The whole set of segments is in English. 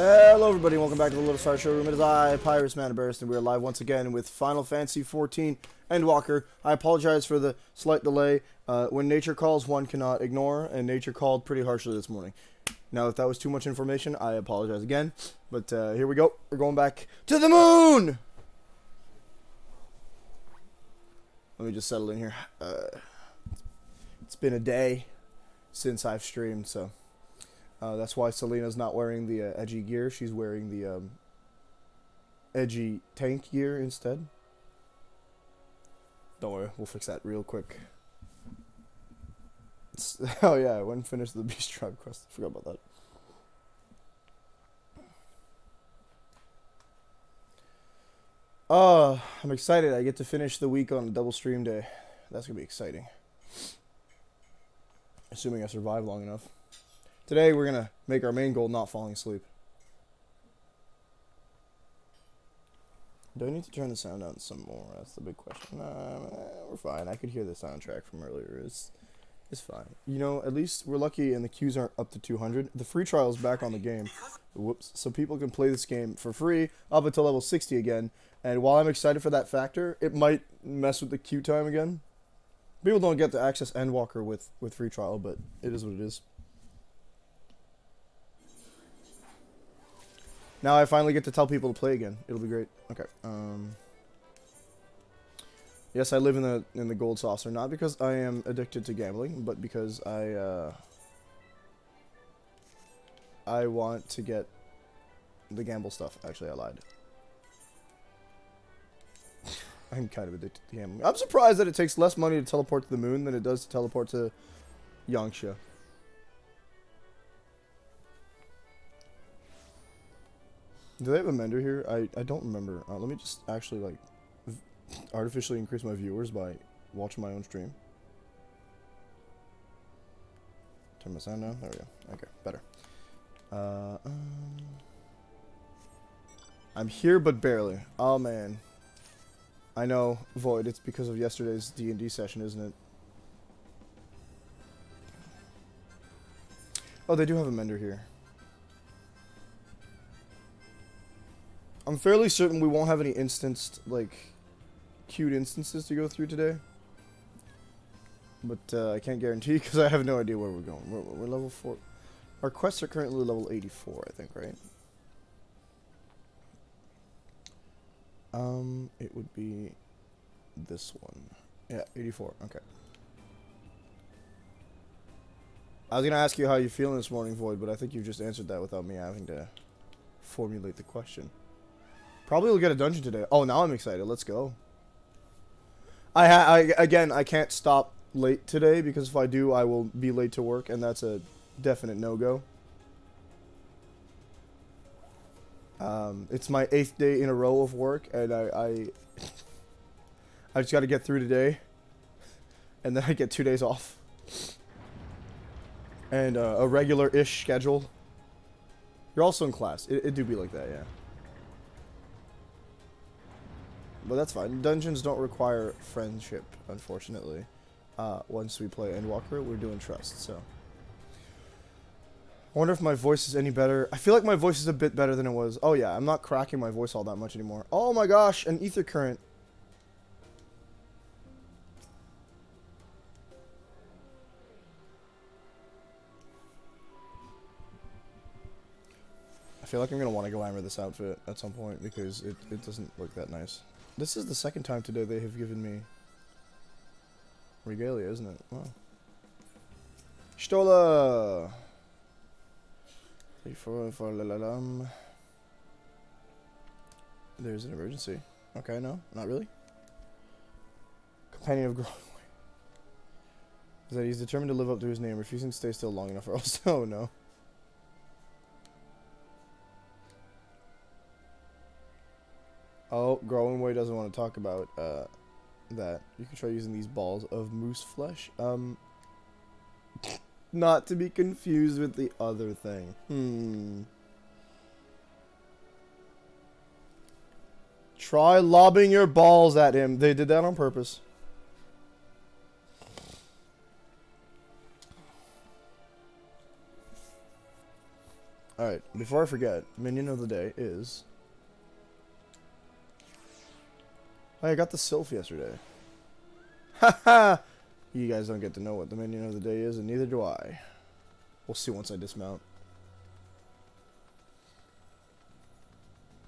Hello everybody, welcome back to the Little Star Showroom. It is I, Pyrus Manaburst, and we are live once again with Final Fantasy XIV Endwalker. I apologize for the slight delay. When nature calls, one cannot ignore, and nature called pretty harshly this morning. Now, if that was too much information, I apologize again. But here we go. We're going back to the moon! Let me just settle in here. It's been a day since I've streamed, so... that's why Selena's not wearing the edgy gear. She's wearing the edgy tank gear instead. Don't worry, we'll fix that real quick. Oh yeah, I went and finished the Beast Tribe quest. I forgot about that. I'm excited. I get to finish the week on a double stream day. That's going to be exciting. Assuming I survive long enough. Today, we're going to make our main goal not falling asleep. Do I need to turn the sound down some more? That's the big question. We're fine. I could hear the soundtrack from earlier. It's fine. You know, at least we're lucky and the queues aren't up to 200. The free trial is back on the game. Whoops. So people can play this game for free up until level 60 again. And while I'm excited for that factor, it might mess with the queue time again. People don't get to access Endwalker with free trial, but it is what it is. Now I finally get to tell people to play again. It'll be great. Okay. Yes, I live in the gold saucer, not because I am addicted to gambling, but because I want to get the gamble stuff. Actually, I lied. I'm kind of addicted to gambling. I'm surprised that it takes less money to teleport to the moon than it does to teleport to Yangsha. Do they have a mender here? I don't remember. Let me just actually, like, artificially increase my viewers by watching my own stream. Turn my sound down. There we go. Okay, better. I'm here, but barely. Oh, man. I know, Void, it's because of yesterday's D&D session, isn't it? Oh, they do have a mender here. I'm fairly certain we won't have any instanced, like, queued instances to go through today. But I can't guarantee because I have no idea where we're going. We're level 4. Our quests are currently level 84, I think, right? It would be this one. Yeah, 84. Okay. I was going to ask you how you're feeling this morning, Void, but I think you just answered that without me having to formulate the question. Probably will get a dungeon today. Oh, now I'm excited. Let's go. Again, I can't stop late today because if I do, I will be late to work, and that's a definite no-go. It's my 8th day in a row of work, and I just got to get through today, and then I get 2 days off, and a regular-ish schedule. You're also in class. It do be like that, yeah. But that's fine. Dungeons don't require friendship, unfortunately. Once we play Endwalker, we're doing trust, so. I wonder if my voice is any better. I feel like my voice is a bit better than it was. Oh yeah, I'm not cracking my voice all that much anymore. Oh my gosh, an ether current. I feel like I'm going to want to glamour this outfit at some point because it doesn't look that nice. This is the second time today they have given me regalia, isn't it? Wow. Stola! 3, 4, 4, la la lum. There's an emergency. Okay, no, not really. Companion of growing weight. Is that he's determined to live up to his name, refusing to stay still long enough or else. Oh no. Oh, Growing Way doesn't want to talk about that. You can try using these balls of moose flesh. Not to be confused with the other thing. Try lobbing your balls at him. They did that on purpose. Alright. Alright, before I forget, minion of the day is... Hey, I got the Sylph yesterday. Haha! You guys don't get to know what the minion of the day is, and neither do I. We'll see once I dismount.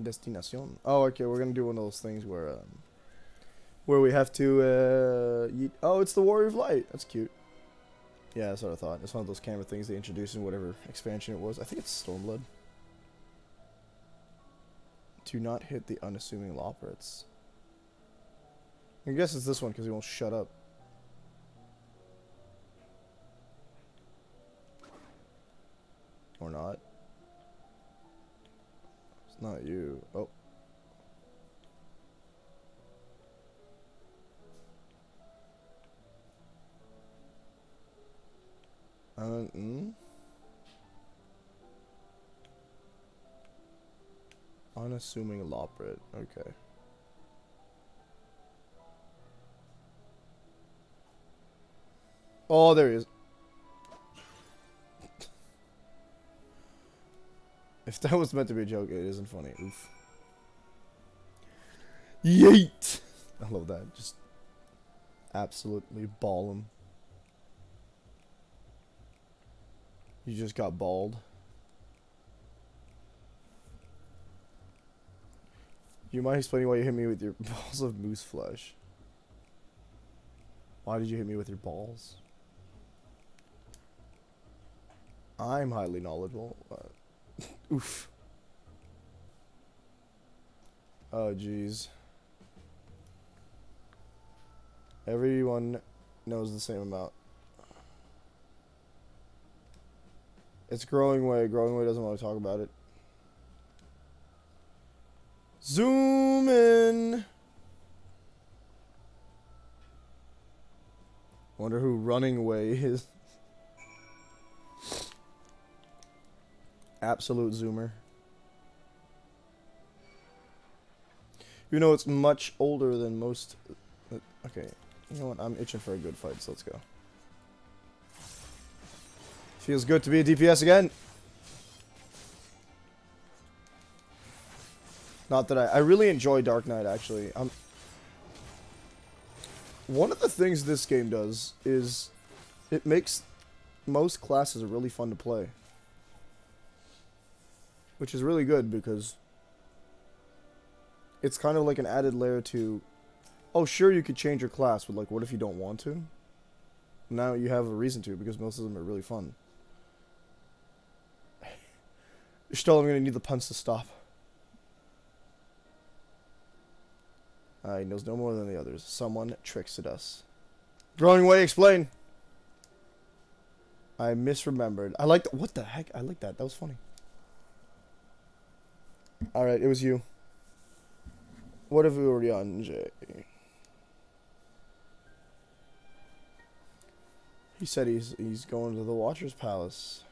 Destination. Oh, okay, we're gonna do one of those things where we have to, oh, it's the Warrior of Light. That's cute. Yeah, that's what I thought. It's one of those camera things they introduced in whatever expansion it was. I think it's Stormblood. Do not hit the unassuming Loporits. I guess it's this one because he won't shut up. Or not. It's not you. Oh. Unassuming Loporit. Okay. Oh, there he is. If that was meant to be a joke, it isn't funny. Oof. Yeet! I love that. Just absolutely ball him. You just got balled. You mind explaining why you hit me with your balls of moose flesh? Why did you hit me with your balls? I'm highly knowledgeable. Oof. Oh, jeez. Everyone knows the same amount. It's Growing Way. Growing Way doesn't want to talk about it. Zoom in. Wonder who Running Away is. Absolute zoomer. You know it's much older than most. Okay, you know what? I'm itching for a good fight, so let's go. Feels good to be a DPS again. Not that I really enjoy Dark Knight, actually. One of the things this game does is it makes most classes really fun to play. Which is really good because it's kind of like an added layer to, oh, sure, you could change your class, but like, what if you don't want to? Now you have a reason to, because most of them are really fun. Still, I'm going to need the puns to stop. He knows no more than the others. Someone tricked us. Growing Way, explain. I misremembered. I like what the heck? I like that. That was funny. Alright, it was you. What have we already on, Jay? He said he's going to the Watcher's Palace.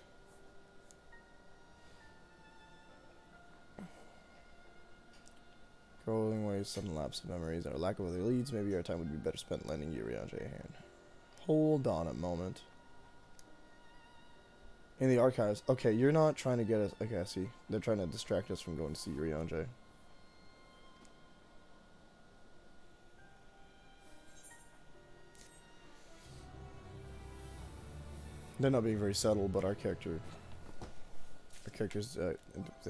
Growing Way, sudden lapse of memories, and our lack of other leads. Maybe our time would be better spent lending Yuri a hand. Hold on a moment. In the archives. Okay, you're not trying to get us. Okay, I see. They're trying to distract us from going to see Yuri Anje. They're not being very subtle, but our characters,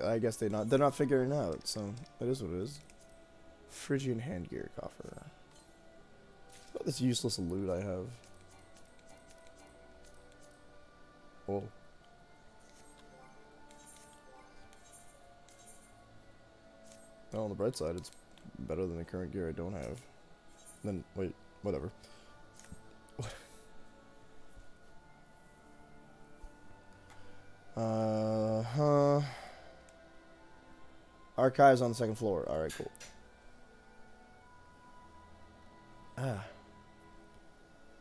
I guess they're not figuring it out. So that is what it is. Phrygian handgear coffer. What this useless loot I have. Oh. Well, on the bright side, it's better than the current gear I don't have. Then, wait, whatever. Archives on the second floor. Alright, cool.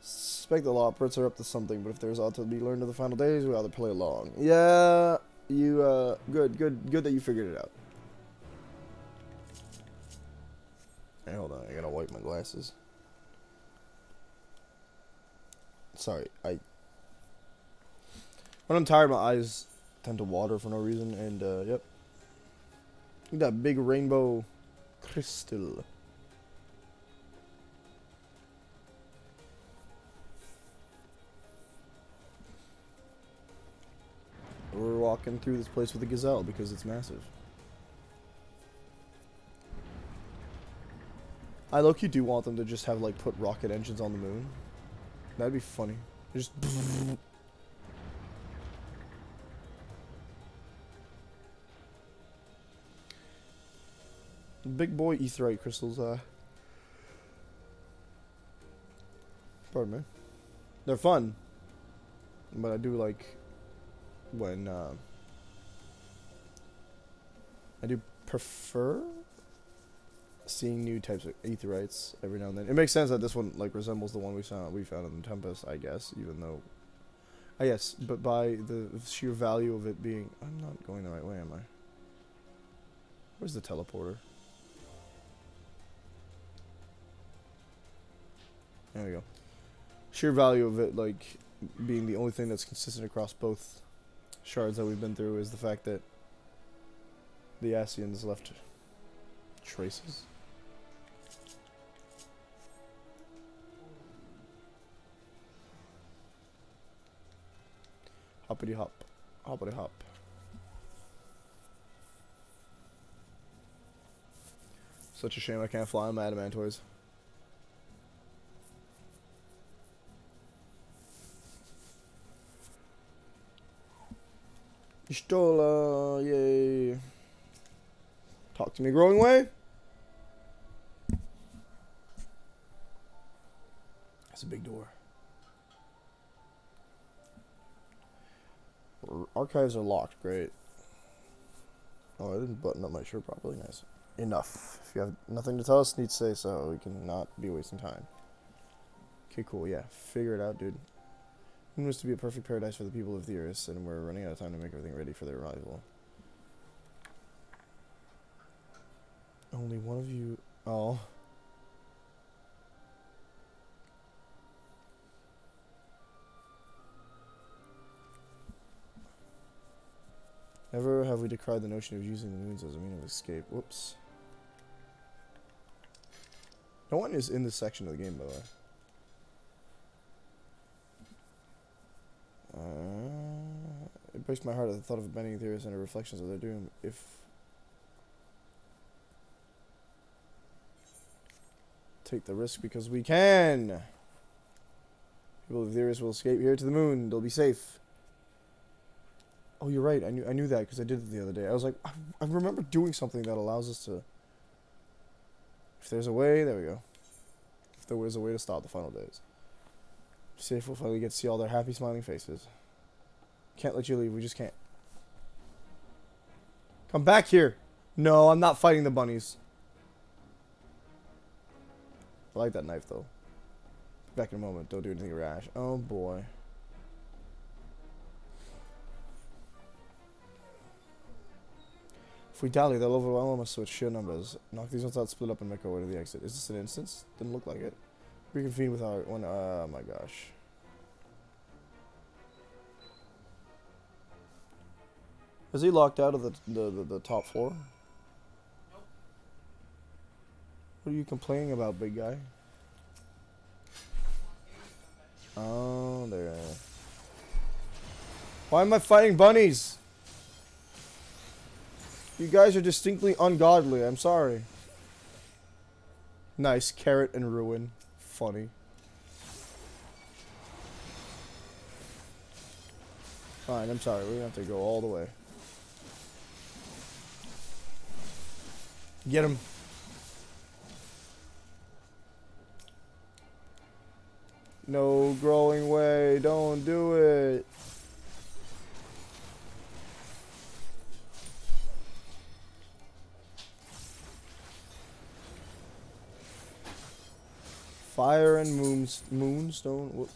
Suspect the Loporits are up to something, but if there's ought to be learned in the final days, we ought to play along. Yeah, you, good that you figured it out. Hey, hold on, I gotta wipe my glasses. Sorry, when I'm tired, my eyes tend to water for no reason. And yep, look at that big rainbow crystal. We're walking through this place with a gazelle because it's massive. I low-key do want them to just have, like, put rocket engines on the moon. That'd be funny. Just... Big boy etherite crystals, pardon me. They're fun. But I do like when, I do prefer seeing new types of aetherites every now and then. It makes sense that this one like resembles the one we found in Tempest, I guess, even though yes, but by the sheer value of it being I'm not going the right way, am I? Where's the teleporter? There we go. Sheer value of it like being the only thing that's consistent across both shards that we've been through is the fact that the Asians left traces. Hoppity hop. Hoppity hop. Such a shame I can't fly on my adamantoids. Stola, yay. Talk to me, growing way. That's a big door. Archives are locked, great. Oh, I didn't button up my shirt properly, nice. Enough. If you have nothing to tell us, need to say so. We can not be wasting time. Okay, cool, yeah. Figure it out, dude. Moon was to be a perfect paradise for the people of Theris, and we're running out of time to make everything ready for their arrival. Only one of you... Oh. Never have we decried the notion of using the moons as a means of escape. Whoops. No one is in this section of the game, by the way. It breaks my heart at the thought of abandoning Theris and her reflections of their doom. If... Take the risk because we can! People of Theris will escape here to the moon. They'll be safe. Oh, you're right. I knew that because I did it the other day. I was like, I remember doing something that allows us to... If there's a way, there we go. If there was a way to stop the final days. Safe, we'll finally get to see all their happy, smiling faces. Can't let you leave. We just can't. Come back here. No, I'm not fighting the bunnies. I like that knife, though. Back in a moment. Don't do anything rash. Oh, boy. If we dally, they'll overwhelm us with sheer numbers. Knock these ones out, split up, and make our way to the exit. Is this an instance? Didn't look like it. Reconvene with our one. Oh my gosh. Is he locked out of the top floor? Nope. What are you complaining about, big guy? Oh, there. Why am I fighting bunnies? You guys are distinctly ungodly. I'm sorry. Nice. Carrot and ruin. Funny. Fine, I'm sorry. We're gonna have to go all the way. Get him. No growing way. Don't do it. Fire and moonstone. Whoop.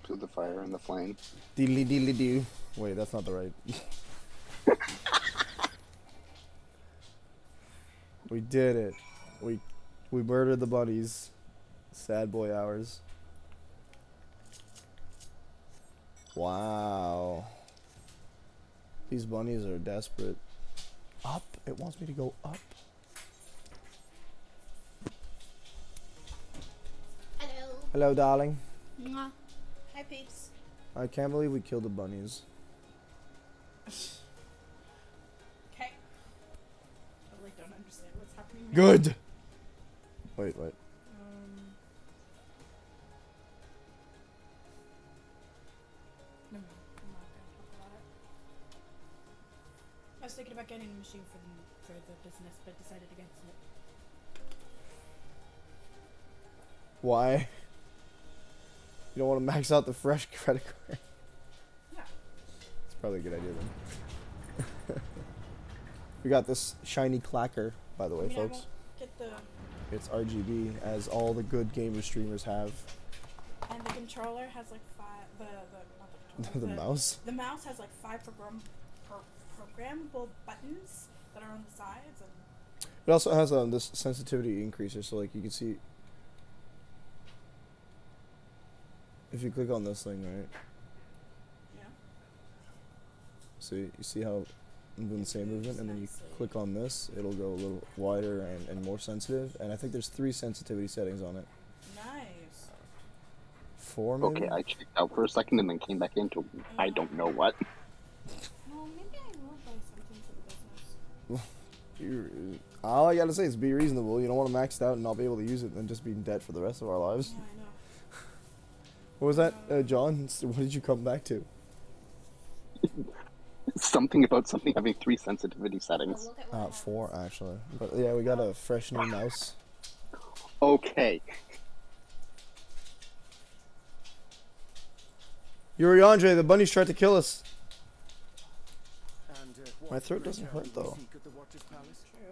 To the fire and the flame. Deedly deedly doo. Wait, that's not the right. We did it. We murdered the bunnies. Sad boy hours. Wow. These bunnies are desperate. Up. It wants me to go up. Hello. Hello, darling. Mwah. Hi, peeps. I can't believe we killed the bunnies. Okay. I like don't understand what's happening now. Good. Wait. No, I'm not gonna talk about it. I was thinking about getting a machine for the business, but decided against it. Why? You don't want to max out the fresh credit card. Yeah. It's probably a good idea then. We got this shiny clacker, by the way, I mean, folks. I won't get the It's RGB, as all the good gamer streamers have. and the controller has like five. Not the The controller. mouse. The mouse has like five programmable buttons that are on the sides, and It also has this sensitivity increaser, so like you can see. If you click on this thing, right? yeah. See, you see how I'm doing the same movement, and then you click on this, it'll go a little wider and more sensitive. And I think there's 3 sensitivity settings on it. Nice. 4 maybe? Okay, I checked out for a second and then came back into I don't know what. Well, maybe I will buy something for the business. All I gotta say is be reasonable. You don't want to max it out and not be able to use it and then just be in debt for the rest of our lives. Yeah, I know. What was that, John? What did you come back to? Something about something having 3 sensitivity Oh, settings. look at what I have. 4 actually. But yeah, we got a fresh new mouse. Okay. Yuri Andre, the bunnies tried to kill us. My throat doesn't hurt though. True,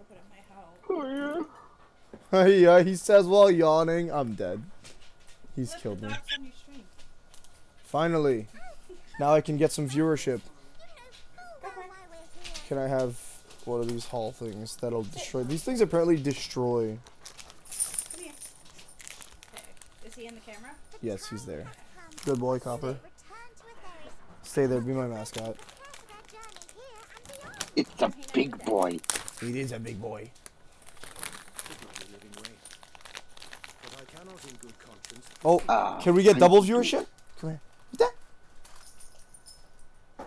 but it might help. Oh Yeah, he says while yawning. I'm dead. He's Look, killed the me. dog's on your stream. Finally. Now I can get some viewership. Can I have one of these hall things that'll destroy? These things apparently destroy. Come here. Okay. Is he in the camera? Yes, he's there. Good boy, Copper. Stay there, be my mascot. It's a big boy. It is a big boy. Oh, can we get double viewership? Come here. What's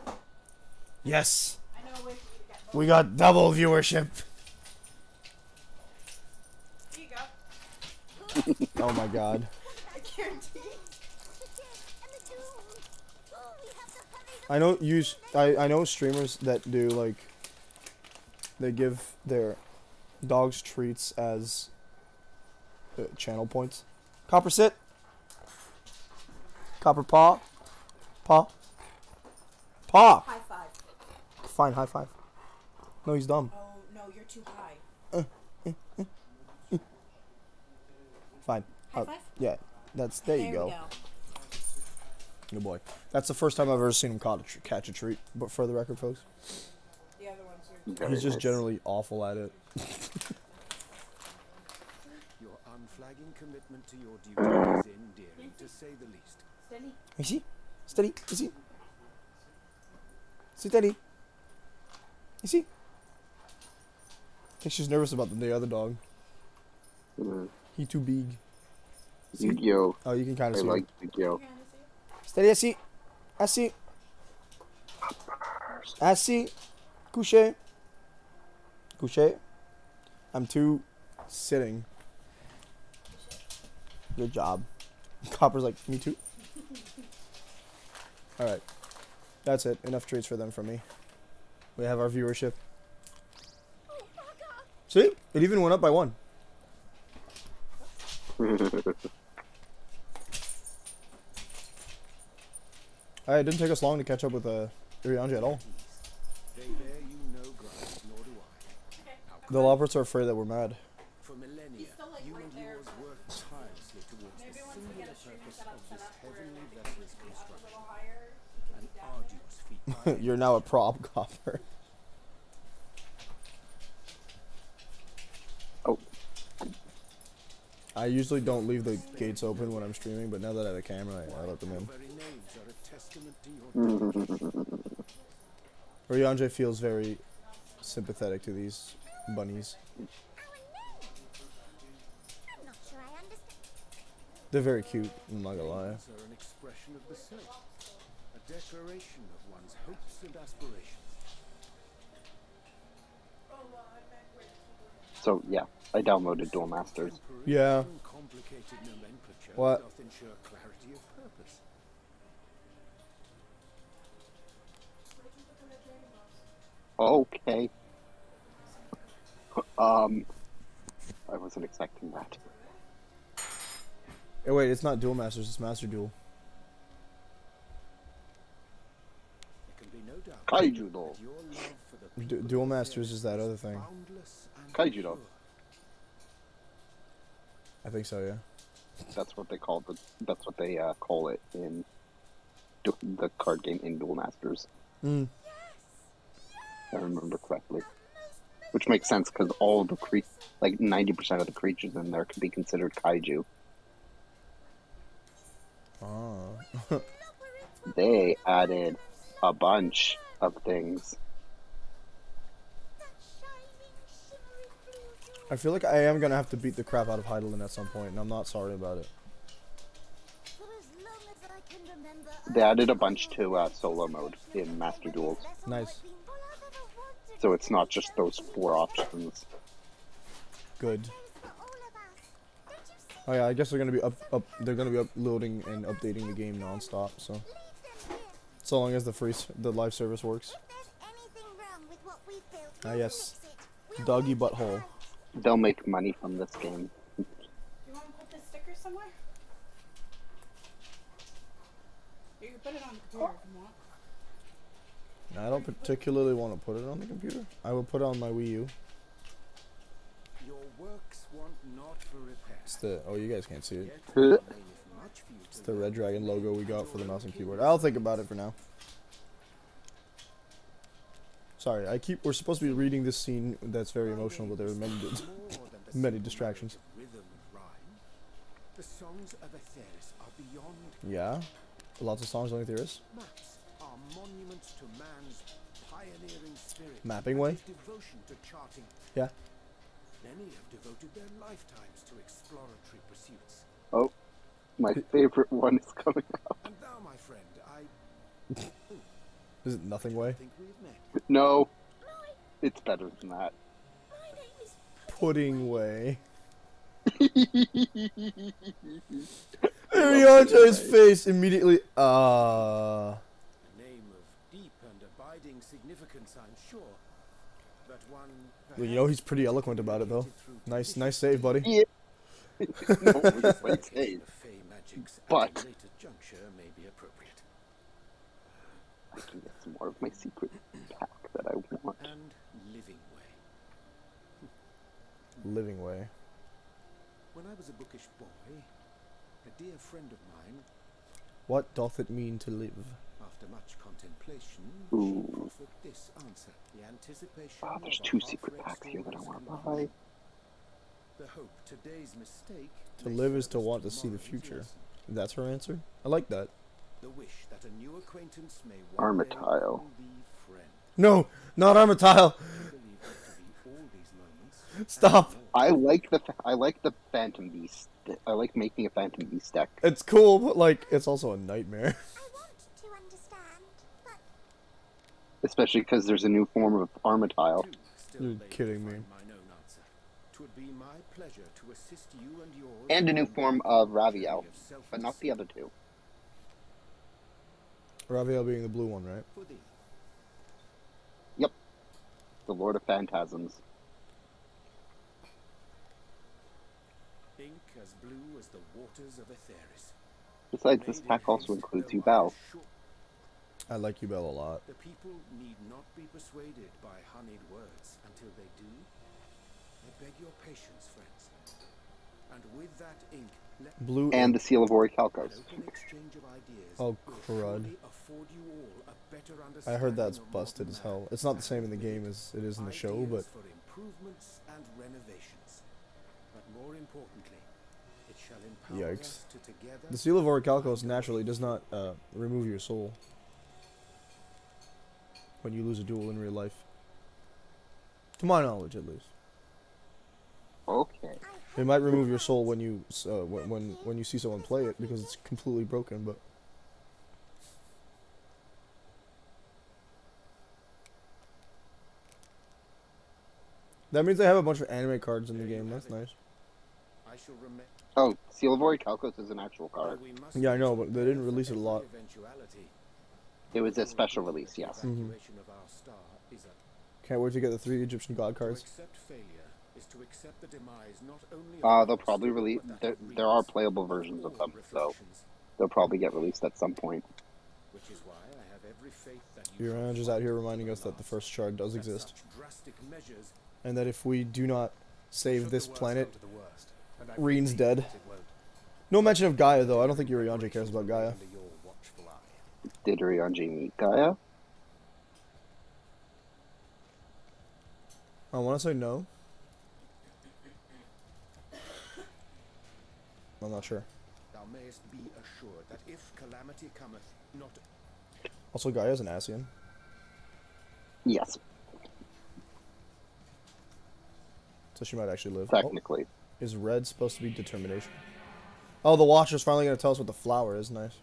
that? Yes, I know a way for you to get both. we got double viewership. Here you go. Oh my god. I guarantee. I know streamers that do like they give their dogs treats as channel points. Copper sit. Copper paw. Paw. Paw. High five. Fine, high five. No, he's dumb. Oh no, you're too high. Fine. High five. Yeah, there you go. We go. Good boy. That's the first time I've ever seen him catch a treat. But for the record, folks, The other ones are. Very he's just nice. generally awful at it. Your unflagging commitment to your duty is endearing, to say the least. Steady. You see? Steady. You see? Steady. You see? I think she's nervous about the other dog. He too big. Yu-Gi-Oh! Oh, you can kind of I see like him. Yu-Gi-Oh! Steady, assis. Assis. Assis. Couché. Couché. I'm too sitting. Good job. Copper's like, me too. Alright. That's it. Enough treats for them from me. We have our viewership. See? It even went up by 1. It didn't take us long to catch up with Irianji at all. They bear you no grudge, nor do I. The Loberts are afraid that we're mad. For millennia, He's still, like, you right and there. yours worked tirelessly towards Maybe the once we singular get a streaming purpose setup of set this up where heavenly everything vessel's can be up a construction. little higher, you can An be down there. arduous feat. You're now a prop, Copper. Oh, I usually don't leave the gates open when I'm streaming, but now that I have a camera, I let them in. Your very names are a testament to your Ryanje feels very sympathetic to these bunnies. I'm not sure I understand. They're very cute, I'm not gonna lie. Names are an expression of the self, a declaration of one's hopes and aspirations. So yeah, I downloaded Duel Masters. Yeah. Complicated nomenclature What? doth ensure clarity of purpose. Okay. I wasn't expecting that. Oh, wait, it's not Duel Masters, it's Master Duel. There can be no doubt Kaiju Duel. that your love for the people Duel of the Masters is that other thing. boundless and Kaiju pure. Duel. I think so, yeah. That's what they call the. That's what they call it in the card game in Duel Masters. Mm. If I remember correctly, which makes sense because all of the like 90% of the creatures in there could be considered kaiju. Ah. They added a bunch of things. That shining, shimmering blue jewel. I feel like I am gonna have to beat the crap out of Heidelin at some point, and I'm not sorry about it. For as long as I can remember, They added a bunch to solo mode in Master Duels, Nice. so it's not just those 4 options. Good. Oh yeah, I guess they're gonna be they're gonna be uploading and updating the game non-stop, so long as the live service works. Ah yes, doggy butthole. They'll make money from this game. You want to put the sticker somewhere? You can put it on the computer if you want. I don't particularly want to put it on the computer. I will put it on my Wii U. Your works want not for repair. It's the you guys can't see it. Yet there remaineth much for you It's to the learn. Red Dragon logo we got for the mouse and keyboard. I'll think about it for now. Sorry, we're supposed to be reading this scene that's very emotional, but there are many More than the many simple distractions. knowledge of rhythm and rhyme, the songs of Aetheris are beyond Yeah, lots of songs on Aetheris. maps are monuments to man's pioneering spirit Mapping and way? his devotion to charting. Yeah. Many have devoted their lifetimes to exploratory pursuits. Oh, my favorite one is coming up. And thou, my friend, I Is it Nothing Way? think we have met. No, it's better than that. Pudding Way. Ariante's face immediately. A name of deep and abiding significance, I'm sure. But one Well, you know he's pretty eloquent about it though. Nice save, buddy. Yeah. No, it's my save. The Fey magics at But- a later juncture may be appropriate. I can get some more of my secret pack that I want. And living way. Living Way. When I was a bookish boy, a dear friend of mine, What doth it mean to live? after much contemplation, Ooh. she proffered this answer. The anticipation Oh, there's of a 2 secret half-read packs here that I story's want to conclusion. buy. The hope today's mistake To may live is serve to as want to see the tomorrow's future. lesson. That's her answer? I like that. The wish that a new acquaintance may one day Armitile. call thee friend. No, not Armitile. I believe that to be all these moments. and Stop. more. I like the Phantom Beast. I like making a Phantom Beast deck. It's cool, but like it's also a nightmare. I want to understand, but Especially because there's a new form of Armitile. Too still You're labor kidding to me. find mine own answer. 'Twould be my pleasure to assist you and yours And a new on form the of journey Raviel, of but not the other two. Raviel being the blue one, right? for thee. The Lord of Phantasms. Ink as blue as the waters of Aetheris. Besides, this Made in pack also haste, includes though I Yubel. assure- I like you, Belle, a lot. The people need not be persuaded by honeyed words. Until they do, I beg your patience, friends. And with that ink, let Blue And the ink. Seal of an Orichalcos. open exchange of ideas Oh, will crud. surely afford you all a better I understanding heard that's of busted modern as hell. man It's not the same in the and game as it is in the show, but ideas for improvements and renovations. But more importantly, it shall empower Yikes. us to together. the Seal of Orichalcos naturally does not remove your soul. when you lose a duel in real life. To my knowledge, at least. Okay. It might remove your soul when you when you see someone play it because it's completely broken. But that means they have a bunch of anime cards in the game. That's nice. I shall remember. Oh, Seal of Orichalcos is an actual card. Yeah, I know, but they didn't release it a lot. It was a special release, yes. Mhm. Can't wait to get the 3 Egyptian god cards. They'll probably release. There are playable versions of them, so they'll probably get released at some point. Uranage is out here reminding us that the first shard does exist, and that if we do not save this planet, Reen's dead. No mention of Gaia, though. I don't think Urianger cares about Gaia. Did Urianger meet Gaia? I want to say no. I'm not sure. Thou mayest be assured that if calamity cometh, not Also, Gaia's an Asian. Yes, So she might actually live. technically. Oh, is red supposed to be determination? Oh, the Watcher's finally going to tell us what the flower is. Nice.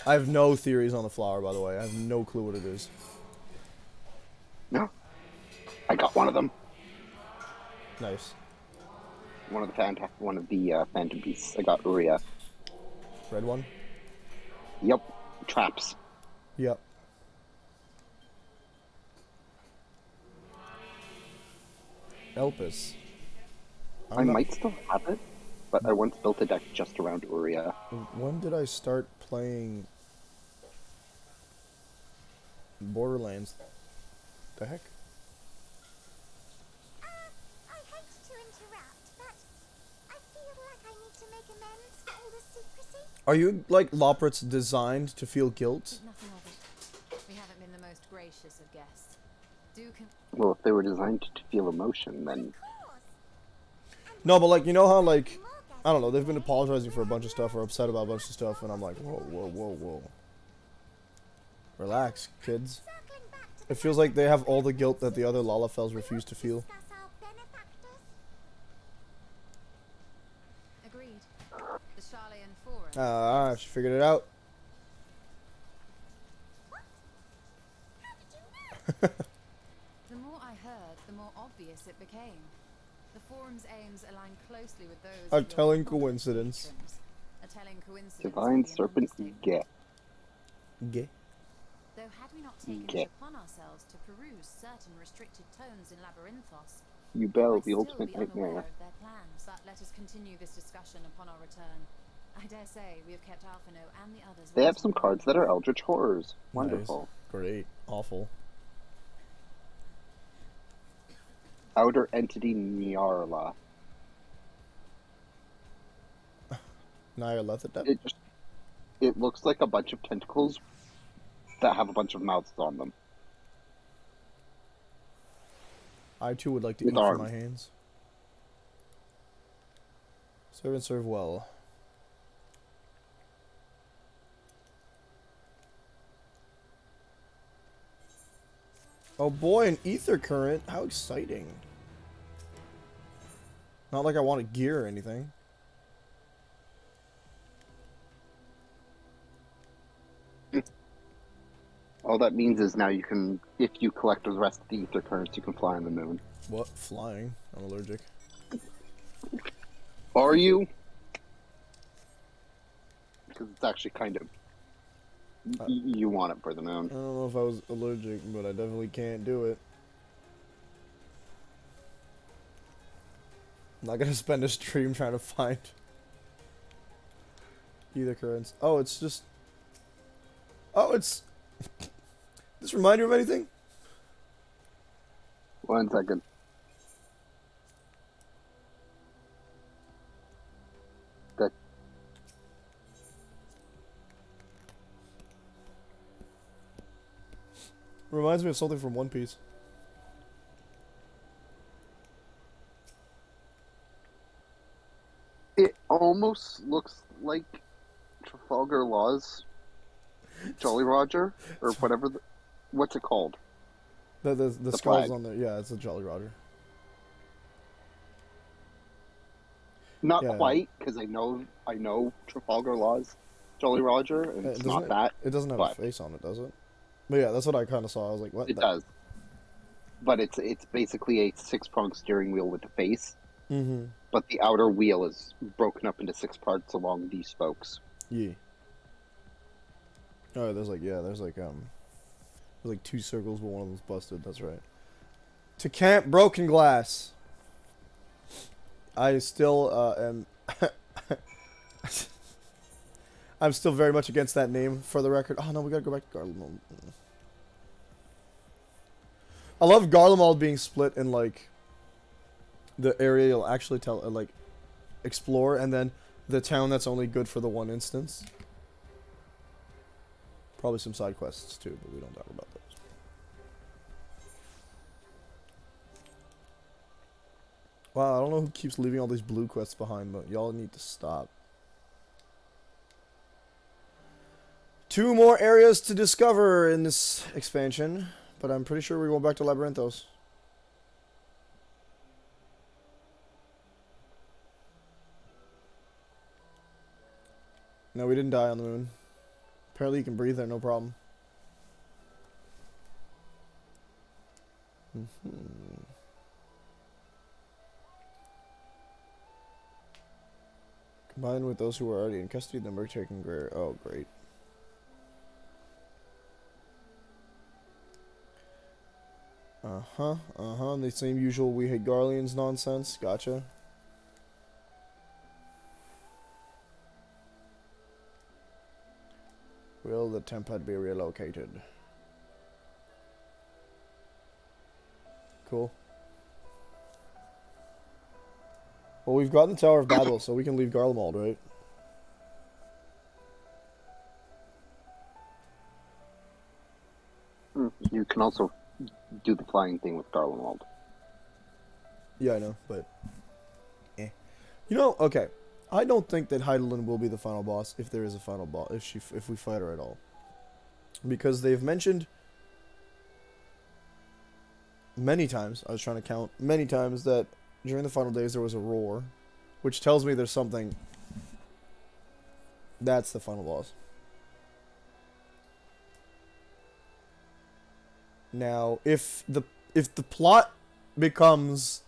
I have no theories on the flower, by the way. I have no clue what it is. No, I got one of them. Nice. One of the Phantom Beasts. I got Uria. Red one? Yep, traps. Yep. Elpis. I might still have it, but I once built a deck just around Uria. When did I start playing Borderlands? The heck? I hate to interrupt, but I feel like I need to make amends for all the secrecy. Are you like Loprit's designed to feel guilt? Nothing of it. We haven't been the most gracious of guests. Well, if they were designed to feel emotion, then No, but like, you know how like, I don't know, they've been apologizing for a bunch of stuff or upset about a bunch of stuff, and I'm like, whoa, whoa, whoa, whoa. Relax, kids. It feels like they have all the guilt that the other Lalafels refuse to feel. Agreed. The Charlian Forum. Ah, she figured it out. The more I heard, the more obvious it became. The forum's aims align closely with those A of your telling humble coincidence. patrons. A telling coincidence. Divine would be an Serpent understatement. get. Gay. Though had we not taken Okay. it upon ourselves to peruse certain restricted tones in Labyrinthos, You I bell might the still ultimate be unaware nightmare. of their plans. But let us continue this discussion upon our return. I dare say we have kept Alphino and the others. They have waiting some long cards that are enough. Eldritch Horrors. Wonderful. Nice. Great. Awful. Outer Entity Nyarla. Nyarlathotep? It looks like a bunch of tentacles that have a bunch of mouths on them. I too would like to With eat from arms. my hands. Serve and serve well. Oh boy, an ether current. How exciting. Not like I want a gear or anything. All that means is now you can, if you collect the rest of the ether currents, you can fly on the moon. What? Flying? I'm allergic. Are you? Because it's actually kind of... you want it for the moon. I don't know if I was allergic, but I definitely can't do it. I'm not gonna spend a stream trying to find ether currents. Oh, it's just... Oh, it's... This remind you of anything? 1 second. That Reminds me of something from One Piece. it almost looks like Trafalgar Law's Jolly Roger, or whatever. what's it called? The The skulls flag. on there. Yeah, it's a Jolly Roger. Not Yeah, quite, because I know Trafalgar Law's Jolly Roger, and it's doesn't not it? that, It doesn't have a but face on it, does it? But yeah, that's what I kind of saw. I was like, what? it does. But it's basically a six-pronged steering wheel with a face, Mm-hmm. but the outer wheel is broken up into six parts along these spokes. Yeah. Oh, there's like two circles, but one of them's busted. That's right. To Camp Broken Glass. I still am. I'm still very much against that name, for the record. Oh no, we gotta go back to Garlemald. I love Garlemald being split in like the area you'll actually explore, and then the town that's only good for the one instance. Probably some side quests too, but we don't talk about those. Wow, I don't know who keeps leaving all these blue quests behind, but y'all need to stop. 2 more areas to discover in this expansion, but I'm pretty sure we're going back to Labyrinthos. No, we didn't die on the moon. Apparently you can breathe there, no problem. Combined with those who were already in custody, the are taking great. Oh, great. The same usual we hate Garleans nonsense. Gotcha. Will the Tempad be relocated? Cool. Well, we've gotten the Tower of Babel, so we can leave Garlemald, right? You can also do the flying thing with Garlemald. Yeah, I know, but... eh. You know, okay. I don't think that Heidelin will be the final boss, if there is a final boss, if we fight her at all. Because they've mentioned many times, I was trying to count, many times that during the final days there was a roar, which tells me there's something. That's the final boss. Now, if the plot becomes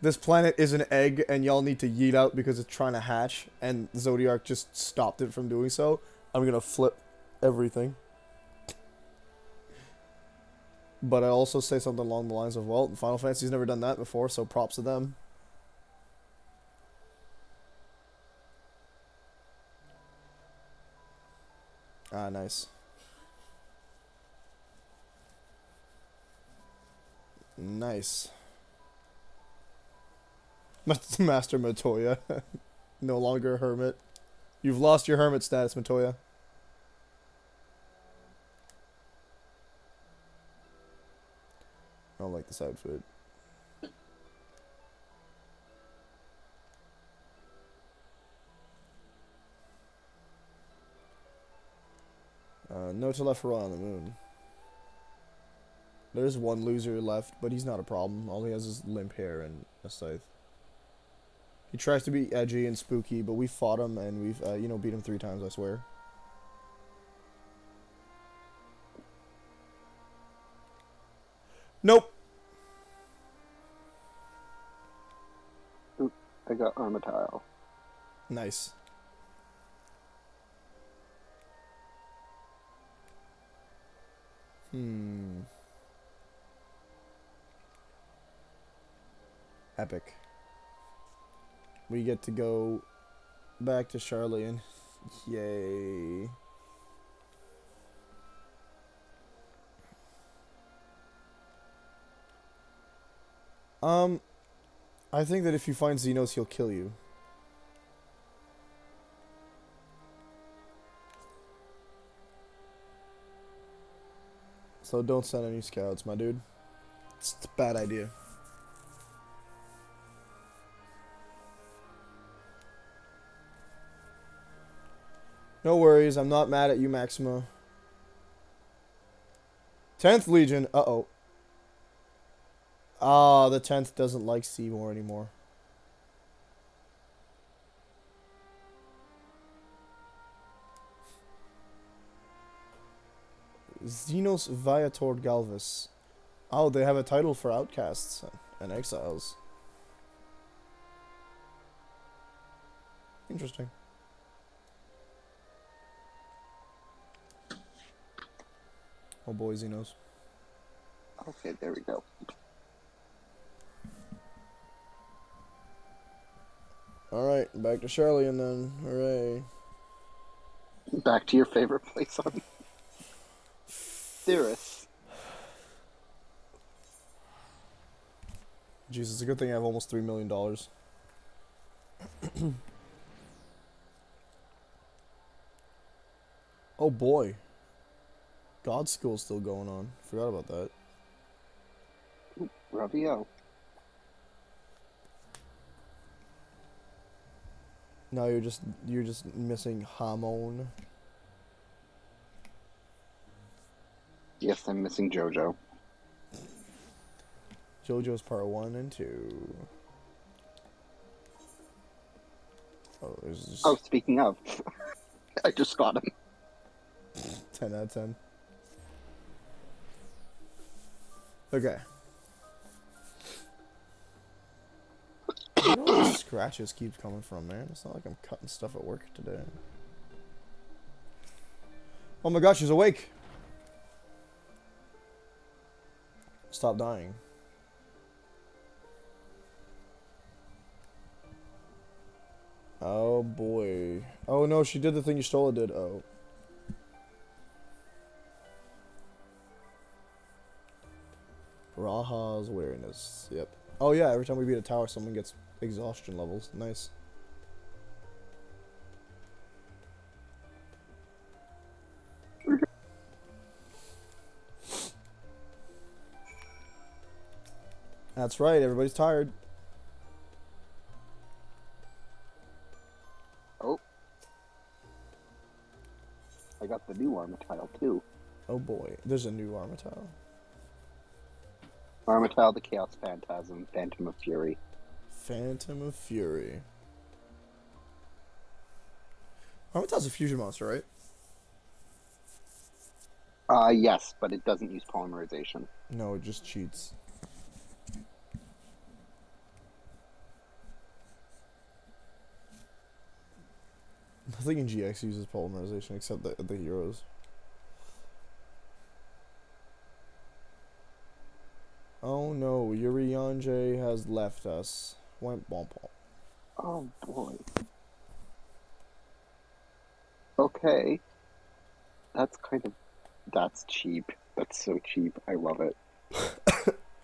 this planet is an egg and y'all need to yeet out because it's trying to hatch and Zodiac just stopped it from doing so, I'm gonna flip everything. But I also say something along the lines of, well, Final Fantasy's never done that before, so props to them. Ah, nice. Nice. Master Matoya. No longer a hermit. You've lost your hermit status, Matoya. I don't like this outfit. No Telephora on the moon. There's one loser left, but he's not a problem. All he has is limp hair and a scythe. He tries to be edgy and spooky, but we fought him and we've, beat him 3 times, I swear. Nope. Oop, I got Armitile. Nice. Epic. We get to go back to Charlian. Yay. I think that if you find Xenos, he'll kill you. So don't send any scouts, my dude. It's a bad idea. No worries, I'm not mad at you, Maxima. 10th Legion. Uh-oh. Ah, the 10th doesn't like Seymour anymore. Xenos Viator Galvus. Oh, they have a title for outcasts and exiles. Interesting. Oh boy, Xenos. Okay, there we go. Alright, back to Charlie and then. Hooray. Back to your favorite place on Theris. Jesus, it's a good thing I have almost $3 million. Oh boy. God School's still going on. Forgot about that. Ravio. Now you're just missing Hamon. Yes, I'm missing JoJo. JoJo's part 1 and 2. Oh, there's just Oh, speaking of, I just got him. 10 out of 10. Okay. I don't know where the scratches keeps coming from, man. It's not like I'm cutting stuff at work today. Oh my gosh, she's awake! Stop dying. Oh boy. Oh no, she did the thing Y'shtola did. Oh. Raha's wariness. Yep. Oh yeah, every time we beat a tower, someone gets exhaustion levels. Nice. That's right, everybody's tired. Oh. I got the new armor tile, too. Oh boy, there's a new armor tile. Armor tile, the Chaos Phantasm, Phantom of Fury. Phantom of Fury. Armor tile's a fusion monster, right? Yes, but it doesn't use polymerization. No, it just cheats. Nothing in GX uses polymerization except the heroes. Oh no, Urianger has left us. Went bomb bomb. Oh, boy. Okay. That's cheap. That's so cheap. I love it.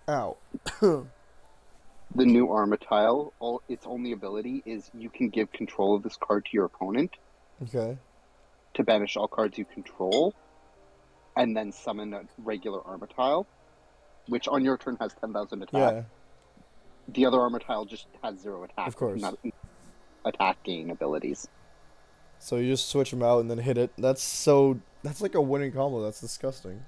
Ow. The new armor tile, its only ability is you can give control of this card to your opponent Okay. to banish all cards you control, and then summon a regular armor tile, which on your turn has 10,000 attack. Yeah, The other armor tile just has 0 attack. of course. Not attack gain abilities. So you just switch them out and then hit it. That's like a winning combo. That's disgusting.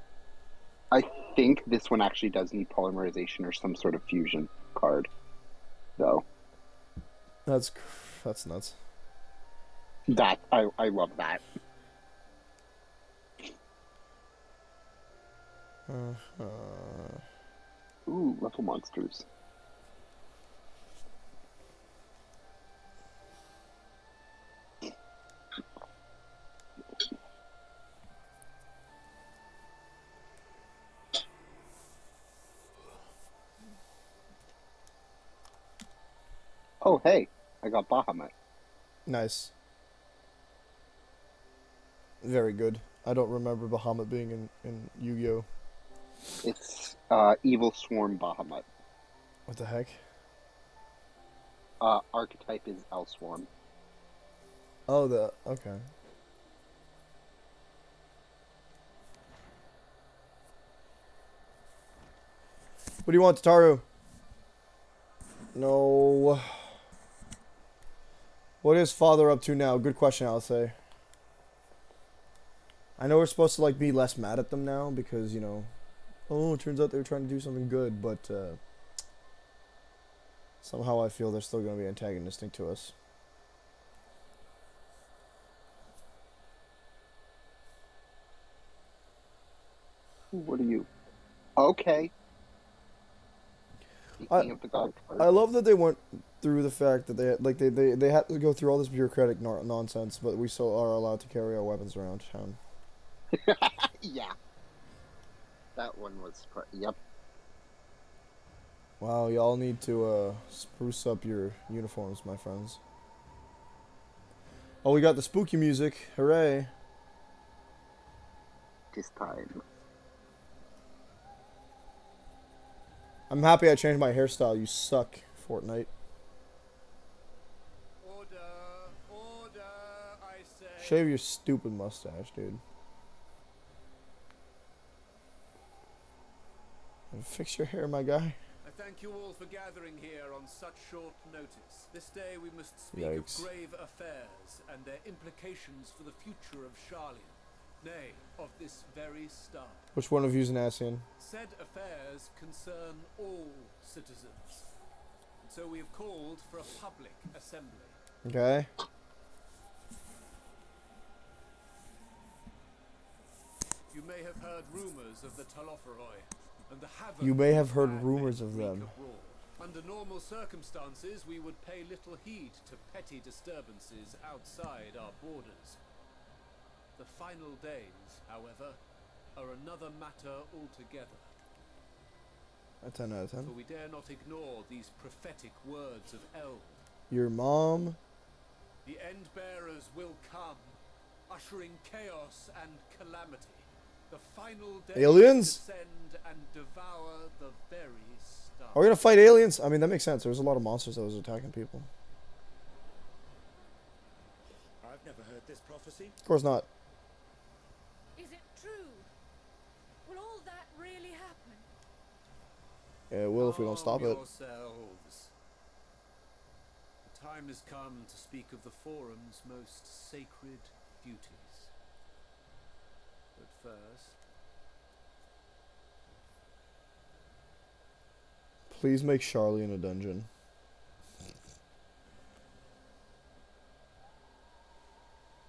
I think this one actually does need polymerization or some sort of fusion card, though. That's nuts. I love that. Ooh, level monsters. Oh, hey, I got Bahamut. Nice. Very good. I don't remember Bahamut being in Yu-Gi-Oh. It's Evil Swarm Bahamut. What the heck? Archetype is Elswarm. Oh, okay. What do you want, Tataru? No. What is father up to now? Good question, I'll say. I know we're supposed to like be less mad at them now because, you know, oh, it turns out they were trying to do something good, but somehow I feel they're still going to be antagonistic to us. What are you? Okay. Speaking of the God I love that they went through the fact that they had to go through all this bureaucratic nonsense, but we still are allowed to carry our weapons around town. Yeah. That one was. Yep. Wow, y'all need to spruce up your uniforms, my friends. Oh, we got the spooky music! Hooray! This time. I'm happy I changed my hairstyle. You suck, Fortnite. Order, I say. Shave your stupid mustache, dude. And fix your hair, my guy. I thank you all for gathering here on such short notice. This day we must speak Yikes. of grave affairs and their implications for the future of Charlian. Nay, of this very star. Which one of you's an Asian? Said affairs concern all citizens. And so we have called for a public assembly. Okay. You may have heard rumors of the Talophoroi and the havoc. You may have heard that rumors they of wreak them. abroad. Under normal circumstances, we would pay little heed to petty disturbances outside our borders. The final days, however, are another matter altogether. A 10 out of 10. For we dare not ignore these prophetic words of Eld. Your mom. The end-bearers will come, ushering chaos and calamity. The final days Aliens? descend and devour the very stars. Are we gonna fight aliens? I mean, that makes sense. There was a lot of monsters that was attacking people. I've never heard this prophecy. Of course not. Is it true? Will all that really happen? Yeah, it will if we don't stop it. Yourselves. The time has come to speak of the Forum's most sacred duties. But first, Please make Charlie in a dungeon.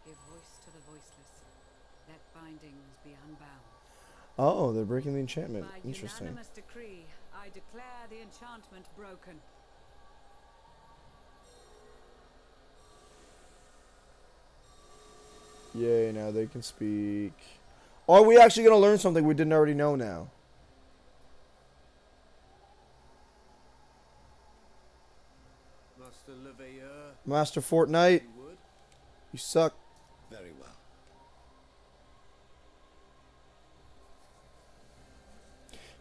Give voice to the voiceless. Let bindings be unbound. Oh, they're breaking the enchantment. By Interesting. unanimous decree, I declare the enchantment broken. Yay, now they can speak. Are we actually gonna learn something we didn't already know now? Master Leveilleur, Master Fortnite, you would? you suck. Very well.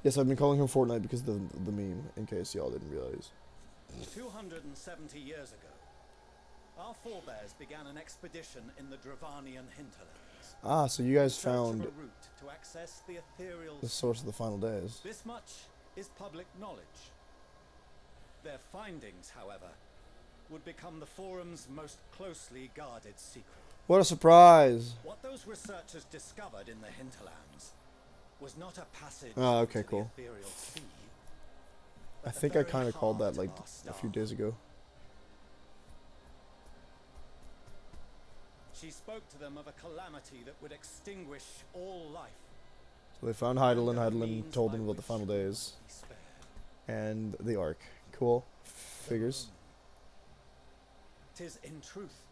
Yes, I've been calling him Fortnite because of the meme, in case y'all didn't realize. 270 years ago, our forebears began an expedition in the Dravanian hinterlands. Ah, so you guys in search of found a route to access the ethereal the source of the final days. This much is public knowledge. Their findings, however, would become the Forum's most closely guarded secret. What a surprise! What those researchers discovered in the hinterlands was not a passage Oh, okay, into the cool. ethereal sea, I but the think I very kind of called that heart like of our a few star. days ago. She spoke to them of a calamity that would extinguish all life. So they found Heidelin. Heidelin told them about the final days Be spared. and the Ark. Cool. Figures. 'Tis in truth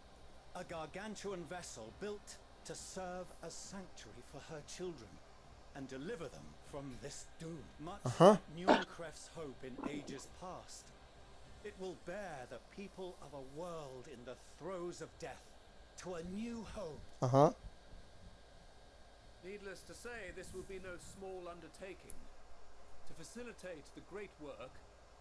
a gargantuan vessel built to serve as sanctuary for her children and deliver them from this doom. Much Uh-huh. Newcref's hope in ages past. It will bear the people of a world in the throes of death to a new home. Uh-huh. Needless to say, this will be no small undertaking. To facilitate the great work,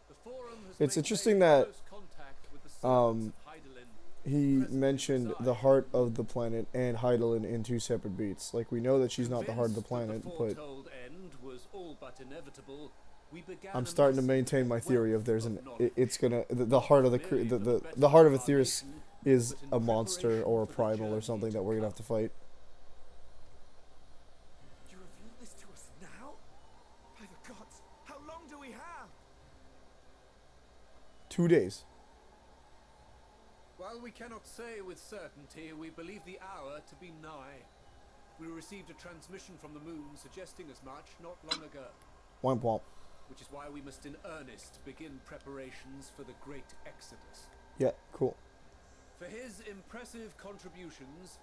the Forum has It's maintained interesting that, close contact with the servants of Heidelin. He mentioned the heart of the planet and Heidelin in two separate beats. Like, we know that she's not the heart of the planet, Convinced that but the foretold end was all but inevitable, we began I'm a starting to massive maintain my theory of there's an wealth of knowledge. it's gonna the heart of the heart of a theorist is a monster or a primal or something that we're gonna have to fight. You reveal this to us now? By 2 days. While we cannot say with certainty, we believe the hour to be nigh. We received a transmission from the moon suggesting as much not long ago, Womp womp. which is why we must in earnest begin preparations for the great exodus. Yeah, cool. For his impressive contributions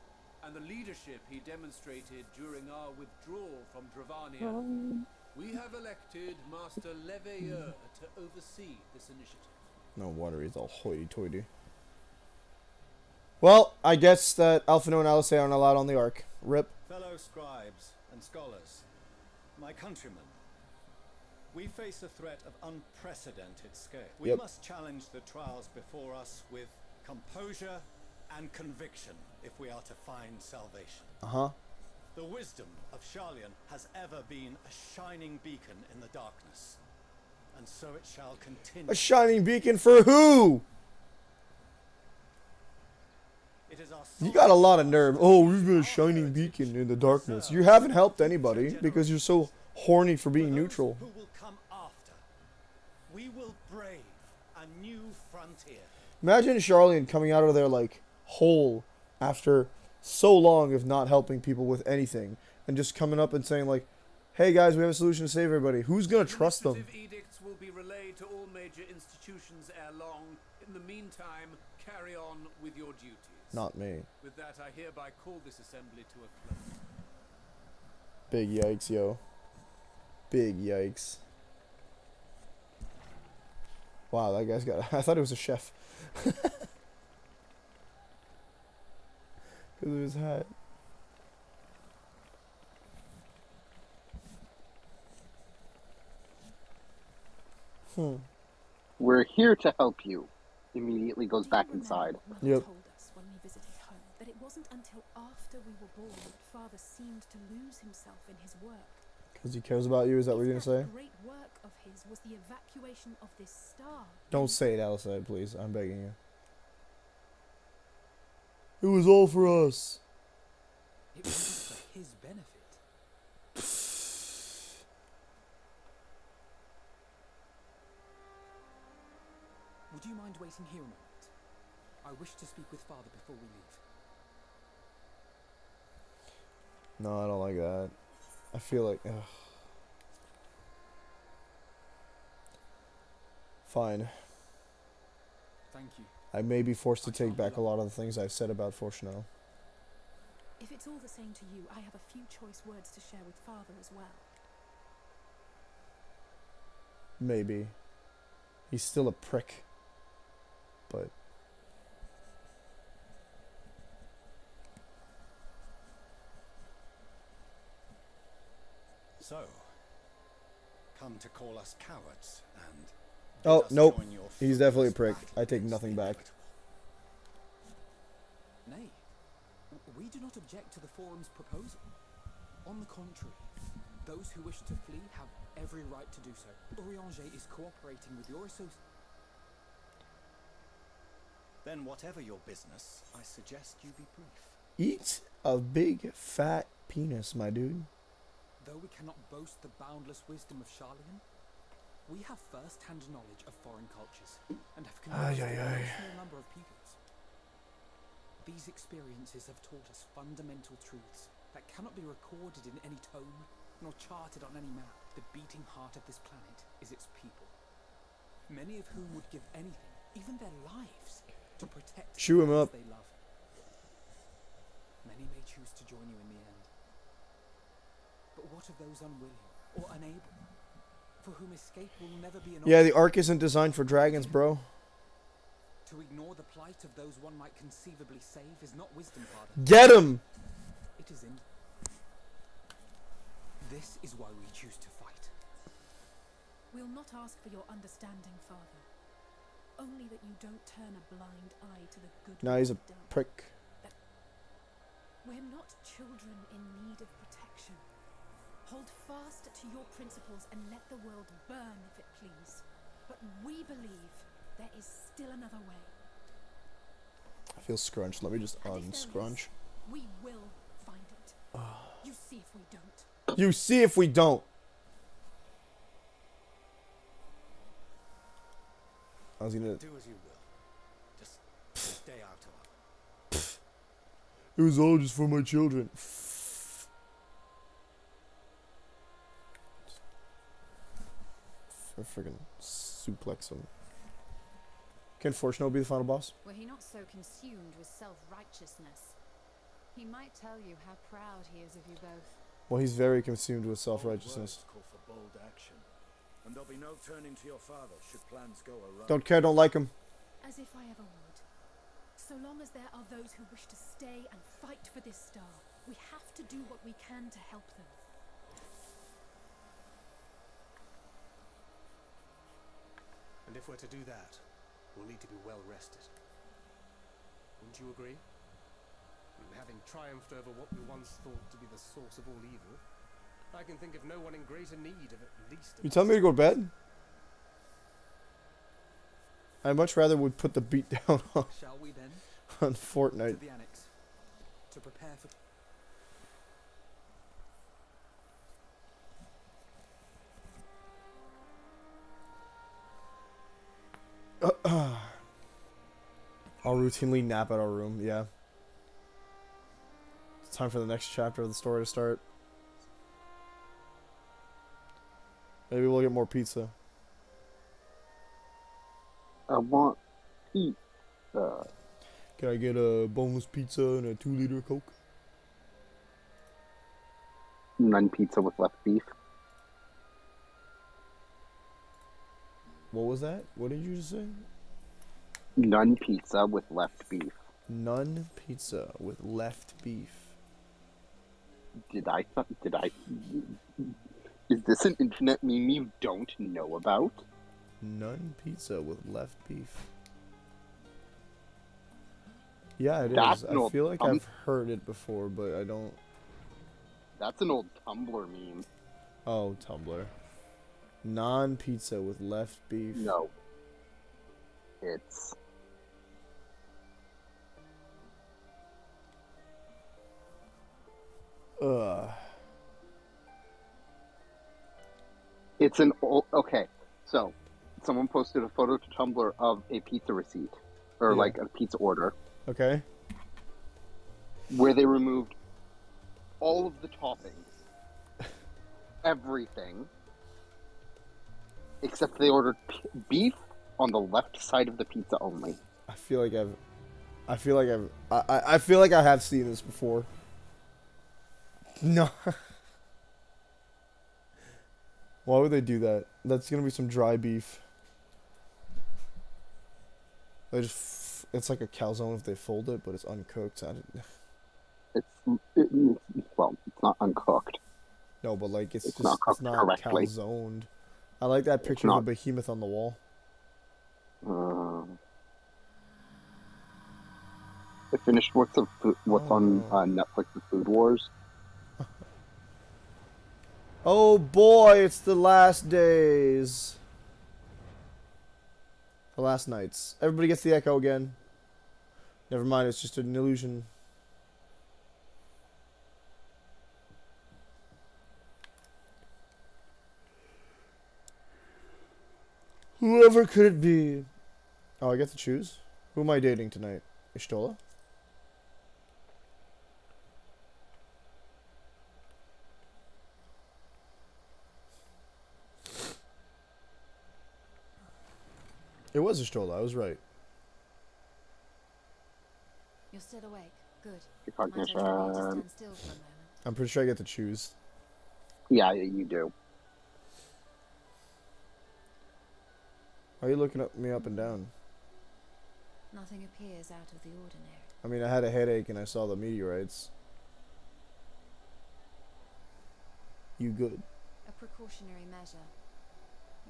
and the leadership he demonstrated during our withdrawal from Dravania, we have elected Master Leveilleur to oversee this initiative. No wonder he's all hoity-toity. Well, I guess that Alphino and Alice aren't allowed on the Ark. Rip. Fellow scribes and scholars, my countrymen, we face a threat of unprecedented scale. We Yep. must challenge the trials before us with composure and conviction if we are to find salvation. Uh-huh. The wisdom of Charlian has ever been a shining beacon in the darkness, and so it shall continue. A shining beacon for who? It is our You got a lot of nerve. Oh, we've been a shining beacon in the darkness. You haven't helped anybody because you're so horny for being neutral. Who will come after? We will brave a new frontier. Imagine Charlene coming out of there like whole after so long of not helping people with anything and just coming up and saying like, hey guys, we have a solution to save everybody. Who's gonna trust them? Administrative edicts will be relayed to all major institutions ere long. In the meantime, carry on with your duties. Not me. With that, I hereby call this assembly to a close. Big yikes, yo. Big yikes. Wow, that guy's got... I thought it was a chef. Because of his hat. We're here to help you. Immediately goes back inside. Yep. Told us when we visited home that it wasn't until after we were born that Father seemed to lose himself in his work. Because he cares about you, is that what you're If going to that say? great work of his was the evacuation of this star. Don't say it, Alicide, please. I'm begging you. It was all for us. It was for his benefit. Would you mind waiting here a moment? I wish to speak with Father before we leave. No, I don't like that. I feel like... Ugh. Fine. Thank you. I may be forced to take back a lot of the things I've said about Fortuno. If it's all the same to you, I have a few choice words to share with Father as well. Maybe. He's still a prick. But... So, come to call us cowards and Oh, bid us nope. join your He's definitely a fruitless prick. battle I take against nothing the back. inevitable. Nay, we do not object to the Forum's proposal. On the contrary, those who wish to flee have every right to do so. Urianger is cooperating with your associates. Then whatever your business, I suggest you be brief. Eat a big fat penis, my dude. Though we cannot boast the boundless wisdom of Charlian, we have first-hand knowledge of foreign cultures and have conversed with a small number of peoples. These experiences have taught us fundamental truths that cannot be recorded in any tome nor charted on any map. The beating heart of this planet is its people, many of whom would give anything, even their lives, to protect Chew him those up. they love. Many may choose to join you in the end. But what of those unwilling or unable, for whom escape will never be an Yeah, option? the Ark isn't designed for dragons, bro. To ignore the plight of those one might conceivably save is not wisdom, Father. Get him! It is in. This is why we choose to fight. We'll not ask for your understanding, Father. Only that you don't turn a blind eye to the good Now he's a we've done. prick. We're not children in need of protection. Hold fast to your principles and let the world burn if it please. But we believe there is still another way. I feel scrunched. Let me just And if there unscrunch. is, we will find it. You see if we don't. You see if we don't. I was gonna. Do as you will. Just stay out of it. It was all just for my children. I friggin' suplex him. Can Fortuno be the final boss? Were he not so consumed with self-righteousness, he might tell you how proud he is of you both. Well, he's very consumed with self-righteousness. Call for bold action, and there'll be no turning to your father should plans go awry. Don't care, don't like him. As if I ever would. So long as there are those who wish to stay and fight for this star, we have to do what we can to help them. And if we're to do that, we'll need to be well rested. Wouldn't you agree? Having triumphed over what we once thought to be the source of all evil, I can think of no one in greater need of at least a You tell me to go to bed? I much rather would put the beat down on, Shall we then? on Fortnite. To the annex. To prepare for... I'll routinely nap at our room, yeah. It's time for the next chapter of the story to start. Maybe we'll get more pizza. I want pizza. Can I get a boneless pizza and a 2-liter Coke? None pizza with left beef. What was that? What did you just say? None pizza with left beef. None pizza with left beef. Did I? Is this an internet meme you don't know about? None pizza with left beef. Yeah, it That's is. an I old feel like I've heard it before, but I don't... That's an old Tumblr meme. Oh, Tumblr. Non-pizza with left beef. No. It's... Ugh. It's an old... Okay, so, someone posted a photo to Tumblr of a pizza receipt. Or, Yeah. like, a pizza order. Okay. Where they removed all of the toppings. Everything. Except they ordered beef on the left side of the pizza only. I feel like I feel like I have seen this before. No. Why would they do that? That's gonna be some dry beef. They just, it's like a calzone if they fold it, but it's uncooked. Well, it's not uncooked. No, but like it's just not cooked it's not correctly. calzoned. I like that picture of not. a behemoth on the wall. I finished what's on Netflix, The Food Wars. Oh boy, it's the last days. The last nights. Everybody gets the echo again. Never mind, it's just an illusion. Whoever could it be? Oh, I get to choose? Who am I dating tonight? Ishtola? It was Ishtola, I was right. You're still awake. Good. Your Might actually need to stand still for a moment. I'm pretty sure I get to choose. Yeah, you do. Why are you looking me up and down? Nothing appears out of the ordinary. I mean, I had a headache and I saw the meteorites. You good? A precautionary measure.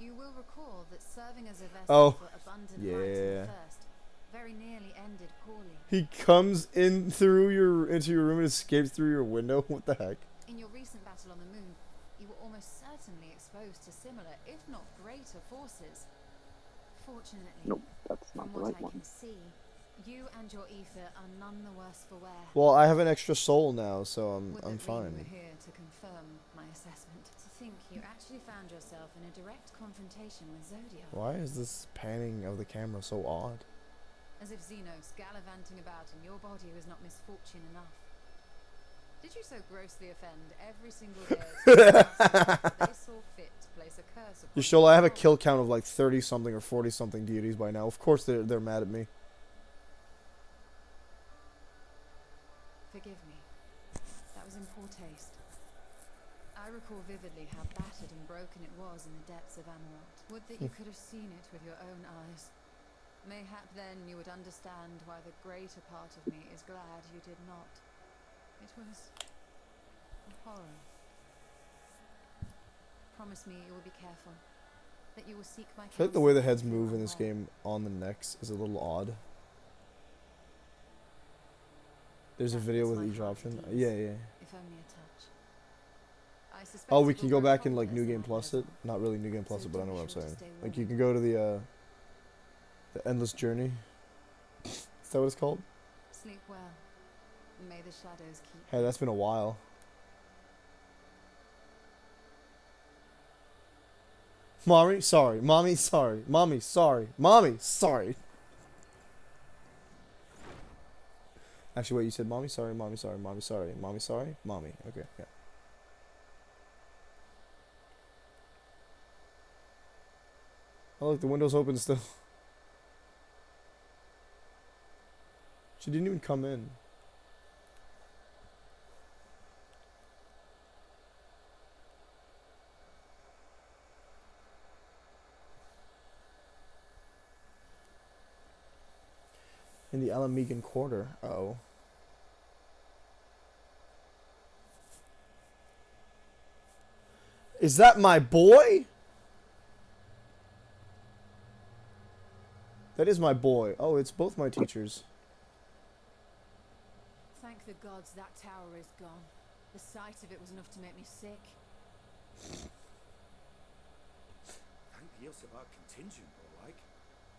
You will recall that serving as a vessel Oh, for abundant light in yeah. the first very nearly ended poorly. He comes in through into your room and escapes through your window? What the heck? In your recent battle on the moon, you were almost certainly exposed to similar, if not greater, forces. Fortunately, Nope, that's not from the what right I one. can see, You and your ether are none the worse for wear. Well, I have an extra soul now, so I'm Would that fine. Reem were here to confirm my assessment. To think you actually found yourself in a direct confrontation with Zodiac. Why is this panning of the camera so odd? As if Xenos gallivanting about in your body was not misfortune enough. Did you so grossly offend every single day that they saw fit to place a curse upon You sure I have a kill count of like 30 something or 40 something deities by now. Of course they're mad at me. Forgive me. That was in poor taste. I recall vividly how battered and broken it was in the depths of Amarant. Would that you could have seen it with your own eyes. Mayhap then you would understand why the greater part of me is glad you did not. It was a horror. Promise me you will be careful. That you will seek my I feel like the way the counsel heads if you move are in this wrong. game on the necks is a little odd. There's a video with each option. Yeah. If only a touch. I suspect Oh, we it can will go grow back and cold like as New the Game night Plus goes it. on. Not really New Game Plus So it, but I do know be what I'm sure to saying. stay Like warm. you can go to the endless journey. Is that what it's called? Sleep well. May the shadows keep Hey, that's been a while. Mommy, sorry. Mommy, sorry. Mommy, sorry. Mommy, sorry. Actually, wait, you said mommy, sorry, mommy, sorry, mommy, sorry, mommy, sorry, mommy. Okay, yeah. Oh, look, the window's open still. She didn't even come in. In the Alamegan Quarter. Uh-oh. Is that my boy? That is my boy. Oh, it's both my teachers. Thank the gods that tower is gone. The sight of it was enough to make me sick. Thank the Ilsabar contingent, or like.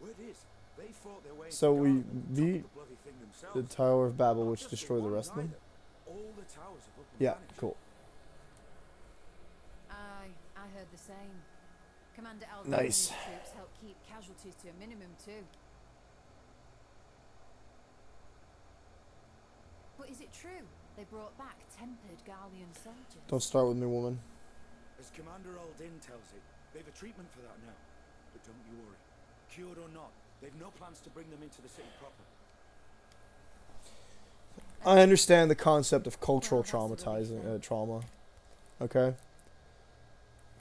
Word is, they fought their way So into we Garland and beat toppled the bloody thing the themselves. Tower of Babel, Not which just destroyed the one rest of them. either. All the towers have up and Yeah, vanished. cool. I heard the same. Commander Alden Nice. and his troops helped keep casualties to a minimum too. But is it true they brought back tempered Gallian soldiers? Don't start with me, woman. As Commander Aldin tells it, they've a treatment for that now. But don't you worry. Cured or not, they've no plans to bring them into the city proper. I understand the concept of cultural Well, that's a relief traumatizing then. trauma. Okay?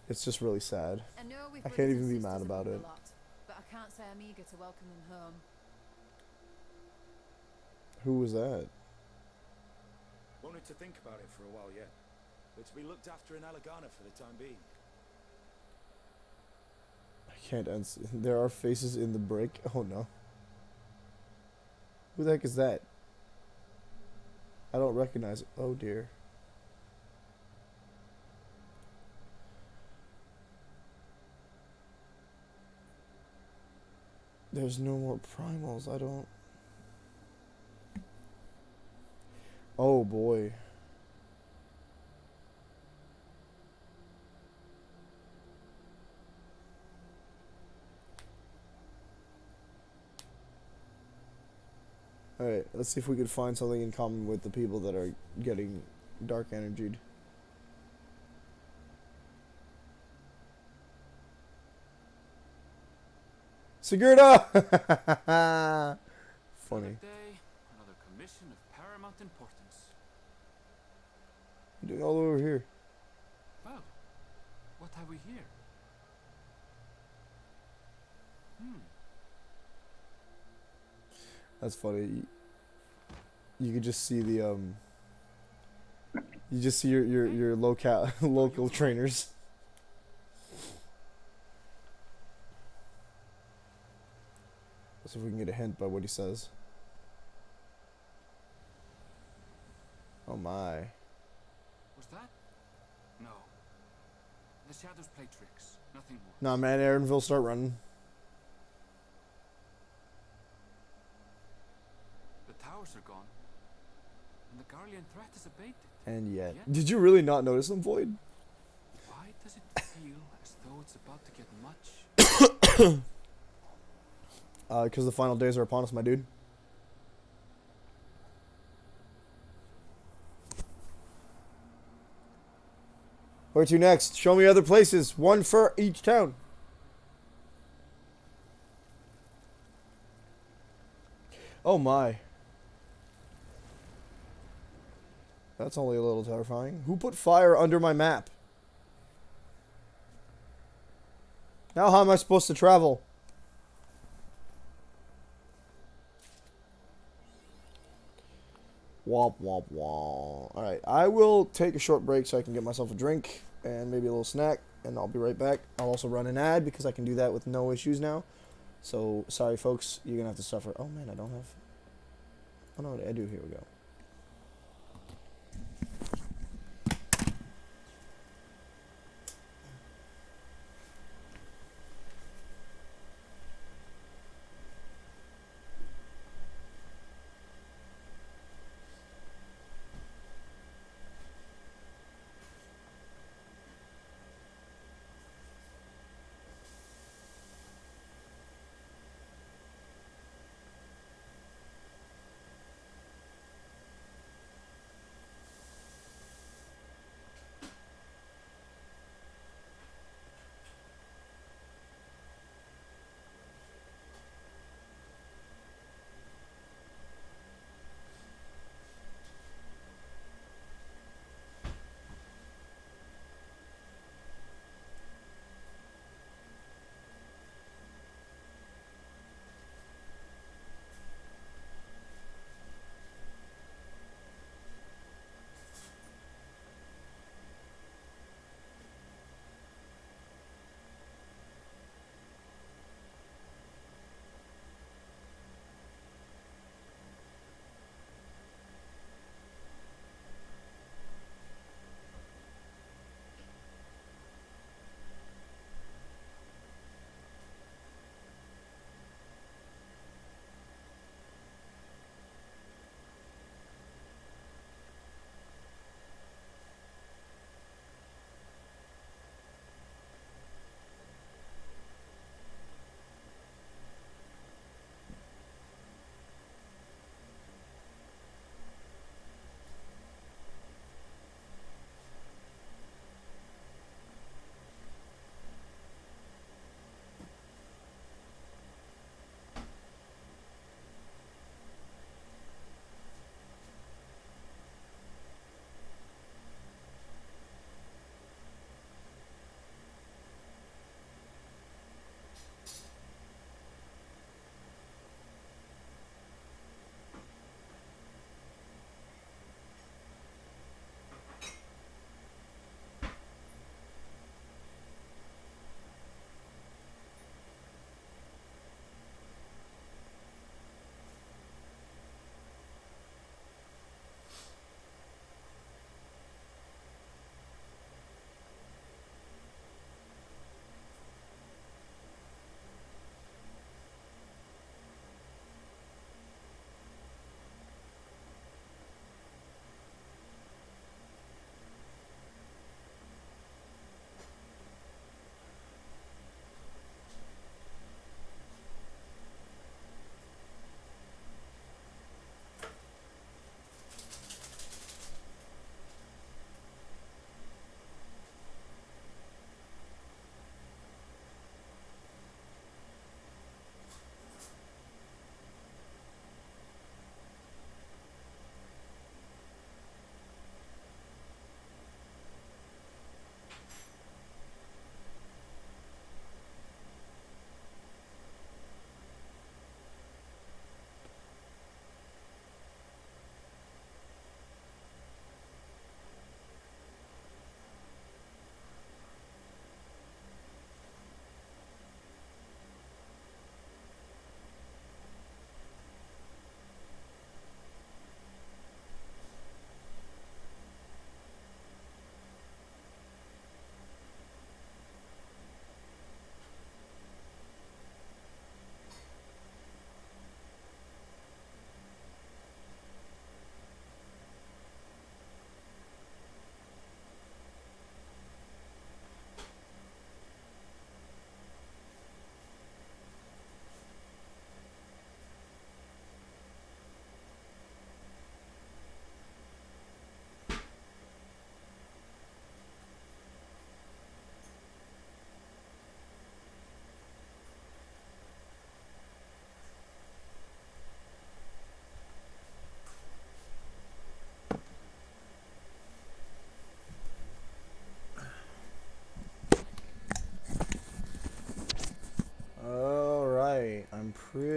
It's just really sad. I know we've I can't brothers and even be mad sisters about among it. the lot, but I can't say I'm eager to welcome them home. Who was that? Wanted to think about it for a while yet. But to be looked after in Alagana for the time being. I can't answer. There are faces in the break. Oh no. Who the heck is that? I don't recognize it. Oh dear. There's no more primals. I don't. Oh boy. Alright, let's see if we could find something in common with the people that are getting dark energied. Sigurda! Funny. Another day, another commission of paramount importance. You're doing all over here. Well, what have we here? That's funny. You could just see the you just see your local trainers. Let's see if we can get a hint by what he says. Oh my. Was that? No. The shadows play tricks, nothing more. Nah, man, Aaronville, start running. powers are gone, and the Garlean threat is abated. And yet, did you really not notice them, Void? Why does it feel as though it's about to get much? Because the final days are upon us, my dude. Where to next? Show me other places. One for each town. Oh my. That's only a little terrifying. Who put fire under my map? Now how am I supposed to travel? Womp womp womp. Alright, I will take a short break so I can get myself a drink and maybe a little snack, and I'll be right back. I'll also run an ad because I can do that with no issues now. So, sorry folks, you're gonna have to suffer. Oh man, I don't have... Oh no, I do. Here we go.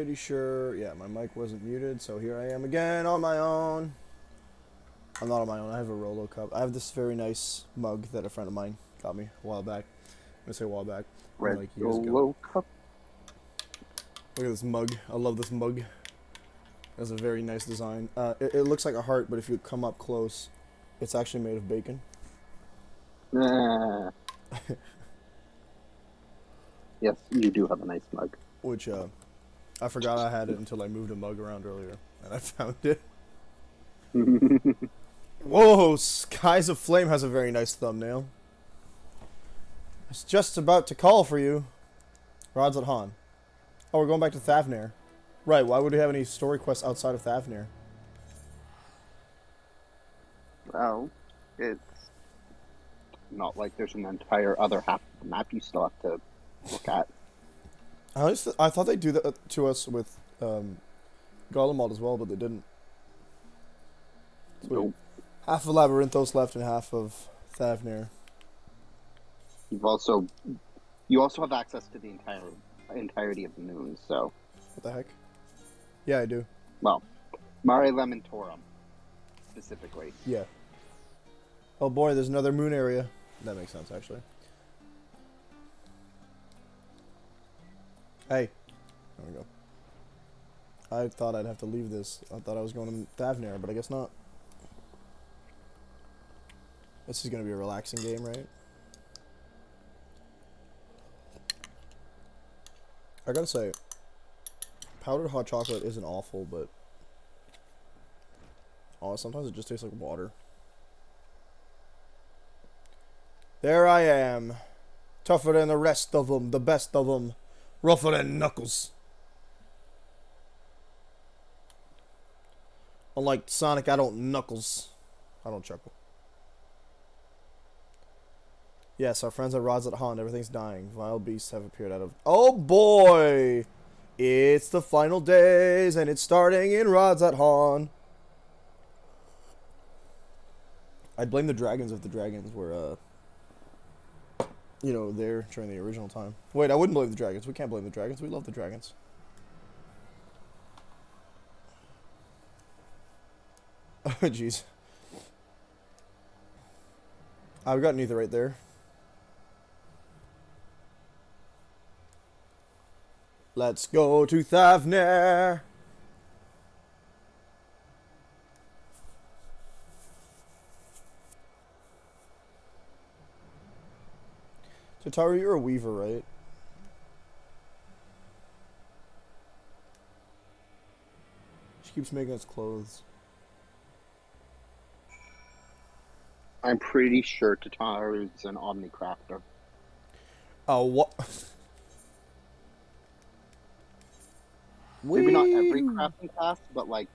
pretty sure, yeah, my mic wasn't muted, so here I am again on my own. I'm not on my own, I have a Rolo cup. I have this very nice mug that a friend of mine got me a while back. I'm gonna say a while back, Red like years ago. Solo cup. Look at this mug. I love this mug. It has a very nice design. It looks like a heart, but if you come up close, it's actually made of bacon. Yes, you do have a nice mug. Which, I forgot I had it until I moved a mug around earlier, and I found it. Whoa, Skies of Flame has a very nice thumbnail. It's just about to call for you. Rods at Han. Oh, we're going back to Thavnir. Right, why would we have any story quests outside of Thavnir? Well, it's not like there's an entire other half of the map you still have to look at. I thought they'd do that to us with Garlemald as well, but they didn't. Sweet. Nope. Half of Labyrinthos left and half of Thavnir. You also have access to the entirety of the moon. So. What the heck? Yeah, I do. Well, Mare Lamentorum, specifically. Yeah. Oh boy, there's another moon area. That makes sense, actually. Hey. There we go. I thought I'd have to leave this. I thought I was going to Thavnir, but I guess not. This is going to be a relaxing game, right? I gotta say, powdered hot chocolate isn't awful, but sometimes it just tastes like water. There I am, tougher than the rest of them, the best of them, rougher than Knuckles. Unlike Sonic, I don't Knuckles. I don't chuckle. Yes, our friends at Rods at Han, everything's dying. Vile beasts have appeared out of... Oh boy! It's the final days, and it's starting in Rods at Han. I'd blame the dragons if the dragons were, you know, there during the original time. Wait, I wouldn't blame the dragons. We can't blame the dragons. We love the dragons. Oh, jeez. I've got neither right there. Let's go to Thavnir. So Tara, you're a weaver, right? She keeps making us clothes. I'm pretty sure Tataru is an Omnicrafter. Oh, what? Maybe not every crafting class, but like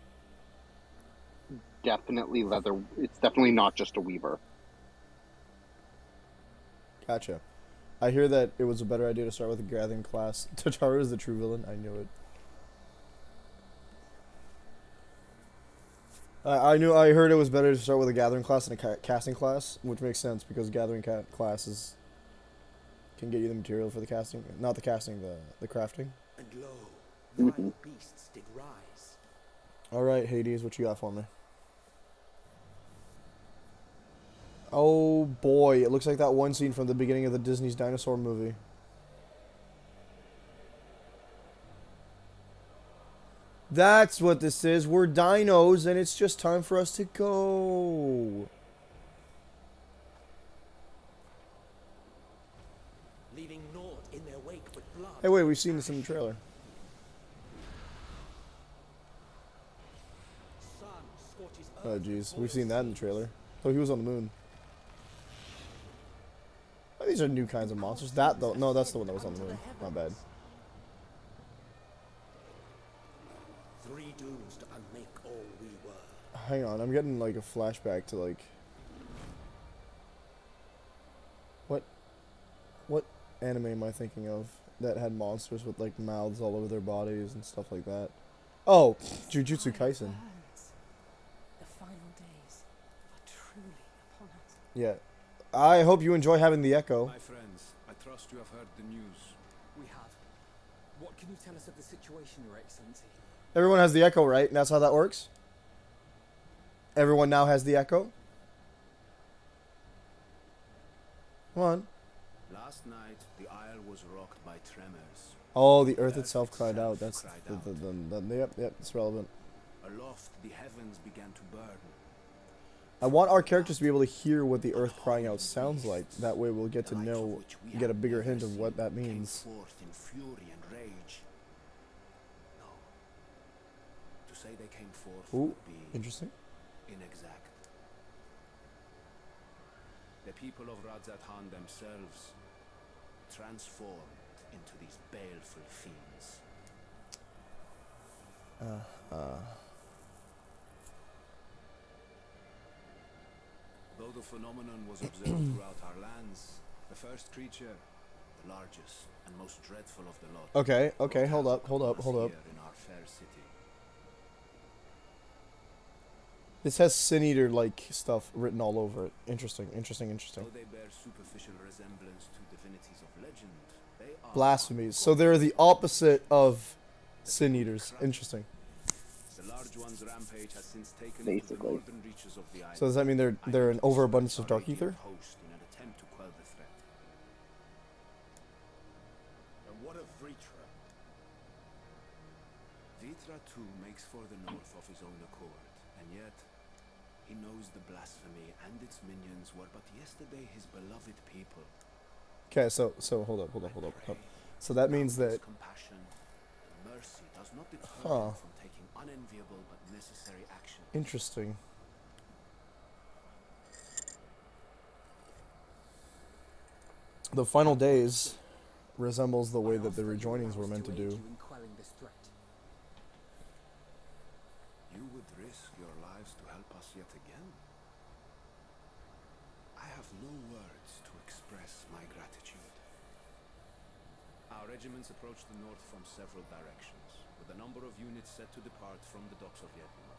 definitely leather. It's definitely not just a weaver. Gotcha. I hear that it was a better idea to start with a gathering class. Tataru is the true villain. I knew it. I heard it was better to start with a gathering class than a casting class, which makes sense because gathering classes can get you the material for the casting, not the casting, the crafting. And lo, wild beasts did rise. All right, Hades, what you got for me? Oh boy, it looks like that one scene from the beginning of the Disney's dinosaur movie. That's what this is. We're dinos, and it's just time for us to go. Leaving naught in their wake but blood. Hey, wait, we've seen this in the trailer. Oh, jeez. We've seen that in the trailer. Oh, he was on the moon. Oh, these are new kinds of monsters. That, though. No, that's the one that was on the moon. My bad. Three dooms to unmake all we were. Hang on, I'm getting like a flashback to like... What anime am I thinking of that had monsters with like mouths all over their bodies and stuff like that? Oh, Jujutsu Kaisen. The final days are truly upon us. Yeah. I hope you enjoy having the echo. My friends, I trust you have heard the news. We have. What can you tell us of the situation, Your Excellency? Everyone has the echo, right? And that's how that works? Everyone now has the echo? Come on. Last night, the isle was rocked by tremors. Oh, the earth itself cried out. That's yep, it's relevant. Aloft, the heavens began to burn. I want our characters to be able to hear what the earth crying out sounds like. That way we'll get to know, get a bigger hint of what that means. Forth in fury and rage. No. To say they came forth Ooh, would be interesting. inexact. The people of Radzat-Han themselves transformed into these baleful fiends. Though the phenomenon was observed throughout our lands, the first creature, the largest and most dreadful of the lot. Okay, hold up. Here in our fair city. This has Sin Eater like stuff written all over it. Interesting. Though they bear superficial resemblance to divinities of legend, they are Blasphemies. So they're the opposite of Sin Eaters. Interesting. The large one's rampage has since taken Basically. to the northern reaches of the island. So does that mean they're an overabundance of dark ether? Host in an attempt to quell the threat. And what of Vritra? Vitra too makes for the north of his own accord, and yet he knows the blasphemy and its minions were but yesterday his beloved people. Okay, so hold up. So that means that Compassion and mercy does not deter Huh. him from taking unenviable but necessary action. interesting. The final days resembles the way that the rejoinings were meant to do. In quelling this threat. You would risk your lives to help us yet again? I have no words to express my gratitude. Our regiments approach the north from several directions, with a number of units set to depart from the docks of Yedlin.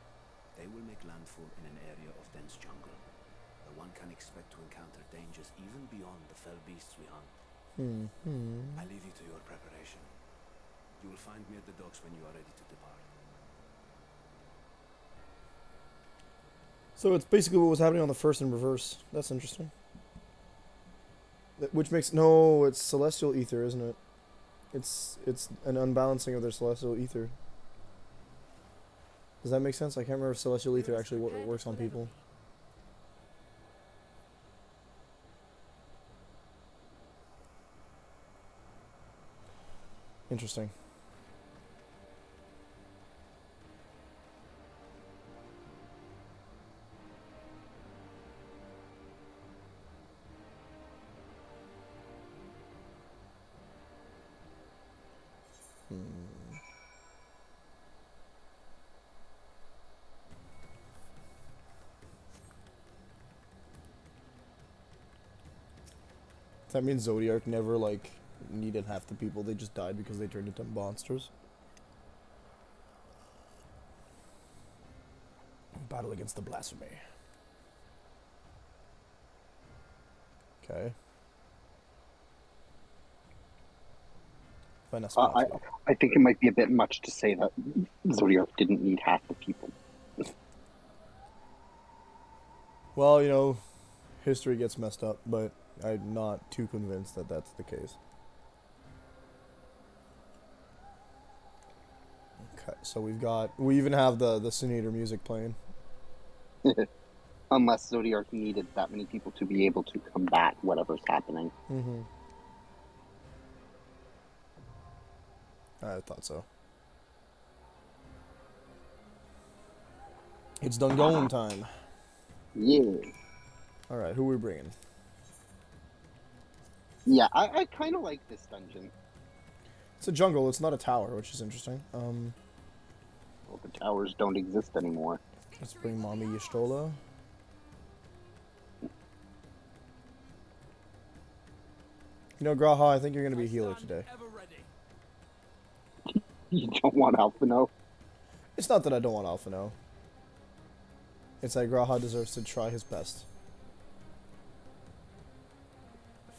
They will make landfall in an area of dense jungle, where one can expect to encounter dangers even beyond the fell beasts we hunt. I leave you to your preparation. You will find me at the docks when you are ready to depart. So it's basically what was happening on the first in reverse. That's interesting. Which makes no, it's celestial ether, isn't it? It's an unbalancing of their celestial ether. Does that make sense? I can't remember if celestial ether actually works on people. Interesting. That means Zodiac never, like, needed half the people. They just died because they turned into monsters. Battle against the blasphemy. Okay. I think it might be a bit much to say that Zodiac didn't need half the people. Well, you know, history gets messed up, but I'm not too convinced that that's the case. Okay, so we even have the Sin Eater music playing. Unless Zodiac needed that many people to be able to combat whatever's happening. I thought so. It's done going time. Yeah. Alright, who are we bringing? Yeah, I kind of like this dungeon. It's a jungle, it's not a tower, which is interesting. Well, the towers don't exist anymore. Let's bring Mommy Y'shtola. You know, Graha, I think you're going to be a healer today. You don't want Alphino? It's not that I don't want Alphino. It's that Graha deserves to try his best.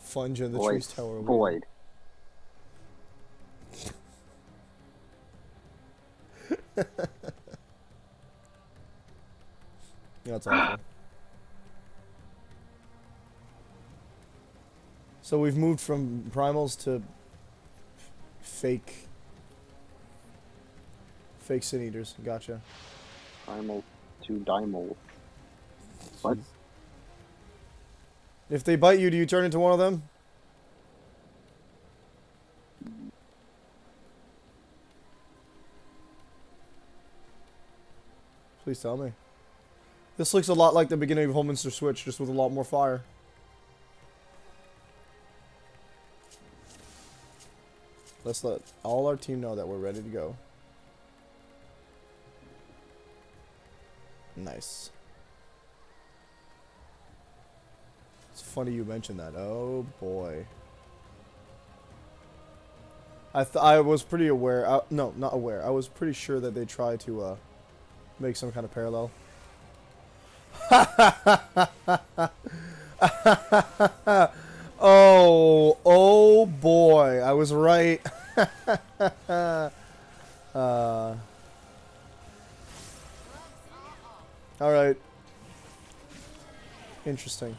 Funge in the trees tower. Void. That's awful. So we've moved from primals to fake sin eaters. Gotcha. Primal to Dimal. What? Jeez. If they bite you, do you turn into one of them? Please tell me. This looks a lot like the beginning of Homeinster Switch, just with a lot more fire. Let's let all our team know that we're ready to go. Nice. It's funny you mentioned that. Oh boy. I was pretty aware. No, not aware. I was pretty sure that they tried to make some kind of parallel. Oh boy. I was right. Alright. Interesting.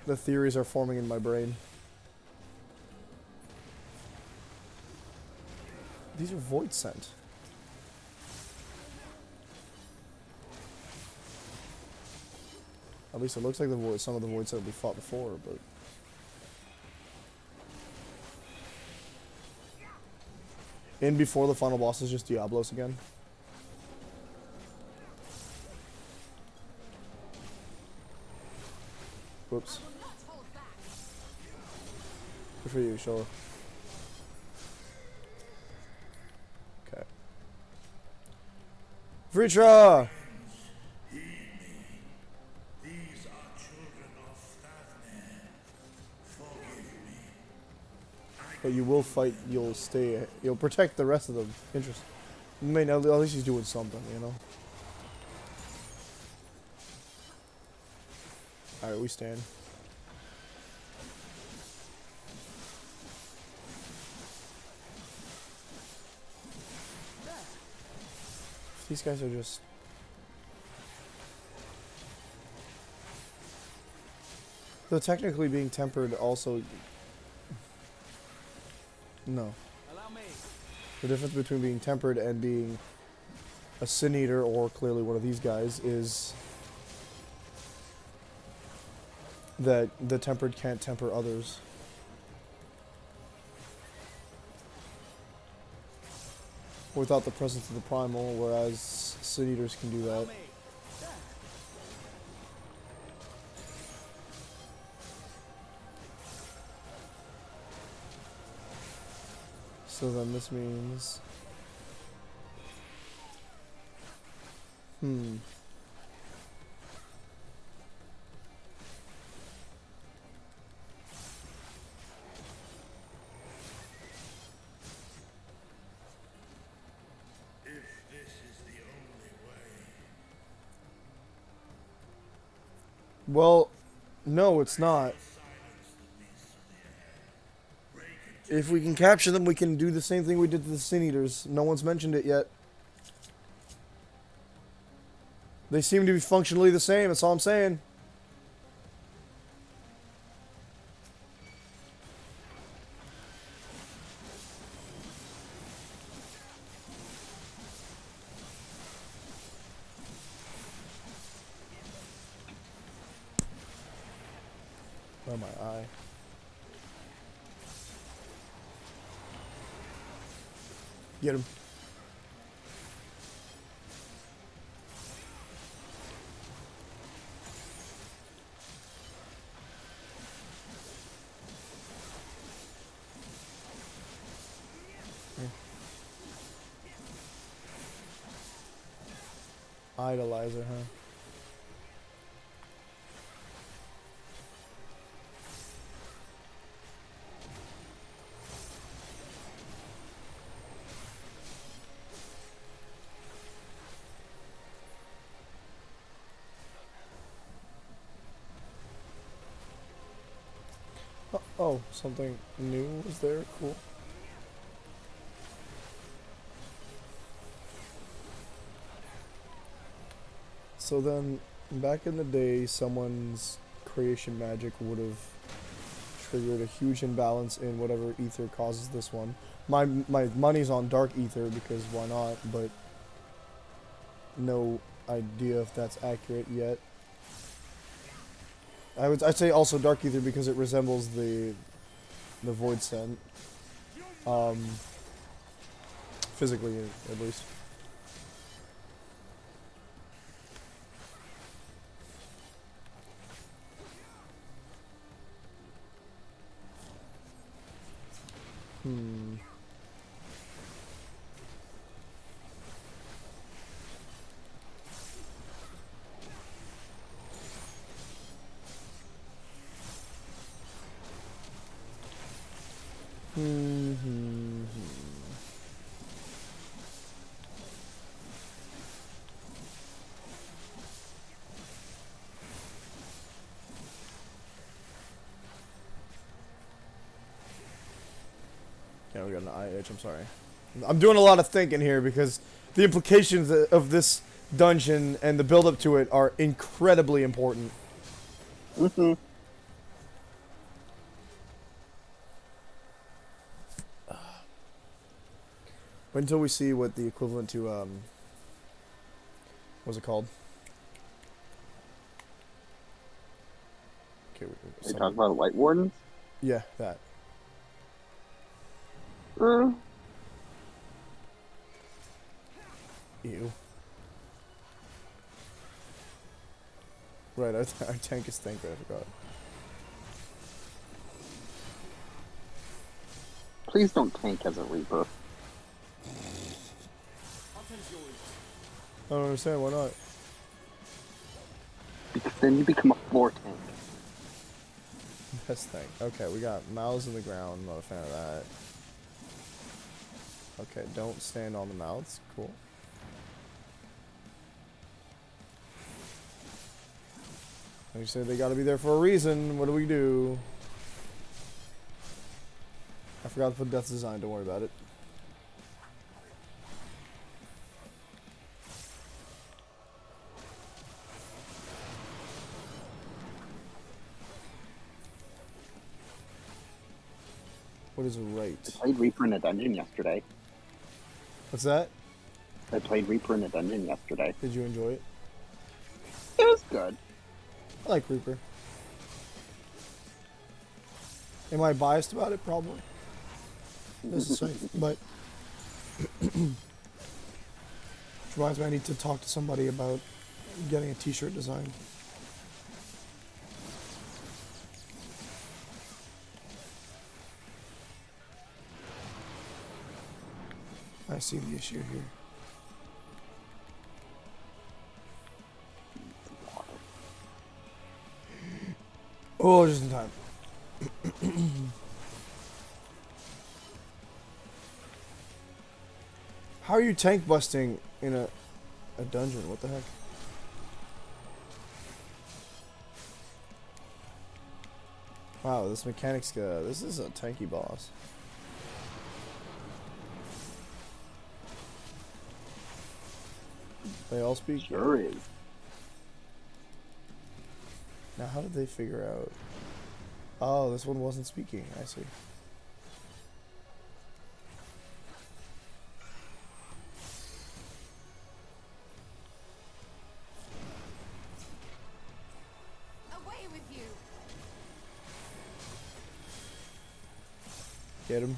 The theories are forming in my brain. These are void sent. At least it looks like the void, some of the void sent we fought before, but in before the final boss is just Diablos again. Whoops. Good for you, sure. Okay. Vritra! But you will fight, you'll stay, you'll protect the rest of them. Interesting. I mean, at least he's doing something, you know? Alright, we stand. These guys are just... Though technically being tempered also... No. The difference between being tempered and being a Sin Eater, or clearly one of these guys, is that the tempered can't temper others. Without the presence of the primal, whereas Sin Eaters can do that. So then this means... Well, no, it's not. If we can capture them, we can do the same thing we did to the Sin Eaters. No one's mentioned it yet. They seem to be functionally the same, that's all I'm saying. Oh, my eye. Get him. Idolizer, huh? Oh, something new was there? Cool. So then, back in the day, someone's creation magic would have triggered a huge imbalance in whatever ether causes this one. My money's on dark ether because why not, but no idea if that's accurate yet. I'd say also dark ether because it resembles the void scent. Physically at least. Hmm. Yeah, we got an eye itch, I'm sorry. I'm doing a lot of thinking here because the implications of this dungeon and the build up to it are incredibly important. Mm-hmm. Wait until we see what the equivalent to, what's it called? Okay, Are you talking about White Wardens? Yeah, that. Ew. Right, our tank is Thinker, I forgot. Please don't tank as a Reaper. I don't understand, why not? Because then you become a 4 tank. Best thing. Okay, we got mouths in the ground, not a fan of that. Okay, don't stand on the mouths, cool. Like you said, they gotta be there for a reason, what do we do? I forgot to put Death's Design, don't worry about it. What is right? I played Reaper in a dungeon yesterday. What's that? I played Reaper in a dungeon yesterday. Did you enjoy it? It was good. I like Reaper. Am I biased about it? Probably. Necessarily, but which reminds me I need to talk to somebody about getting a t-shirt design. I see the issue here. Oh, just in time. How are you tank busting in a dungeon? What the heck? Wow, this mechanic's good. This is a tanky boss. They all speak? Sure is. Now, how did they figure out? Oh, this one wasn't speaking. I see. Away with you. Get him.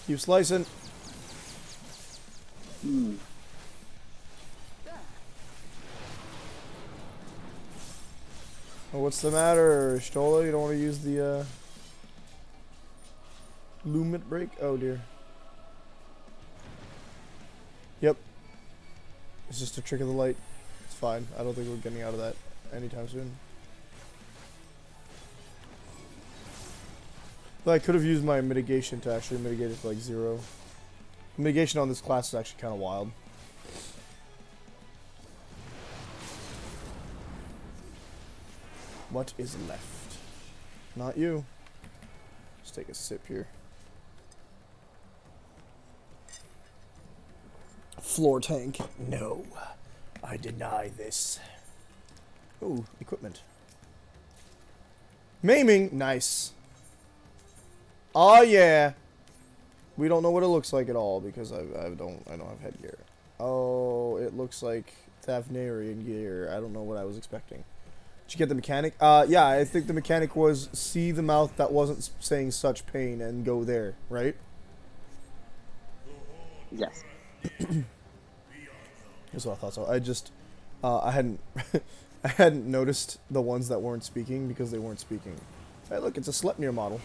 Keep slicing. Oh, what's the matter, Stola? You don't want to use the Lumit break? Oh dear. Yep. It's just a trick of the light. It's fine. I don't think we're getting out of that anytime soon. But I could have used my mitigation to actually mitigate it to like 0. Mitigation on this class is actually kind of wild. What is left? Not you. Let's take a sip here. Floor tank. No. I deny this. Ooh, equipment. Maiming. Nice. Oh yeah. We don't know what it looks like at all because I don't have headgear. Oh, it looks like Thavnarian gear. I don't know what I was expecting. Did you get the mechanic? Yeah, I think the mechanic was see the mouth that wasn't saying such pain and go there, right? Yes. That's what I thought so. I just, I hadn't, I hadn't noticed the ones that weren't speaking because they weren't speaking. Hey, look, it's a Sleipnir model.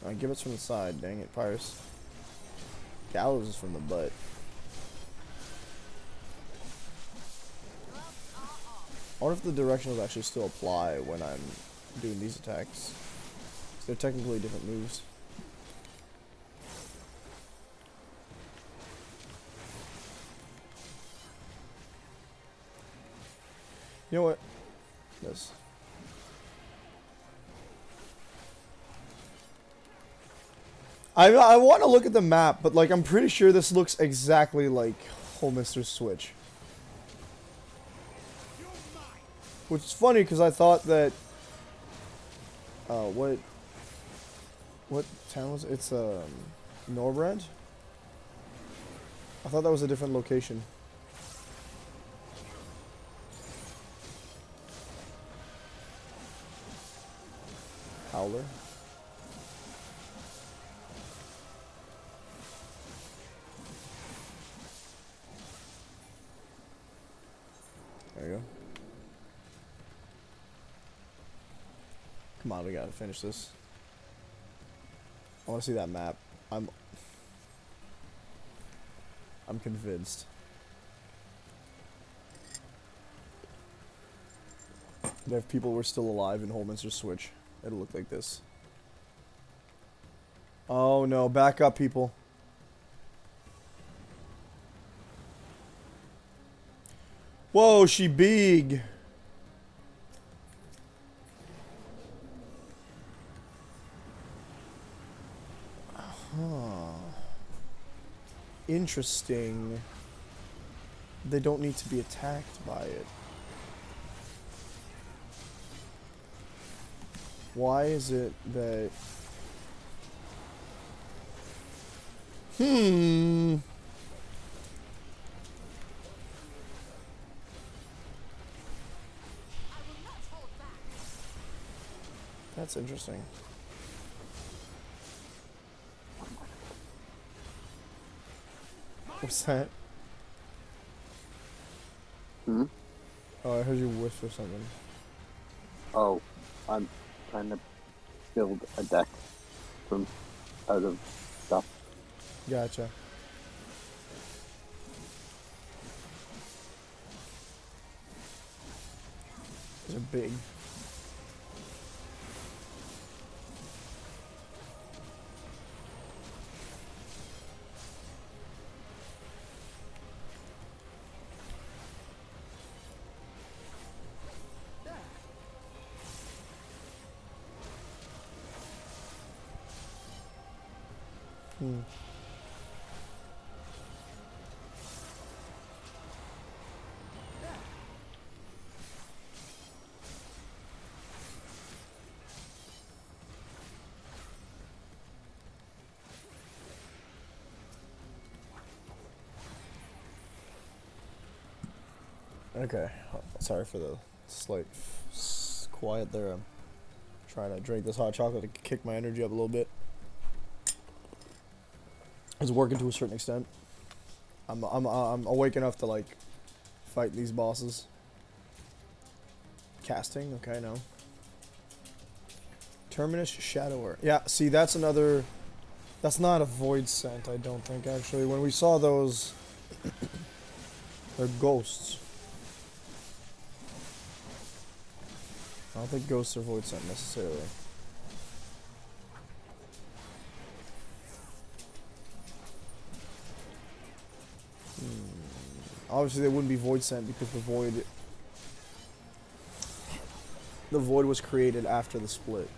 Alright, give us from the side, dang it, Pyrus. Gallows is from the butt. I wonder if the directionals actually still apply when I'm doing these attacks. They're technically different moves. You know what? This. I want to look at the map, but like I'm pretty sure this looks exactly like Holminster's Switch. Which is funny because I thought that what town was it? It's Norbrand? I thought that was a different location. Howler. There you go. Come on, we gotta finish this. I wanna see that map. I'm convinced. That if people were still alive in Holminster's Switch, it'll look like this. Oh no, back up, people. Whoa, she big. Huh. Interesting. They don't need to be attacked by it. Why is it that... That's interesting. What's that? Hmm? Oh, I heard you whisper something. Oh, I'm trying to build a deck from out of stuff. Gotcha. These are big. Okay, sorry for the slight quiet there. I'm trying to drink this hot chocolate to kick my energy up a little bit. It's working to a certain extent. I'm awake enough to like fight these bosses. Casting, okay, no. Terminus Shadower. Yeah, see, that's another. That's not a void scent, I don't think. Actually, when we saw those, they're ghosts. I don't think ghosts are void sent necessarily. Obviously, they wouldn't be void sent because the void was created after the split.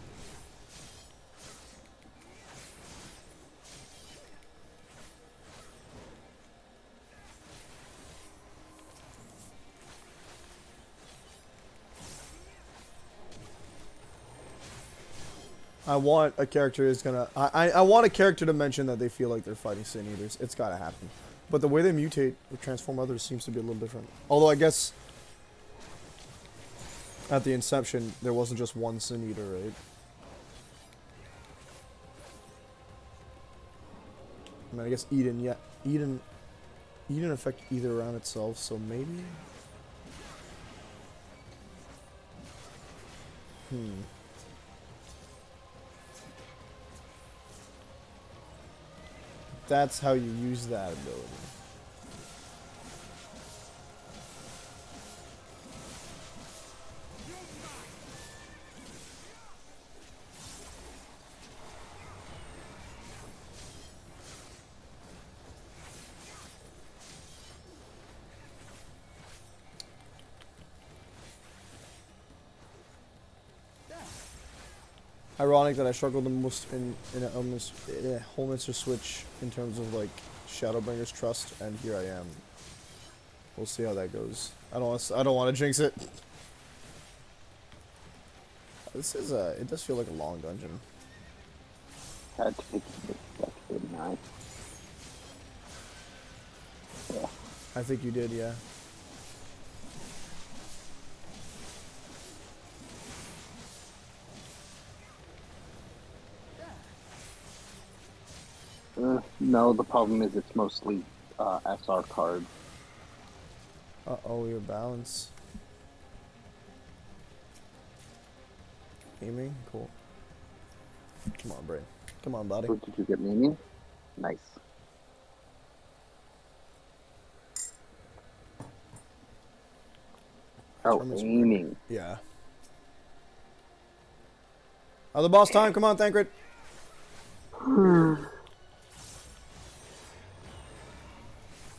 I want a character is gonna. I want a character to mention that they feel like they're fighting Sin Eaters. It's gotta happen. But the way they mutate or transform others seems to be a little different. Although I guess at the inception there wasn't just one Sin Eater, right? I mean, I guess Eden, yeah, Eden affect either around itself, so maybe. That's how you use that ability. Ironic that I struggled the most in a whole Mr. Switch in terms of like Shadowbringer's trust, and here I am. We'll see how that goes. I don't want to jinx it. This is it does feel like a long dungeon. Had to take this stuff, didn't I? Yeah. I think you did, yeah. No, the problem is it's mostly SR cards. Uh-oh, your balance. Aiming? Cool. Come on, Brain. Come on, buddy. Did you get meaning? Nice. Oh, aiming. Yeah. Other boss time, come on, Thancred.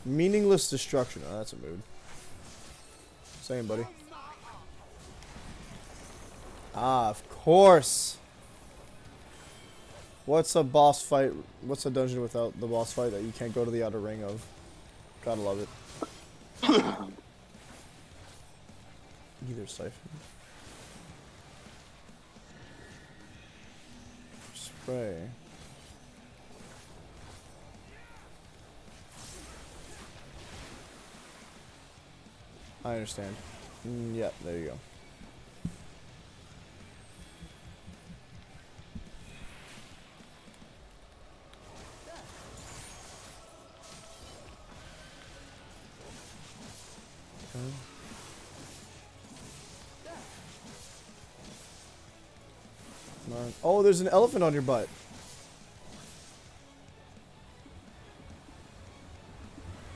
Meaningless destruction. Oh, that's a mood. Same, buddy. Ah, of course. What's a boss fight? What's a dungeon without the boss fight that you can't go to the outer ring of? Gotta love it. Either siphon. Spray. I understand. Yeah, there you go. Okay. Come on. Oh, there's an elephant on your butt.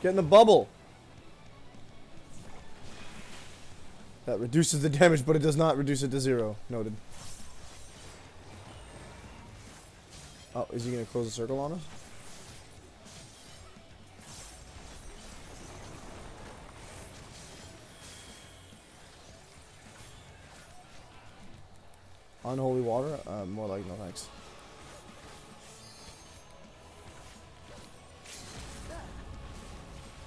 Get in the bubble. That reduces the damage, but it does not reduce it to 0. Noted. Oh, is he going to close the circle on us? Unholy water? More like no thanks.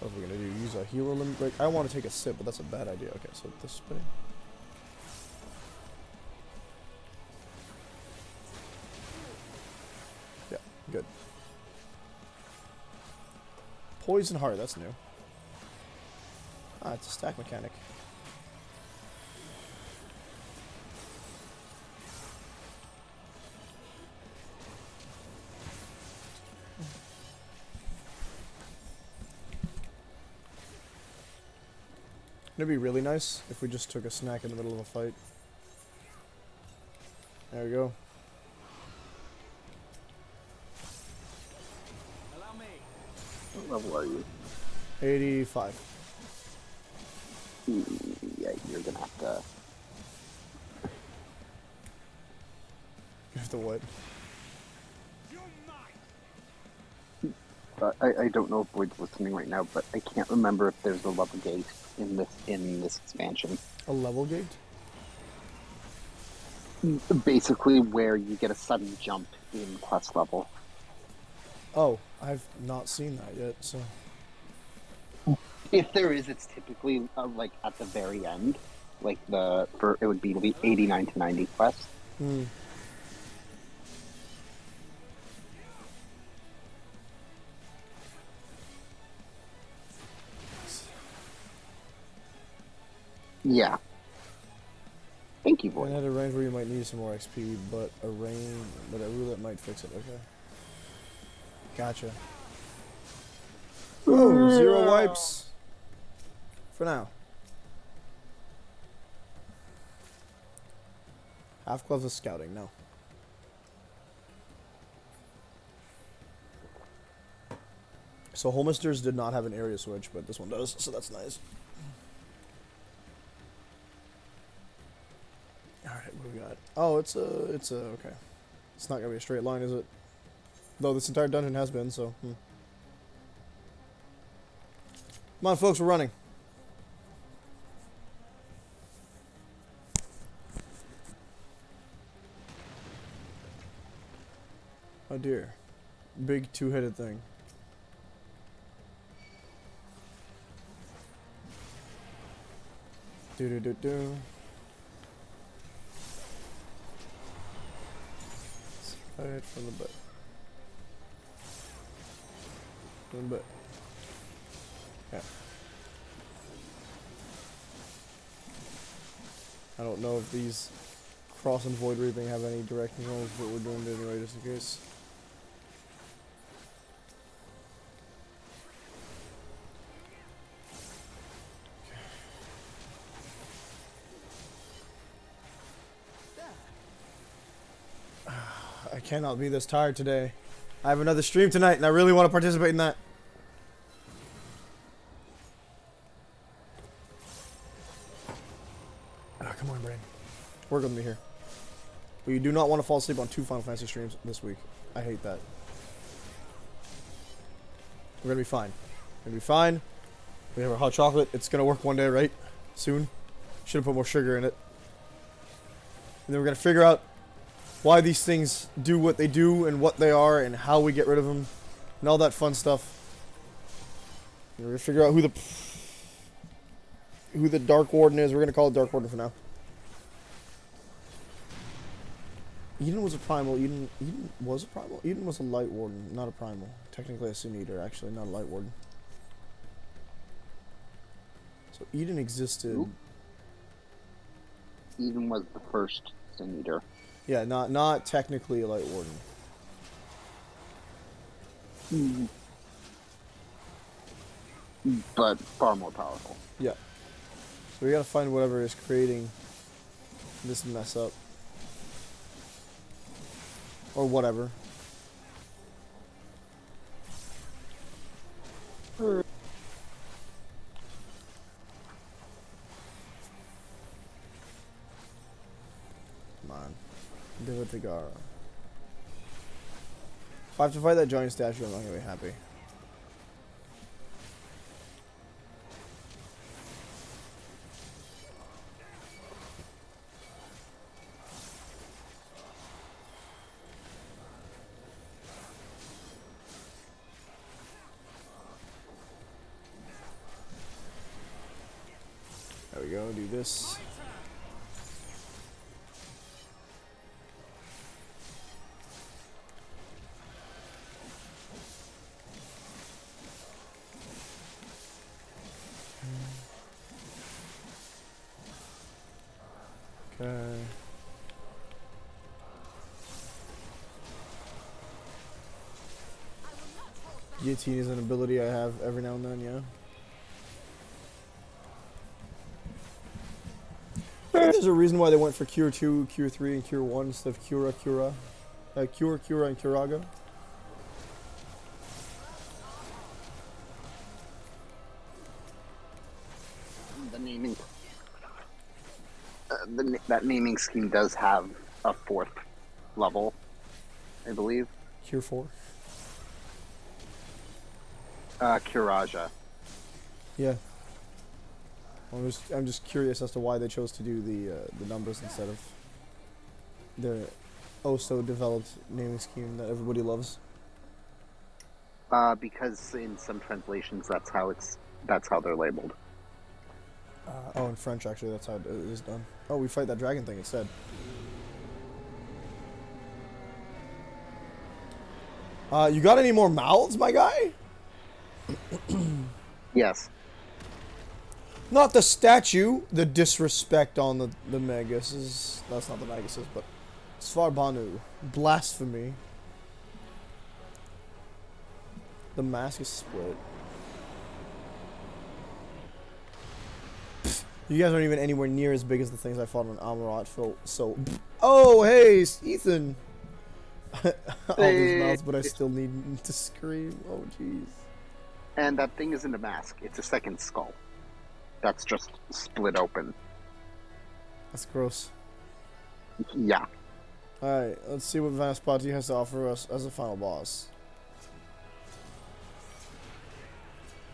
What are we gonna do? Use a hero limit break? I want to take a sip, but that's a bad idea. Okay, so this way. Yeah, good. Poison heart, that's new. Ah, it's a stack mechanic. It'd be really nice if we just took a snack in the middle of a fight. There we go. Allow me. What level are you? 85. Yeah, you're gonna have to. The what? I don't know if Boyd's listening right now, but I can't remember if there's a level gate in this expansion. A level gate? Basically, where you get a sudden jump in quest level. Oh, I've not seen that yet. So if there is, it's typically like at the very end, like it would be 89 to 90 quests. Hmm. Yeah. Thank you, Boyd. And at a range where you might need some more XP, but a roulette might fix it. Okay. Gotcha. Whoa, 0 wipes. For now. Half gloves of scouting, no. So Holmisters did not have an area switch, but this one does, so that's nice. Alright, what do we got? Oh, it's a, okay. It's not gonna be a straight line, is it? Though this entire dungeon has been, so, Come on, folks, we're running. Oh dear. Big two-headed thing. Do-do-do-do. Fired from the butt. From the butt. Yeah. I don't know if these cross and void reaping have any direction rolls, but we're doing it anyway just in case. I cannot be this tired today. I have another stream tonight, and I really want to participate in that. Come on, Brain. Work with me here. But you do not want to fall asleep on 2 Final Fantasy streams this week. I hate that. We're gonna be fine. We're gonna be fine. We have our hot chocolate. It's gonna work one day, right? Soon. Should have put more sugar in it. And then we're gonna figure out why these things do what they do and what they are and how we get rid of them and all that fun stuff. And we're gonna figure out who the Dark Warden is. We're gonna call it Dark Warden for now. Eden was a primal. Eden was a primal. Eden was a light warden, not a primal. Technically a sin eater, actually, not a light warden. So Eden existed. Ooh. Eden was the first sin eater. Yeah, not technically a light warden. But far more powerful. Yeah. So we gotta find whatever is creating this mess up. Or whatever. Come on. Divitigara. If I have to fight that giant statue, I'm not gonna be happy. There we go, do this. Okay. Guillotine is an ability I have every now and then, yeah. I think there's a reason why they went for Cure 2, Cure 3, and Cure 1 instead of Cura, and Curaga. The naming. That naming scheme does have a fourth level, I believe. Cure 4. Kiraja. Yeah. I'm just curious as to why they chose to do the numbers instead of the oh so developed naming scheme that everybody loves. Because in some translations, that's how they're labeled. Oh, in French actually, that's how it is done. Oh, we fight that dragon thing instead. You got any more mouths, my guy? Yes. Not the statue. The disrespect on the Maguses. That's not the Maguses, but Svarbanu. Blasphemy. The mask is split. Pfft, you guys aren't even anywhere near as big as the things I fought on Amarat. So. Oh, hey, Ethan. All these mouths, but I still need to scream. Oh, jeez. And that thing isn't a mask. It's a second skull. That's just split open. That's gross. Yeah. Alright, let's see what Vanaspati has to offer us as a final boss.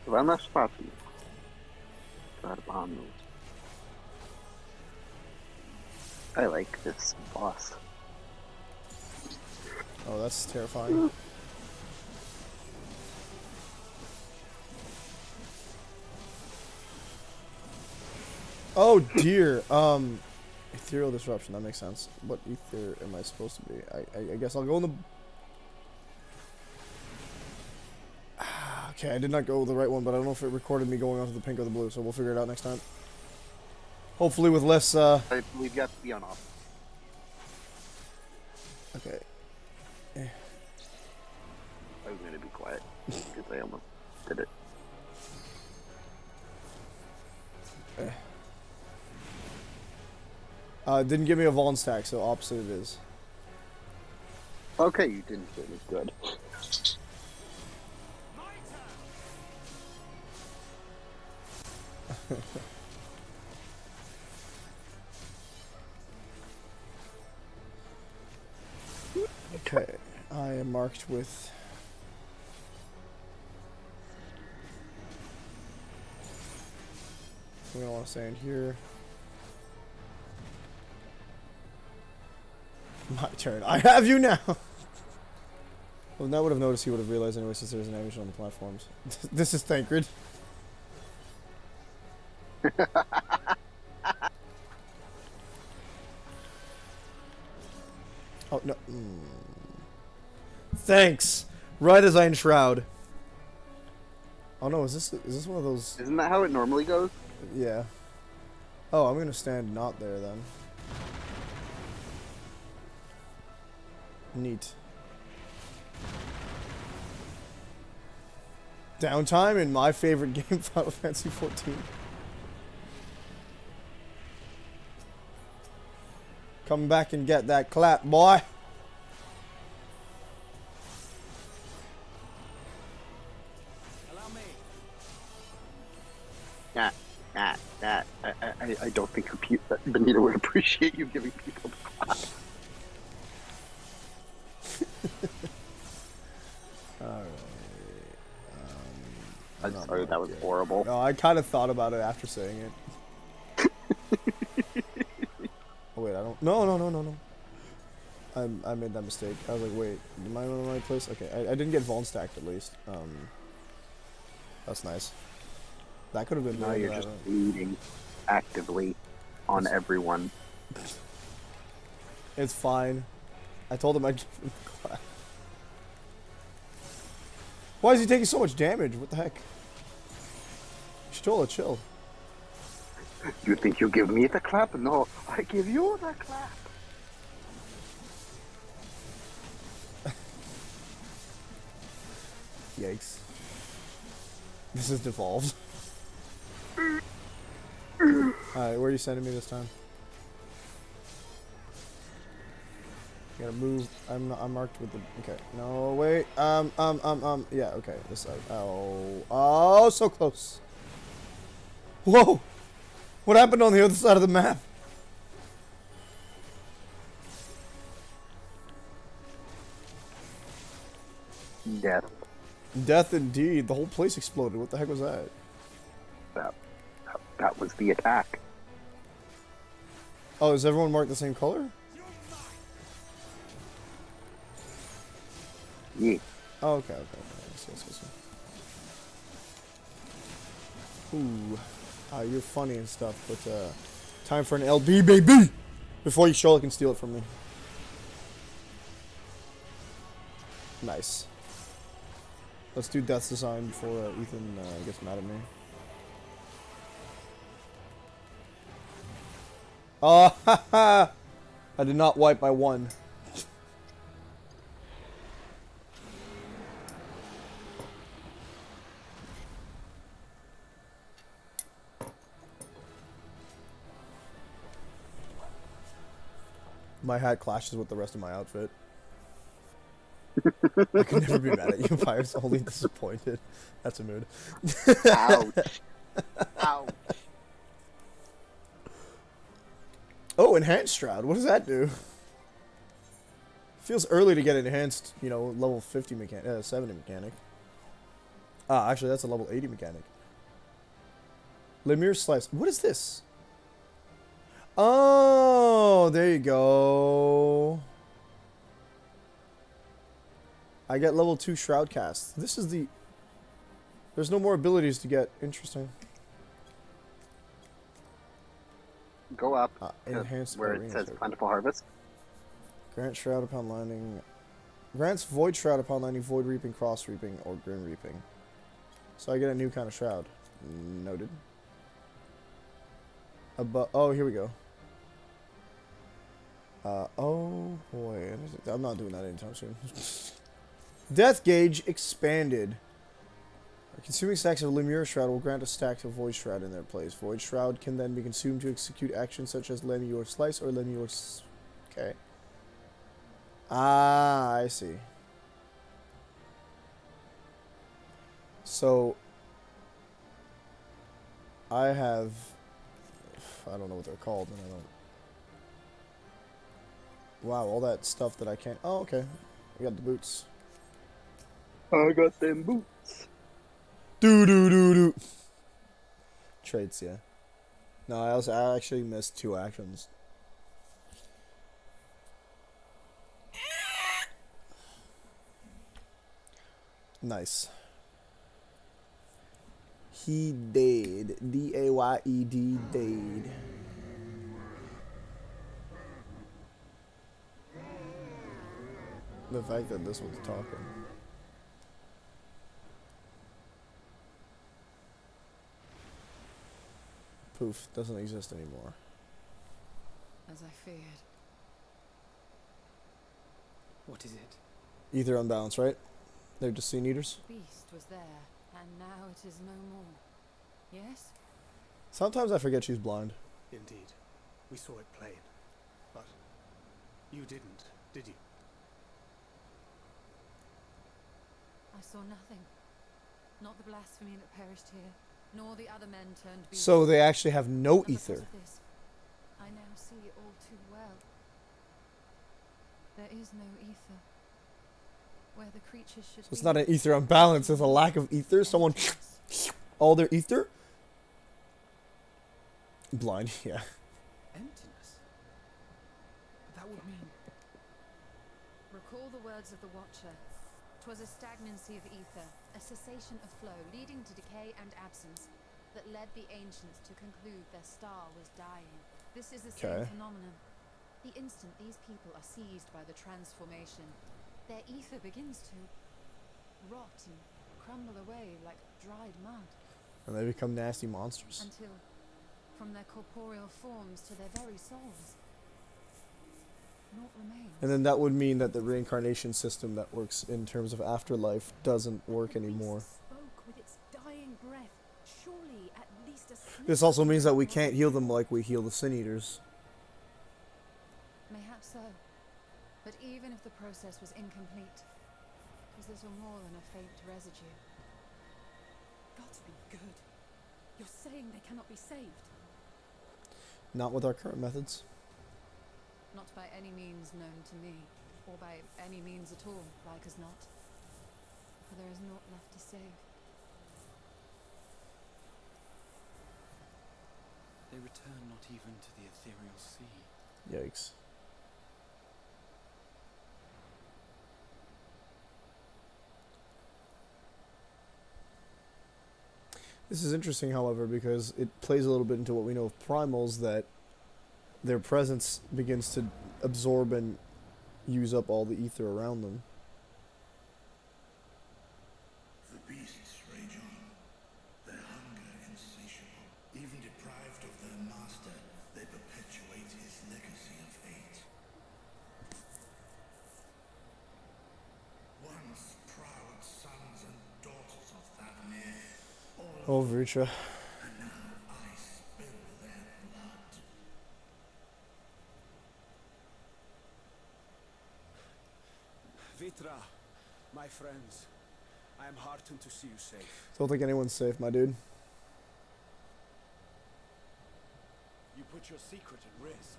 Vanaspati. Svarbanu. I like this boss. Oh, that's terrifying. Oh dear. Ethereal disruption. That makes sense. What ether am I supposed to be? I guess I'll go in the. Okay, I did not go with the right one, but I don't know if it recorded me going onto the pink or the blue, so we'll figure it out next time. Hopefully with less. I believe you have to be on off. Okay. I was gonna be quiet because I almost did it. Didn't give me a Vaughn stack, so opposite it is. Okay, you didn't do it good. Okay, I am marked with. We don't want to stay in here. My turn. I have you now! Well, that would have noticed he would have realized anyway since there's an animation on the platforms. This is Thancred. Oh, no. Thanks! Right as I enshroud. Oh no, is this one of those... Isn't that how it normally goes? Yeah. Oh, I'm gonna stand not there then. Neat. Downtime in my favorite game, Final Fantasy 14. Come back and get that clap, boy. I don't think Benita would appreciate you giving people the clap. Alright. I'm sorry, that was horrible. No, I kind of thought about it after saying it. Oh, wait, I don't... No. I made that mistake. I was like, wait, am I in the right place? Okay, I didn't get Vaughn stacked at least. That's nice. That could have been... Now you're just bleeding actively on everyone. It's fine. I told him I'd give him the clap. Why is he taking so much damage? What the heck? Stola, chill. You think you give me the clap? No, I give you the clap. Yikes. This is devolved. Alright, where are you sending me this time? You gotta move. I'm marked with the... Okay. No, wait. Yeah, okay. This side. Oh, so close. Whoa! What happened on the other side of the map? Death. Death indeed. The whole place exploded. What the heck was that? That was the attack. Oh, is everyone marked the same color? Yeah. Oh, okay. Yes. Ooh. You're funny and stuff, but time for an LB, baby! Before Charlotte can steal it from me. Nice. Let's do Death's Design before Ethan gets mad at me. Oh, haha! I did not wipe my one. My hat clashes with the rest of my outfit. I could never be mad at you, Pyre's only disappointed. That's a mood. Ouch. Ouch. Oh, Enhanced Shroud. What does that do? Feels early to get enhanced, you know, level 50 mechanic, 70 mechanic. Ah, actually, that's a level 80 mechanic. Lemire Slice. What is this? Oh, there you go. I get level 2 Shroud cast. This is the... There's no more abilities to get. Interesting. Go up enhanced where arena it says circle. Plentiful Harvest. Grant Shroud upon landing. Grants Void Shroud upon landing, Void Reaping, Cross Reaping, or Grim Reaping. So I get a new kind of shroud. Noted. Oh, here we go. Oh boy, I'm not doing that anytime soon. Death Gauge expanded. Consuming stacks of Lemure Shroud will grant a stack of Void Shroud in their place. Void Shroud can then be consumed to execute actions such as Lemure Slice or Lemure... Okay. Ah, I see. So... I have... I don't know what they're called, and I don't... Wow, all that stuff that I can't... Oh, okay. We got the boots. I got them boots. Do. Traits, yeah. No, I actually missed 2 actions. Nice. He did. D-A-Y-E-D, did. The fact that this one's talking. Poof, doesn't exist anymore. As I feared. What is it? Ether unbalanced, right? They're just Sea Eaters. Beast was there, and now it is no more. Yes? Sometimes I forget she's blind. Indeed. We saw it plain. But you didn't, did you? I saw nothing. Not the blasphemy that perished here, nor the other men turned beast. So they actually have no And because ether. of this, I now see all too well. There is no ether. Where the creatures should So it's be. not an ether unbalance, it's a lack of ether. Someone all their ether? Blind, yeah. Emptiness? That would mean... Recall the words of the Watcher. 'Twas a stagnancy of ether, a cessation of flow, leading to decay and absence, that led the ancients to conclude their star was dying. This is the same phenomenon. The instant these people are seized by the transformation, their ether begins to rot and crumble away like dried mud. And they become nasty monsters. Until, from their corporeal forms to their very souls, naught remains. And then that would mean that the reincarnation system that works in terms of afterlife doesn't work anymore. Spoke with its dying breath. Surely at least a This also means that we can't heal them like we heal the Sin Eaters. Mayhaps so. But even if the process was incomplete, it was little more than a faint residue. Got to be good. You're saying they cannot be saved? Not with our current methods. Not by any means known to me, or by any means at all, like as not. for there is naught left to save. They return not even to the ethereal sea. Yikes. This is interesting, however, because it plays a little bit into what we know of primals, that their presence begins to absorb and use up all the ether around them. The beasts rage on, their hunger insatiable. Even deprived of their master, they perpetuate his legacy of hate. Once proud sons and daughters of that myth, Oh, Vritra. and now I spill their blood. Vitra, my friends, I am heartened to see you safe. Don't think anyone's safe, my dude. You put your secret at risk.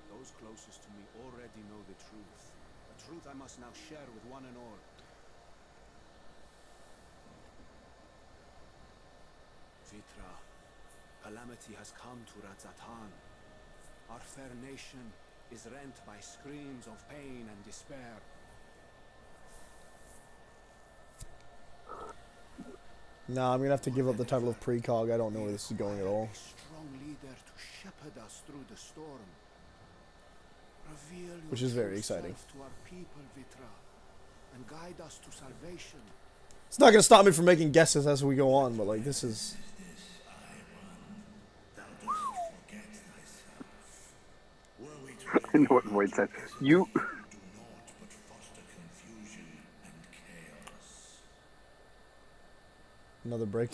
Those closest to me already know the truth. A truth I must now share with one and all. Vitra, calamity has come to Radzatan. Our fair nation is rent by screams of pain and despair. Nah, I'm gonna have to give up the title of precog. I don't know where this is going at all. A strong leader to shepherd us through the storm. Reveal Which your is very true exciting. self to our people, Vitra, and guide us to salvation. It's not gonna stop me from making guesses as we go on, but like this is. I know what Void said. You. Another break.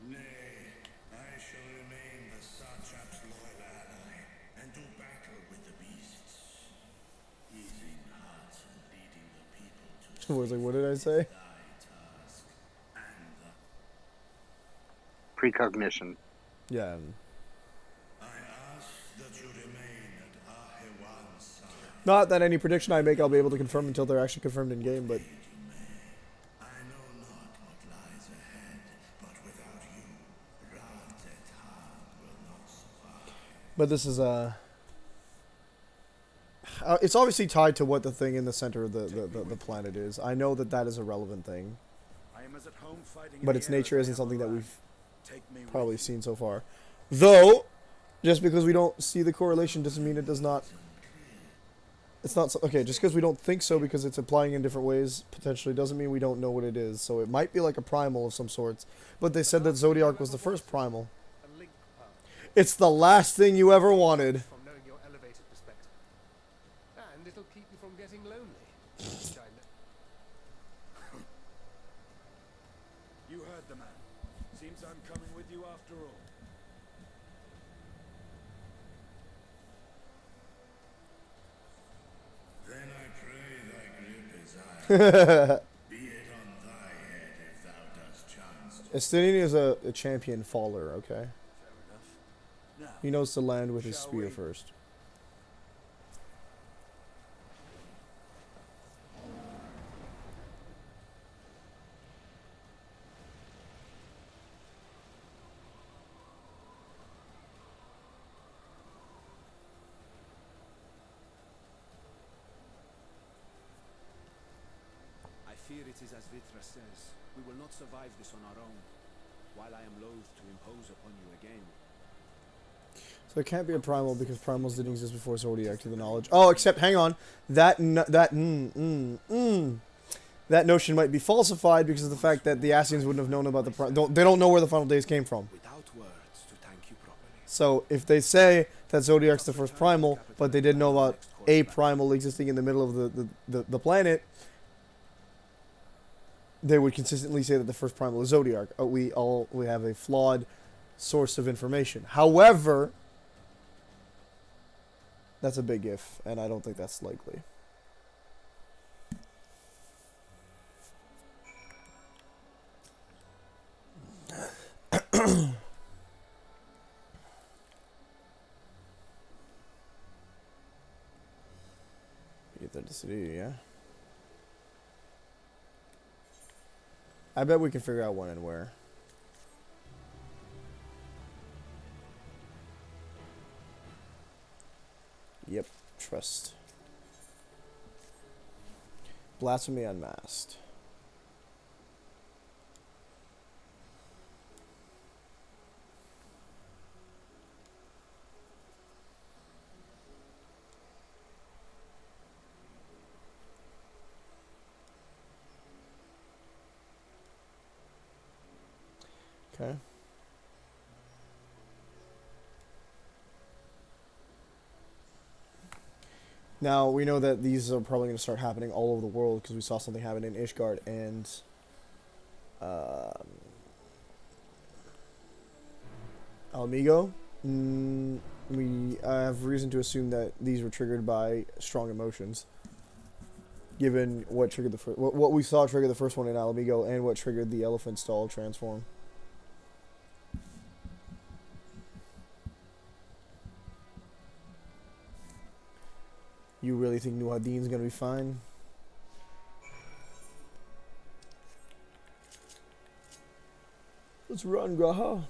Nay, I shall remain the Satrap's loyal ally and do battle with the beasts, easing hearts and leading the people to I was like, what did I say? thy task and the Precognition. Yeah. I ask that you remain at Ahewan's side. Not that any prediction I make I'll be able to confirm until they're actually confirmed in game, but. I know not what lies ahead, but without you, Radzatan will not survive. But this is it's obviously tied to what the thing in the center of the planet is. I know that that is a relevant thing, I am as at home fighting but in its the air nature as I isn't am on something that land. we've Take me with probably you. seen so far. Though, just because we don't see the correlation doesn't mean it does not. It's not okay. Just because we don't think so, because it's applying in different ways, potentially doesn't mean we don't know what it is. So it might be like a primal of some sorts. But they said that Zodiac was the first primal. A link power. It's the last thing you ever wanted. From knowing your elevated perspective. And it'll keep you from getting lonely. Which I know. You heard the man. Seems I'm coming with you after all. Then I pray thy grip is iron. Be it on thy head if thou dost chance to. Estinian is a champion faller, okay? Fair enough. Now, He knows to land with his Shall spear we? first. I fear it is as Vitra says. We will not survive this on our own. While I am loath to impose upon you again. So it can't be a primal because primals didn't exist before Zodiac, to the knowledge. Oh, except hang on, that that notion might be falsified because of the fact that the Asians wouldn't have known about the they don't know where the final days came from. Without words to thank you properly. So if they say that Zodiac's the first primal, but they didn't know about a primal existing in the middle of the planet, they would consistently say that the first primal is Zodiac. We have a flawed source of information. However, that's a big if, and I don't think that's likely. Get that to city, yeah. I bet we can figure out when and where. Yep, trust. Blasphemy Unmasked. Okay. Now, we know that these are probably going to start happening all over the world because we saw something happen in Ishgard and Alamigo. We have reason to assume that these were triggered by strong emotions, given what triggered the what we saw trigger the first one in Alamigo and what triggered the elephant stall transform. You really think Nuhadin's gonna be fine? Let's run, Graha.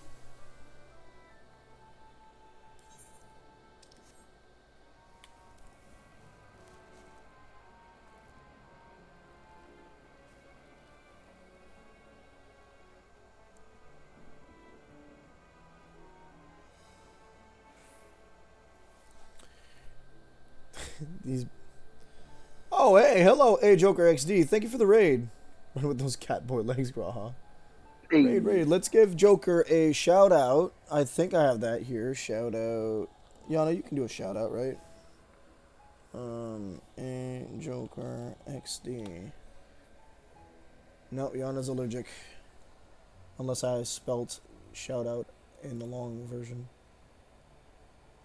These. Oh, hey, hello, A Joker XD. Thank you for the raid. Run with those cat boy legs, Graha. Hey. Raid. Let's give Joker a shout out. I think I have that here. Shout out. Yana, you can do a shout out, right? A Joker XD. No, Yana's allergic. Unless I spelt shout out in the long version.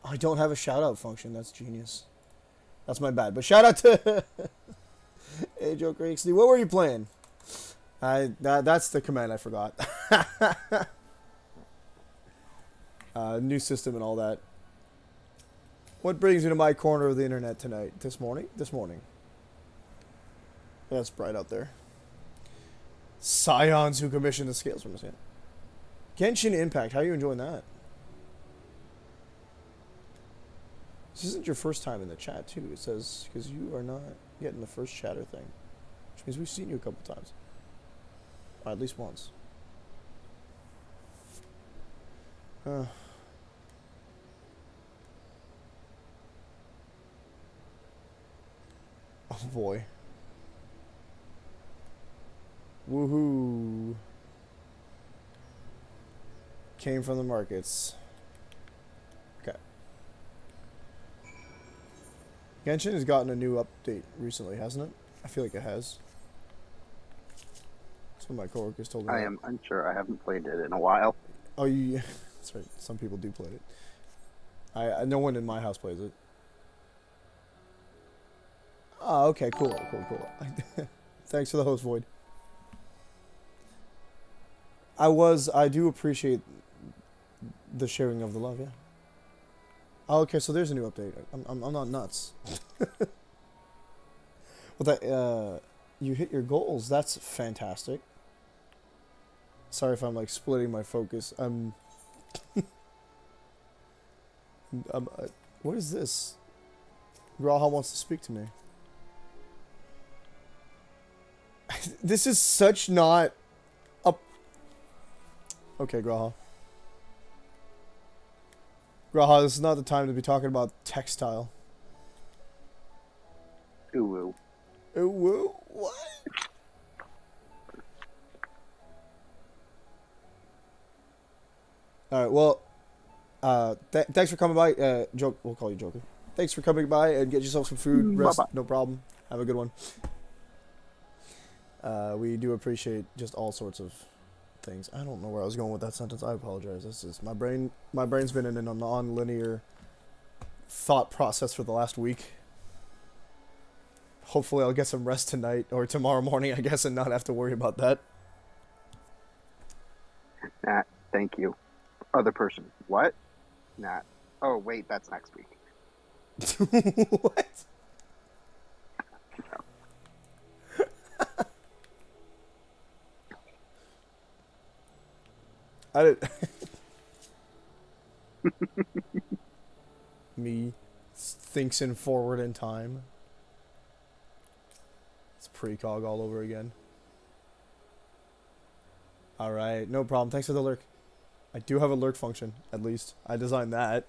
I don't have a shout out function. That's genius. That's my bad. But shout out to A Joker XD. What were you playing? That's the command I forgot. New system and all that. What brings you to my corner of the internet tonight? This morning? This morning. Yeah, it's bright out there. Scions who commissioned the scales from us. Yeah. Genshin Impact. How are you enjoying that? This isn't your first time in the chat, too. It says, because you are not getting the first chatter thing. Which means we've seen you a couple times. Or at least once. Oh boy. Woohoo. Came from the markets. Okay. Genshin has gotten a new update recently, hasn't it? I feel like it has. That's what my coworkers told me. I am unsure. I haven't played it in a while. Oh, you... That's right. Some people do play it. No one in my house plays it. Oh, okay. Cool. Thanks for the host, Void. I do appreciate the sharing of the love, yeah. Oh, okay, so there's a new update. I'm not nuts. Well, that, you hit your goals. That's fantastic. Sorry if I'm, like, splitting my focus. What is this? Graha wants to speak to me. This is such not... Okay, Graha. Graha, this is not the time to be talking about textile. Ooh woo. Ooh woo? What? Alright, well, thanks for coming by. We'll call you Joker. Thanks for coming by and get yourself some food. Rest, Bye-bye. no problem. Have a good one. We do appreciate just all sorts of things. I don't know where I was going with that sentence. I apologize. This is my brain. My brain's been in a non-linear thought process for the last week. Hopefully, I'll get some rest tonight or tomorrow morning, I guess, and not have to worry about that. Nat, thank you. Other person. What? Nat. Oh, wait, that's next week. What? I did. Me thinks in forward in time. It's precog all over again. Alright, no problem. Thanks for the lurk. I do have a lurk function, at least. I designed that.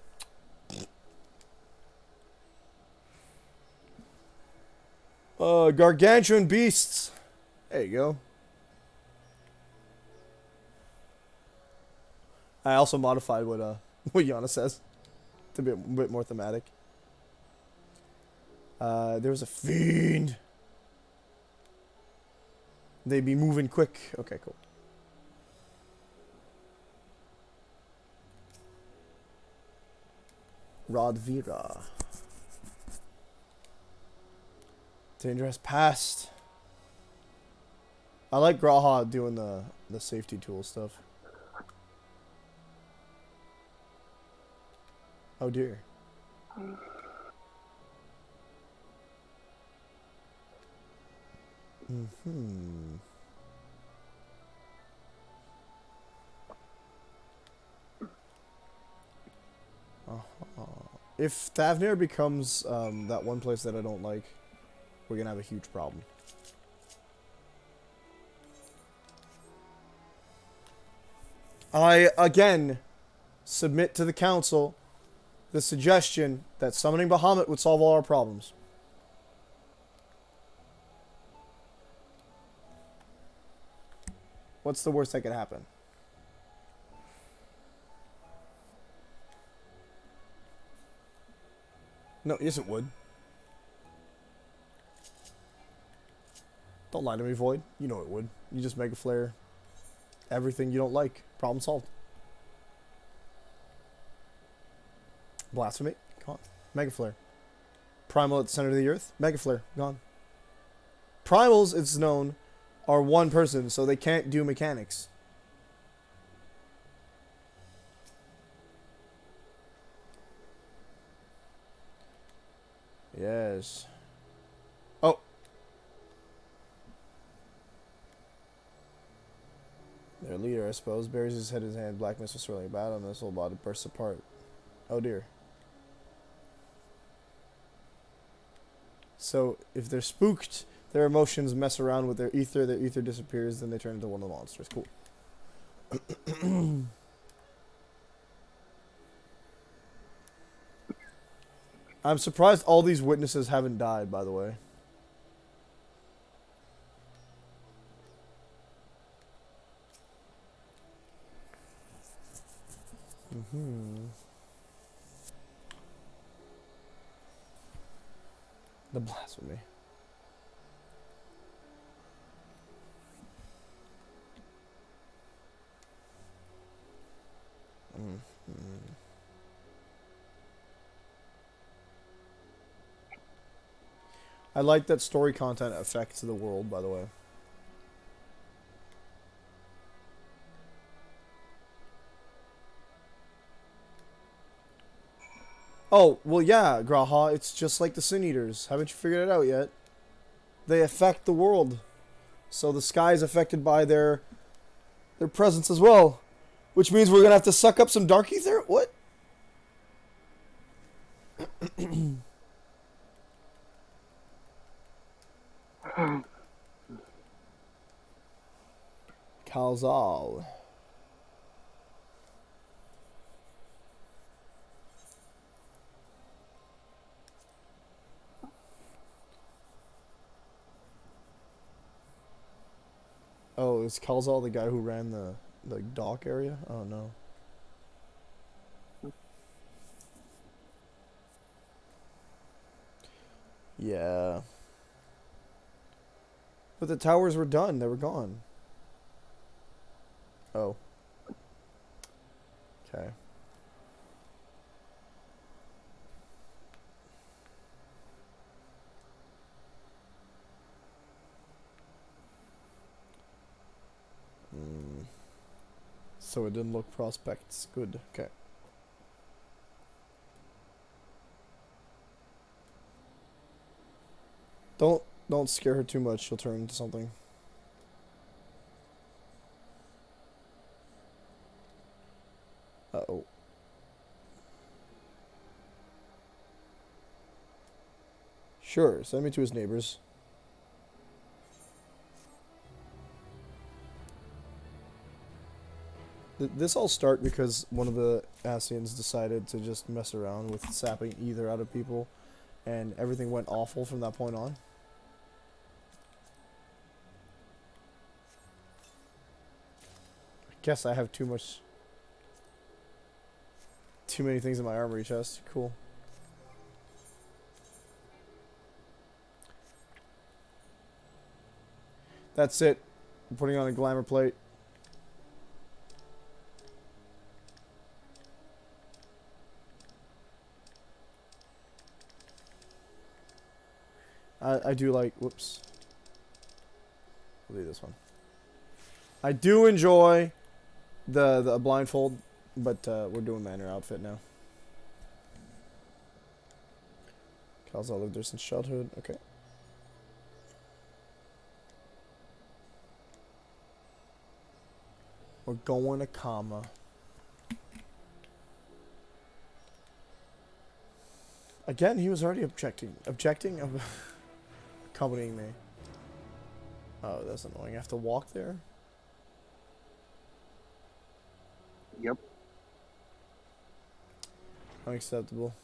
Gargantuan beasts. There you go. I also modified what what Yana says to be a bit more thematic. There was a fiend. They be moving quick. Okay, cool. Rodvira. Danger has passed. I like Graha doing the safety tool stuff. Oh dear. Mm-hmm. If Thavnir becomes that one place that I don't like, we're gonna have a huge problem. I again submit to the council the suggestion that summoning Bahamut would solve all our problems. What's the worst that could happen? No, yes it would. Don't lie to me, Void. You know it would. You just Mega Flare everything you don't like. Problem solved. Blasphemy. Gone. Mega Flare. Primal at the center of the earth. Mega Flare. Gone. Primals, it's known, are one person, so they can't do mechanics. Yes. Oh. Their leader, I suppose, buries his head in his hand. Black mist was swirling about him, and his whole body bursts apart. Oh dear. So, if they're spooked, their emotions mess around with their ether disappears, then they turn into one of the monsters. Cool. I'm surprised all these witnesses haven't died, by the way. The blasphemy. I like that story content affects the world, by the way. Oh, well, yeah, Graha, it's just like the Sin Eaters. Haven't you figured it out yet? They affect the world. So the sky is affected by their presence as well. Which means we're going to have to suck up some Dark Ether? What? Kalzal. Oh, is Kalzal the guy who ran the dock area? Oh no. Yeah. But the towers were done. They were gone. Oh. Okay. So it didn't look prospects. Good. Okay. Don't scare her too much. She'll turn into something. Sure, send me to his neighbors. This all started because one of the Asians decided to just mess around with sapping ether out of people, and everything went awful from that point on. I guess I have too many things in my armory chest. Cool. That's it. I'm putting on a glamour plate. I do like, whoops. I'll do this one. I do enjoy the blindfold, but we're doing my inner outfit now. Cal's all lived there since childhood. Okay. We're going to comma. Again, he was already objecting of accompanying me. Oh, that's annoying. I have to walk there? Yep. Unacceptable.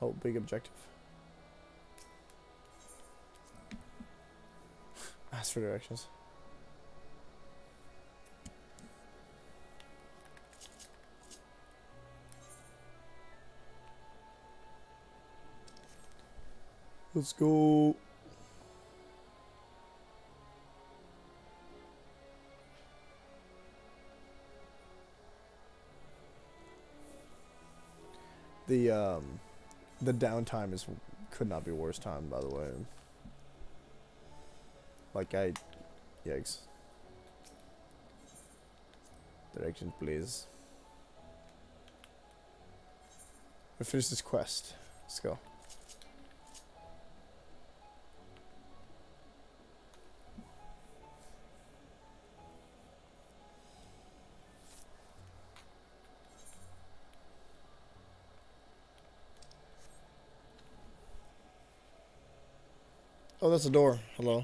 Oh, big objective. Ask for directions. Let's go. The downtime could not be worse time, by the way. Like yikes. Directions, please. We finish this quest. Let's go. Oh, that's a door. Hello.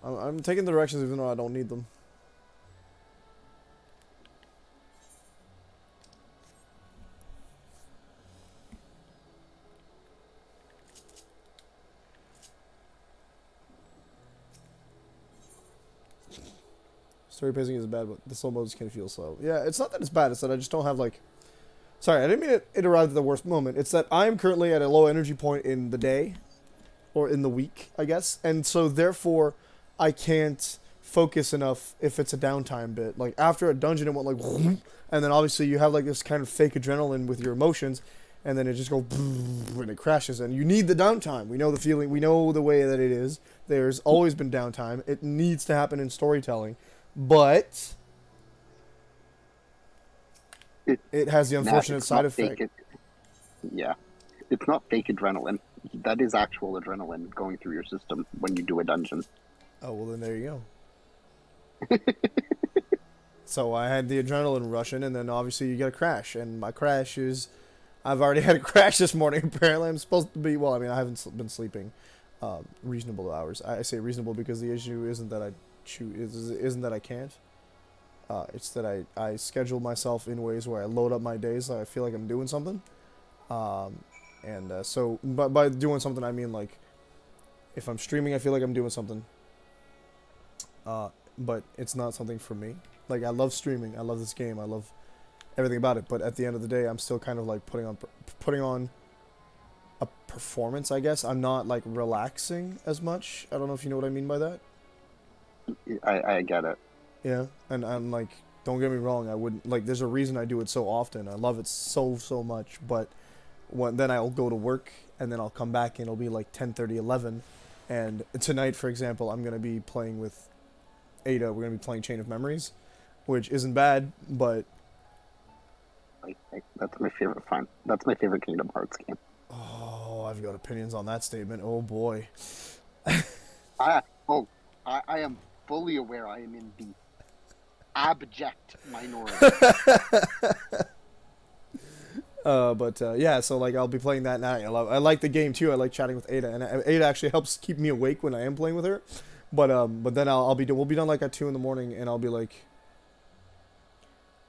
I'm taking the directions even though I don't need them. Story pacing is bad, but the slow modes can feel slow. Yeah, it's not that it's bad, it's that I just don't have, like... Sorry, I didn't mean it arrived at the worst moment. It's that I'm currently at a low energy point in the day. Or in the week, I guess. And so, therefore, I can't focus enough if it's a downtime bit. Like, after a dungeon, it went like... Whoop, and then, obviously, you have, like, this kind of fake adrenaline with your emotions. And then it just goes... And it crashes. And you need the downtime. We know the feeling. We know the way that it is. There's always been downtime. It needs to happen in storytelling. But... It has the unfortunate side effect. Yeah. It's not fake adrenaline. That is actual adrenaline going through your system when you do a dungeon. Oh, well, then there you go. So I had the adrenaline rushing, and then obviously you get a crash. And my crash is... I've already had a crash this morning, apparently. I'm supposed to be... Well, I mean, I haven't been sleeping reasonable hours. I say reasonable because the issue isn't that isn't that I can't. It's that I schedule myself in ways where I load up my days so I feel like I'm doing something. So by doing something, I mean, like, if I'm streaming, I feel like I'm doing something. But it's not something for me. Like, I love streaming. I love this game. I love everything about it. But at the end of the day, I'm still kind of, like, putting on a performance, I guess. I'm not, like, relaxing as much. I don't know if you know what I mean by that. I get it. Yeah, and I'm like, don't get me wrong, I wouldn't, like, there's a reason I do it so often. I love it so much, but then I'll go to work, and then I'll come back, and it'll be like 10:30, 11, and tonight, for example, I'm going to be playing with Ada. We're going to be playing Chain of Memories, which isn't bad, but... That's my favorite That's my favorite Kingdom Hearts game. Oh, I've got opinions on that statement. Oh, boy. I am fully aware I am in the abject minority. Yeah, so like I'll be playing that night. I like the game too. I like chatting with Ada, and Ada actually helps keep me awake when I am playing with her. But then we'll be done like at 2 in the morning, and I'll be like,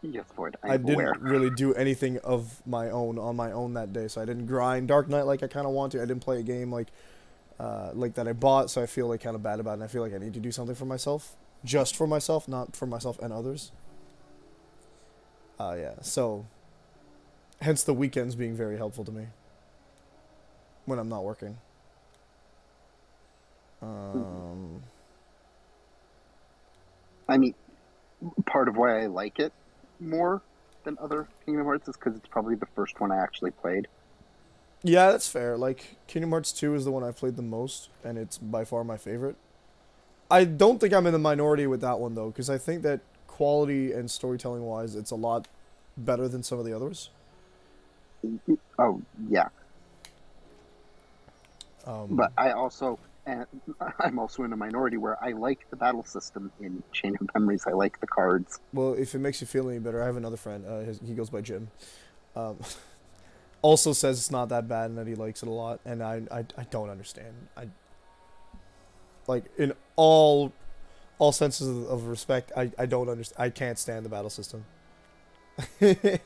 Yes, Void, I I'm aware. didn't really do anything of my own on my own that day, so I didn't grind Dark Knight like I kind of want to. I didn't play a game like that I bought, so I feel like kind of bad about it. And I feel like I need to do something for myself, just for myself, not for myself and others. Yeah, so hence the weekends being very helpful to me when I'm not working. I mean, part of why I like it more than other Kingdom Hearts is because it's probably the first one I actually played. Yeah, that's fair. Like, Kingdom Hearts 2 is the one I've played the most, and it's by far my favorite. I don't think I'm in the minority with that one, though, because I think that quality and storytelling-wise, it's a lot better than some of the others. Oh, yeah. But I'm also in a minority where I like the battle system in Chain of Memories. I like the cards. Well, if it makes you feel any better, I have another friend. He goes by Jim. Also says it's not that bad and that he likes it a lot, and I don't understand. Like, in all senses of respect, I don't understand. I can't stand the battle system. It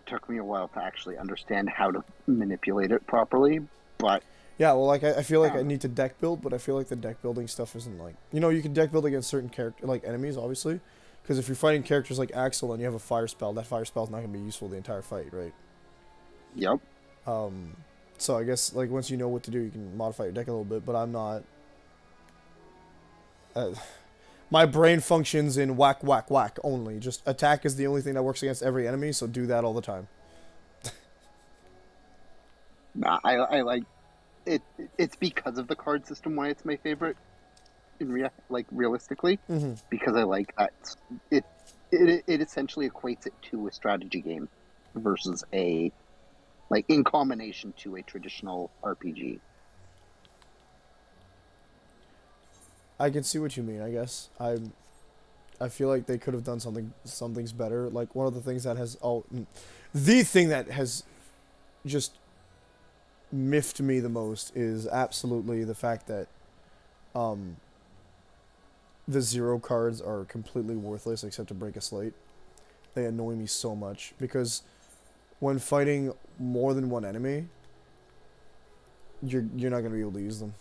took me a while to actually understand how to manipulate it properly, but yeah, well, like I feel like I need to deck build, but I feel like the deck building stuff isn't like, you can deck build against certain character like enemies, obviously, because if you're fighting characters like Axel and you have a fire spell, that fire spell is not gonna be useful the entire fight, right? Yep. So I guess like once you know what to do, you can modify your deck a little bit, but I'm not. My brain functions in whack, whack, whack only. Just attack is the only thing that works against every enemy, so do that all the time. Nah, I like it. It's because of the card system why it's my favorite. Realistically, because I like that it essentially equates it to a strategy game versus in combination to a traditional RPG. I can see what you mean. I guess I feel like they could have done some things better. Like one of the things that has the thing that has just miffed me the most is absolutely the fact that the zero cards are completely worthless except to break a slate. They annoy me so much because when fighting more than one enemy, you're not gonna be able to use them.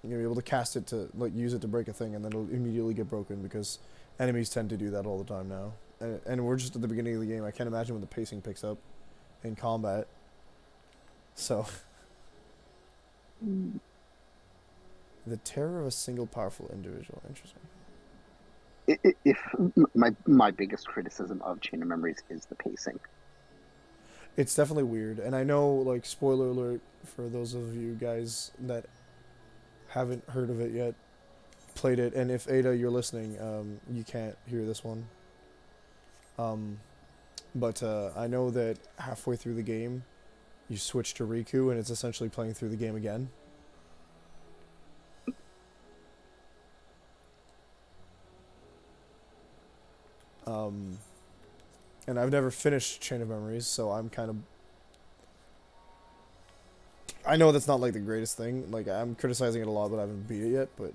You're gonna be able to cast it to use it to break a thing, and then it'll immediately get broken because enemies tend to do that all the time now. And we're just at the beginning of the game. I can't imagine when the pacing picks up in combat. So the terror of a single powerful individual. Interesting. If my biggest criticism of Chain of Memories is the pacing. It's definitely weird, and I know, like, spoiler alert for those of you guys that haven't heard of it yet, played it, and if Ada, you're listening, you can't hear this one. But I know that halfway through the game, you switch to Riku, and it's essentially playing through the game again. And I've never finished Chain of Memories, so I'm kind of... I know that's not, like, the greatest thing. Like, I'm criticizing it a lot, but I haven't beat it yet, but...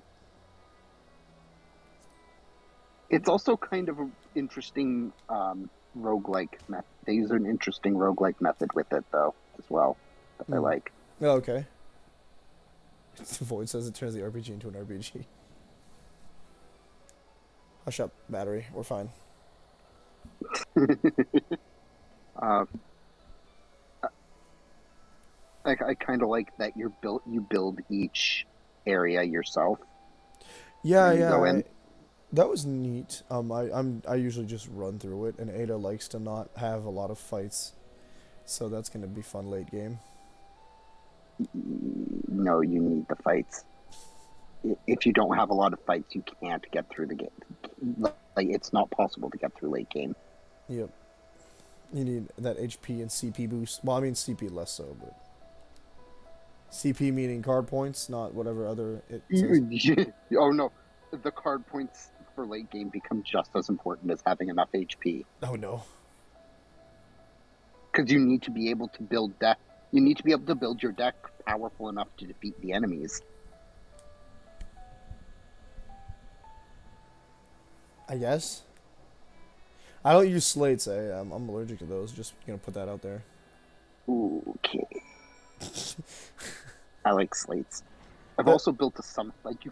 It's also kind of an interesting roguelike method. They use an interesting roguelike method with it, though, as well, that I like. Oh, okay. Void says it turns the RPG into an RPG. Hush up, battery. We're fine. I kind of like that you build each area yourself. Yeah. That was neat. I usually just run through it, and Ada likes to not have a lot of fights, so that's gonna be fun late game. No, you need the fights. If you don't have a lot of fights, you can't get through the game. Like, it's not possible to get through late game. Yep. You need that HP and CP boost. Well, I mean CP less so, but CP meaning card points, not whatever other it says. Oh no, the card points for late game becomes just as important as having enough HP. Oh no. Because you need to be able to build deck. You need to be able to build your deck powerful enough to defeat the enemies. I guess. I don't use slates. I'm allergic to those. Just gonna put that out there. Okay. I like slates. I've But- also built a summon. Like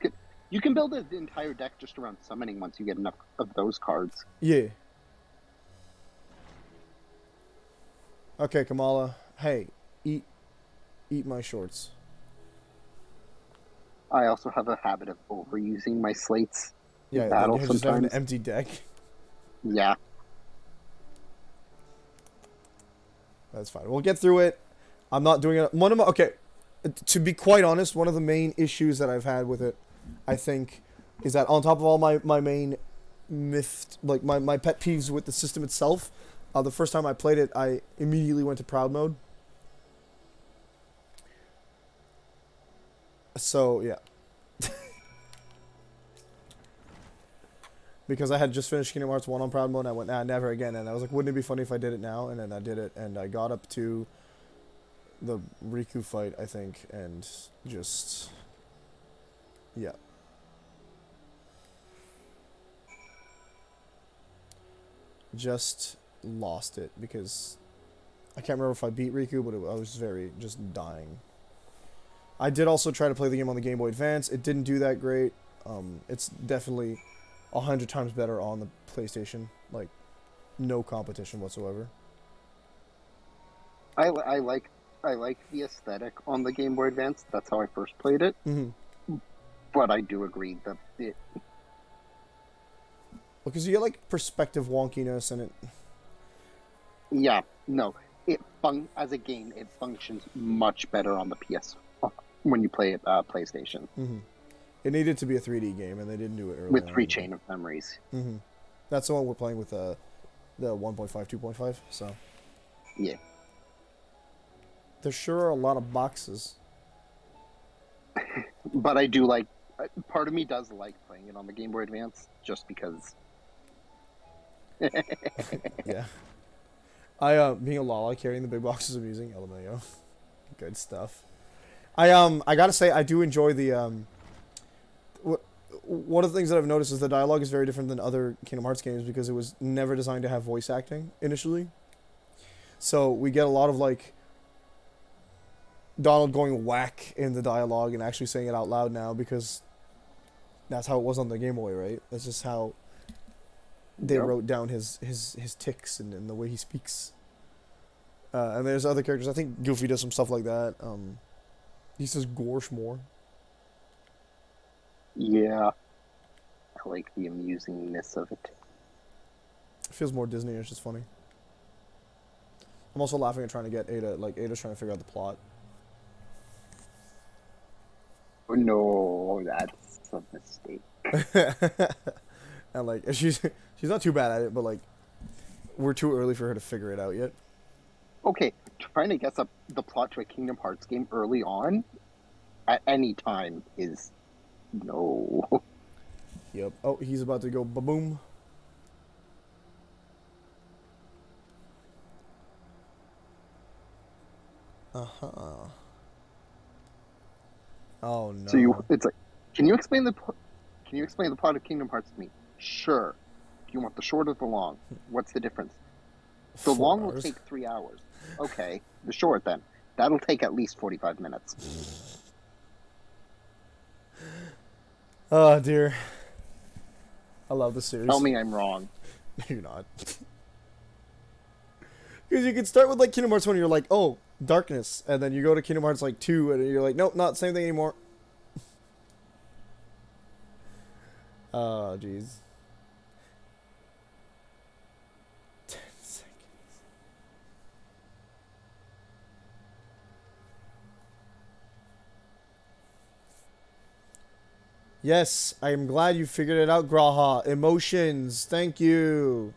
you can build an entire deck just around summoning once you get enough of those cards. Yeah. Okay, Kamala. Hey, eat my shorts. I also have a habit of overusing my slates Yeah, in battle just having an sometimes. empty deck. Yeah. That's fine. We'll get through it. I'm not doing it. Okay, to be quite honest, one of the main issues that I've had with it, I think, is that on top of all my main my pet peeves with the system itself, the first time I played it, I immediately went to proud mode. So, yeah. Because I had just finished Kingdom Hearts 1 on proud mode, and I went, nah, never again. And I was like, wouldn't it be funny if I did it now? And then I did it, and I got up to the Riku fight, I think, and just... yeah. Just lost it, because I can't remember if I beat Riku, but I was just dying. I did also try to play the game on the Game Boy Advance. It didn't do that great. It's definitely 100 times better on the PlayStation. Like, no competition whatsoever. I like the aesthetic on the Game Boy Advance. That's how I first played it. Mm-hmm. But I do agree that it... Because you get, like, perspective wonkiness, and it... Yeah, no. As a game, it functions much better on the PS when you play it PlayStation. Mm-hmm. It needed to be a 3D game, and they didn't do it early With on. 3 Chain of Memories. Mm-hmm. That's the one we're playing with the 1.5, 2.5, so... Yeah. There sure are a lot of boxes. But I do like... Part of me does like playing it on the Game Boy Advance, just because... Yeah. Being a Lala, carrying the big box is amusing. LMAO. Good stuff. I gotta say, I do enjoy the, one of the things that I've noticed is the dialogue is very different than other Kingdom Hearts games because it was never designed to have voice acting initially. So we get a lot of, like, Donald going whack in the dialogue and actually saying it out loud now because that's how it was on the Game Boy, right? That's just how they wrote down his tics and the way he speaks. And there's other characters. I think Goofy does some stuff like that. He says Gorsh more. Yeah. I like the amusingness of it. It feels more Disney. It's just funny. I'm also laughing at trying to get Ada. Like, Ada's trying to figure out the plot. Oh, no, that's a mistake. And, like, she's not too bad at it, but, like, we're too early for her to figure it out yet. Okay, trying to guess the plot to a Kingdom Hearts game early on, at any time, is no. Yep. Oh, he's about to go ba-boom. Uh-huh. Oh, no. So it's like, can you explain the plot of Kingdom Hearts to me? Sure. Do you want the short or the long? What's the difference? The 4 long hours. will take 3 hours. Okay, the short then. That'll take at least 45 minutes. Oh, dear. I love the series. Tell me I'm wrong. No, you're not. Because you can start with, like, Kingdom Hearts 1 and you're like, oh, darkness. And then you go to Kingdom Hearts, like, 2 and you're like, nope, not the same thing anymore. Oh, jeez. 10 seconds. Yes, I am glad you figured it out, Graha. Emotions, thank you.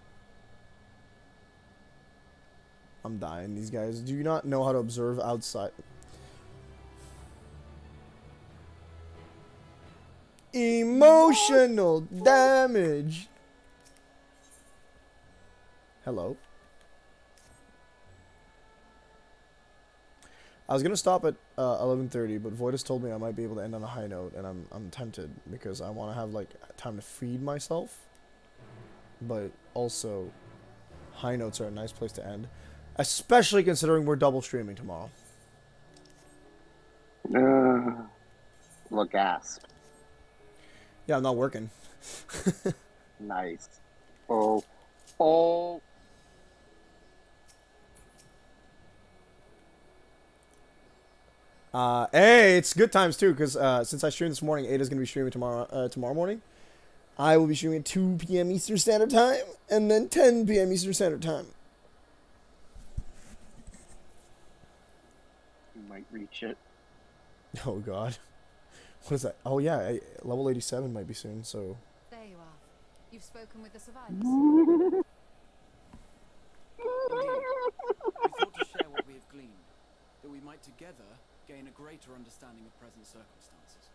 I'm dying, these guys. Do you not know how to observe outside? Emotional damage. Hello. I was gonna stop at 11:30, but Voidus told me I might be able to end on a high note, and I'm tempted because I want to have like time to feed myself. But also, high notes are a nice place to end, especially considering we're double streaming tomorrow. Look, gasp. Yeah, I'm not working. Nice. Oh. Oh. Hey, it's good times too, because since I streamed this morning, Ada's gonna be streaming tomorrow morning. I will be streaming at 2 p.m. Eastern Standard Time, and then 10 p.m. Eastern Standard Time. You might reach it. Oh God, what is that? Oh yeah, level 87 might be soon. So. There you are. You've spoken with the survivors. Indeed. We thought to share what we have gleaned, that we might together gain a greater understanding of present circumstances.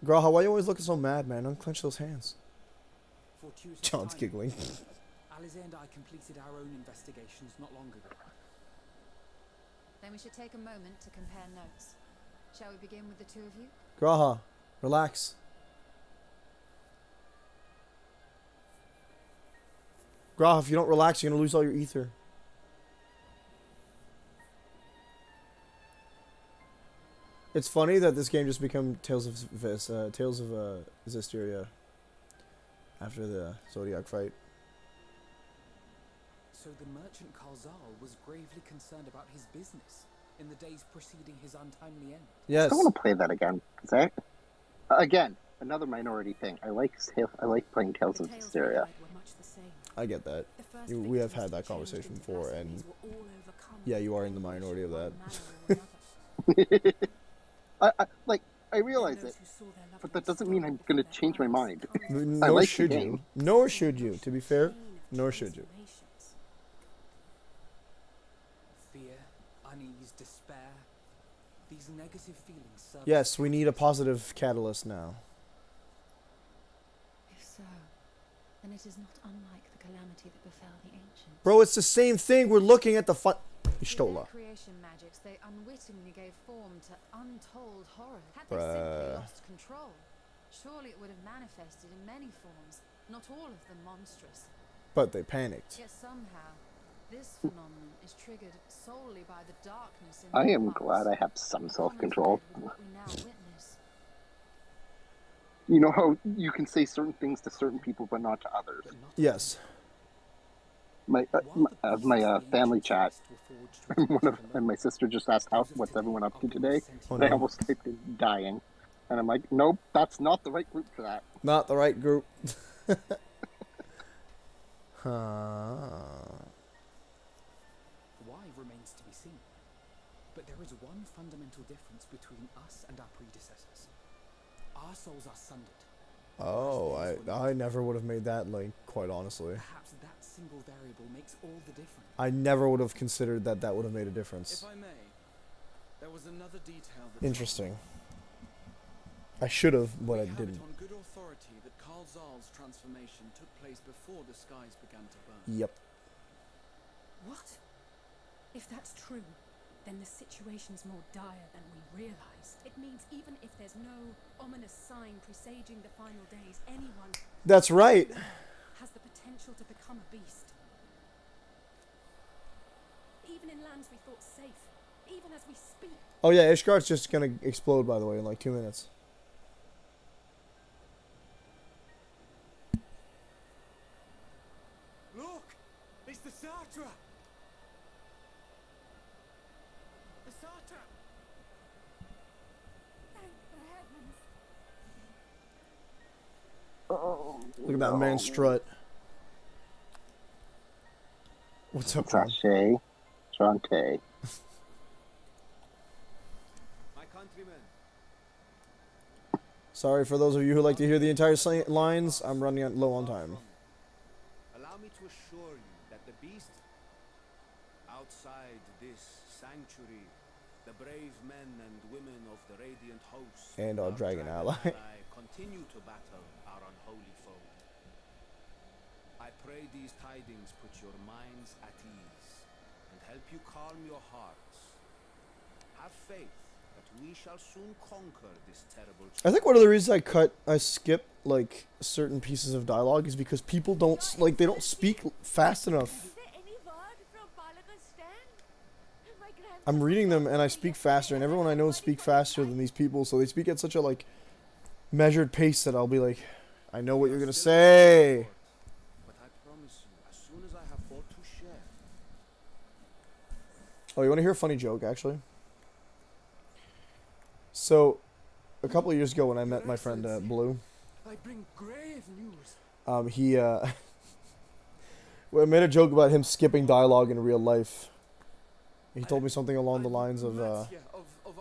Graha, why are you always looking so mad, man? Unclench those hands. Fortuitous John's timing. giggling. Alize and I completed our own investigations not long ago. Then we should take a moment to compare notes. Shall we begin with the two of you? Graha, relax. Graha, if you don't relax, you're gonna lose all your ether. It's funny that this game just became Tales of Zestiria after the Zodiac fight. So the merchant Karzal was gravely concerned about his business in the days preceding his untimely end. Yes. I want to play that again. Again, another minority thing. I like playing Tales of Zestiria. I get that. We have had that conversation before, and yeah, you are in the minority of that. I realize it, but that doesn't mean I'm going to change my mind. Nor should you. Nor should you. To be fair, nor should you. Fear, unease, despair. These negative feelings serve. Yes, we need a positive catalyst now. If so, then it is not unlike the calamity that befell the ancients. Bro, it's the same thing. We're looking at the Ishtola. Creation magics, they unwittingly gave form to untold horror. Had they simply lost control, surely it would have manifested in many forms, not all of them monstrous. But they panicked. Yet somehow, this phenomenon is triggered solely by the darkness in I their am hearts. glad I have some self-control. What we now witness. You know how you can say certain things to certain people, but not to others. Yes. My family chat, and my sister just asked, "What's everyone up to today?" Oh, and I no. almost typed in "dying," and I'm like, "Nope, that's not the right group for that." Not the right group. Why remains to be seen. But there is one fundamental difference between us and our predecessors. Our souls are sundered. Oh, I never would have made that link, quite honestly. Perhaps that single variable makes all the difference. I never would have considered that would have made a difference. If I may, there was another detail that Interesting. I should have, but I have didn't. it on good authority that Karl Zahl's transformation took place before the skies began to burn. Yep. What? If that's true, then the situation's more dire than we realized. It means even if there's no ominous sign presaging the final days, anyone That's right. has the potential to become a beast. Even in lands we thought safe, even as we speak. Oh yeah, Ishgar's just gonna explode, by the way, in like 2 minutes. Look! It's the Sartre! The Sartre! Thank the heavens. Oh, Look at that man strut. What's up, man? Sachet, Shantae. My countrymen, Sorry for those of you who like to hear the entire lines. I'm running low on time. allow me to assure you that the beast outside this sanctuary, the brave men and women of the Radiant Host, And our dragon ally. continue to battle our unholy foe. I pray these tidings put your minds at ease and help you calm your hearts. Have faith that we shall soon conquer this terrible I think one of the reasons I skip like certain pieces of dialogue is because people they don't speak fast enough. I'm reading them and I speak faster, and everyone I know speak faster than these people, so they speak at such a like measured pace that I'll be like, I know what you're gonna say. But I promise you, as soon as I have aught to share. Oh, you want to hear a funny joke, actually? So, a couple of years ago when I met my friend Blue, I bring grave news. he well, I made a joke about him skipping dialogue in real life. He told me something along the lines of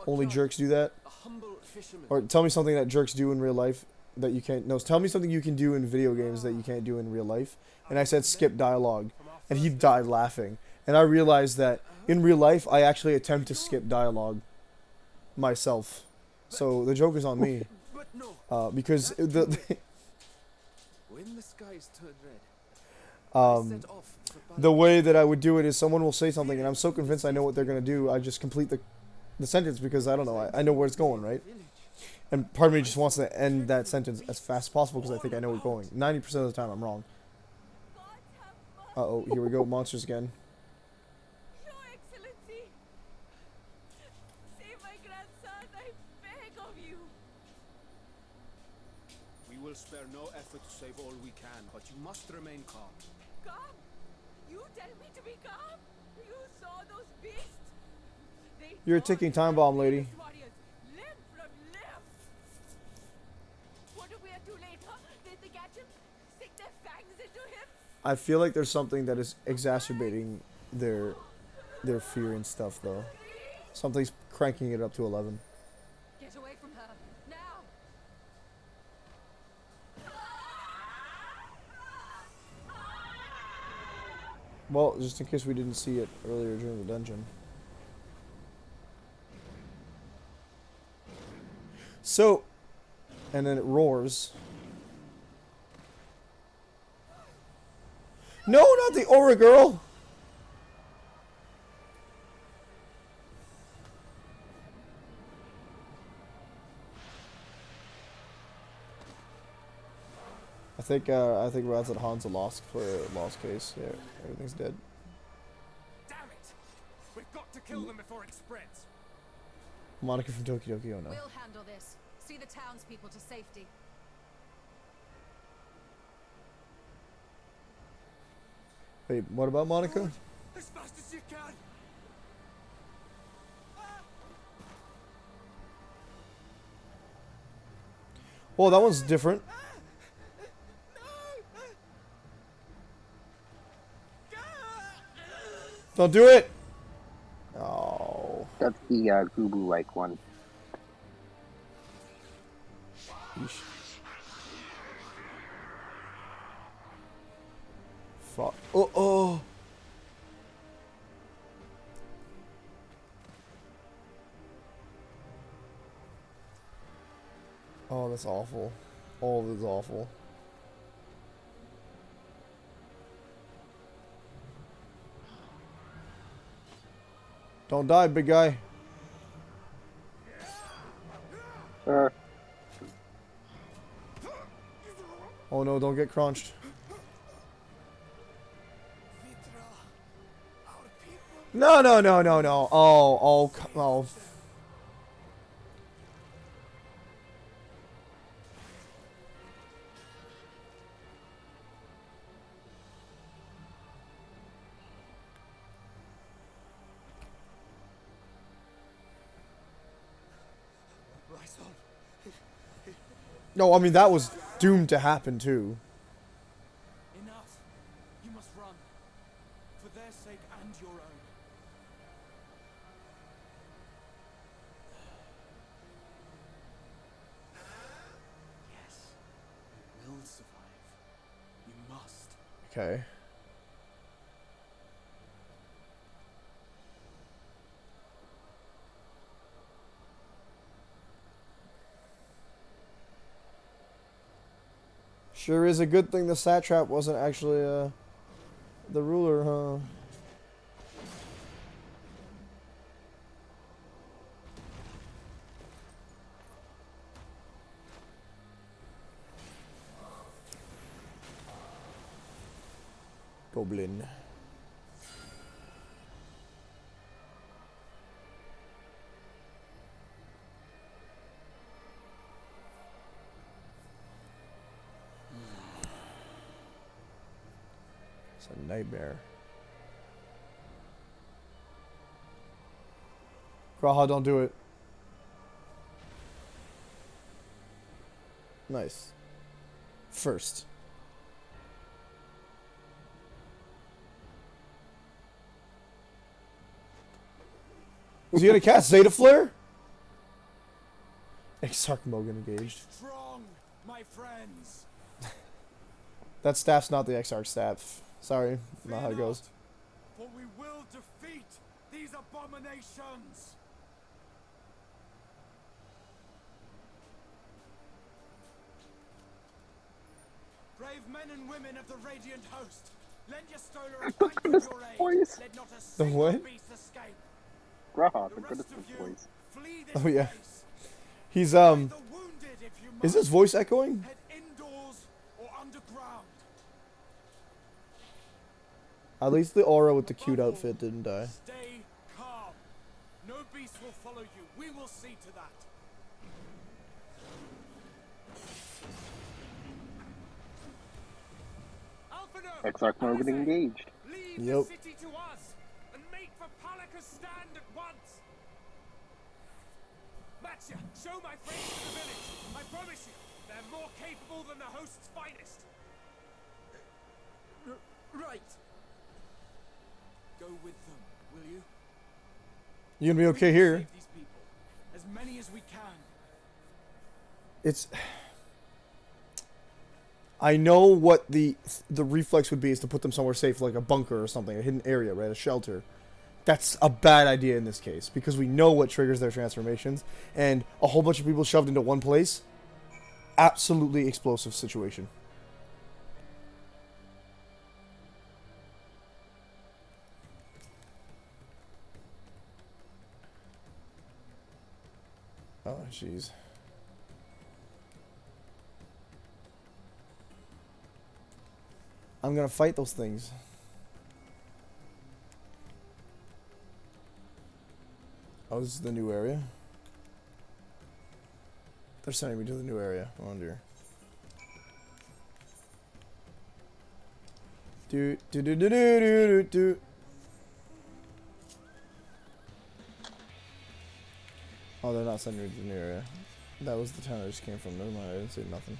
only jerks do that. Or tell me something that jerks do in real life that you can't. No, tell me something you can do in video games that you can't do in real life. And I said skip dialogue. And he died laughing. And I realized that in real life, I actually attempt to skip dialogue myself. So the joke is on me. Because When the skies turn red, the way that I would do it is someone will say something and I'm so convinced I know what they're going to do, I just complete the sentence because I don't know, I know where it's going, right? And part of me just wants to end that sentence as fast as possible because I think I know where it's going. 90% of the time I'm wrong. Uh-oh, here we go, monsters again. Your Excellency! Save my grandson, I beg of you! We will spare no effort to save all we can, but you must remain calm. Calm? You tell me to be calm? You saw those beasts? They You're a ticking time bomb, lady. warriors, limb from limb! What if we are too late, huh? Did they catch him? Stick their fangs into him? I feel like there's something that is exacerbating their fear and stuff, though. Something's cranking it up to 11. Get away from her, now! Well, just in case we didn't see it earlier during the dungeon. So, and then it roars. No, not the Aura girl! I think Rad's at Han's a lost case. Yeah, everything's dead. Damn it! We've got to kill them before it spreads. Monica from Doki Doki, oh no. We'll handle this. See the townspeople to safety. Wait, what about Monica? As fast as you can! Well, that one's different. Don't do it! Oh. That's the Gubu-like one. Yeesh. Fuck. Oh, oh! Oh, that's awful. All of it is awful. Don't die, big guy. Oh no, don't get crunched. No, no, no, no, no. Oh. No, I mean, that was doomed to happen, too. Enough. You must run. For their sake and your own. Yes. You will survive. You must. Okay. Sure is a good thing the satrap wasn't actually the ruler, huh? Goblin. It's a nightmare. Graha, don't do it. Nice. First. Was he gonna cast Zeta Flare? Exarch Mogan engaged. Strong, my friends. That staff's not the Exarch staff. Sorry, not how it goes. For we will defeat these abominations. Brave men and women of the Radiant Host, lend your Stolar a Look hand at with his your aid. voice. Let not a The single what? beast escape. Graha, The look at rest his of you, voice. flee this Oh yeah. place. He's Save the wounded if you Is must. his voice echoing? Head indoors or underground. At least the aura with the cute Above all, outfit didn't die. Stay calm. No beast will follow you. We will see to that. Alphino, Exarch Mogan Alizé, engaged. leave Yep. the city to us and make for Palaka's stand at once. Matcha, show my friends to the village. I promise you, they're more capable than the host's finest. Right. Go with them, will you? You gonna be okay We will here? save these people, as many as we can. It's. I know what the reflex would be is to put them somewhere safe, like a bunker or something, a hidden area, right? A shelter. That's a bad idea in this case because we know what triggers their transformations, and a whole bunch of people shoved into one place. Absolutely explosive situation. Oh, jeez. I'm gonna fight those things. Oh, this is the new area? They're sending me to the new area. Oh dear. Do do do do do do do. Oh, they're not sending me to the new area. That was the town I just came from. Never mind, I didn't say nothing.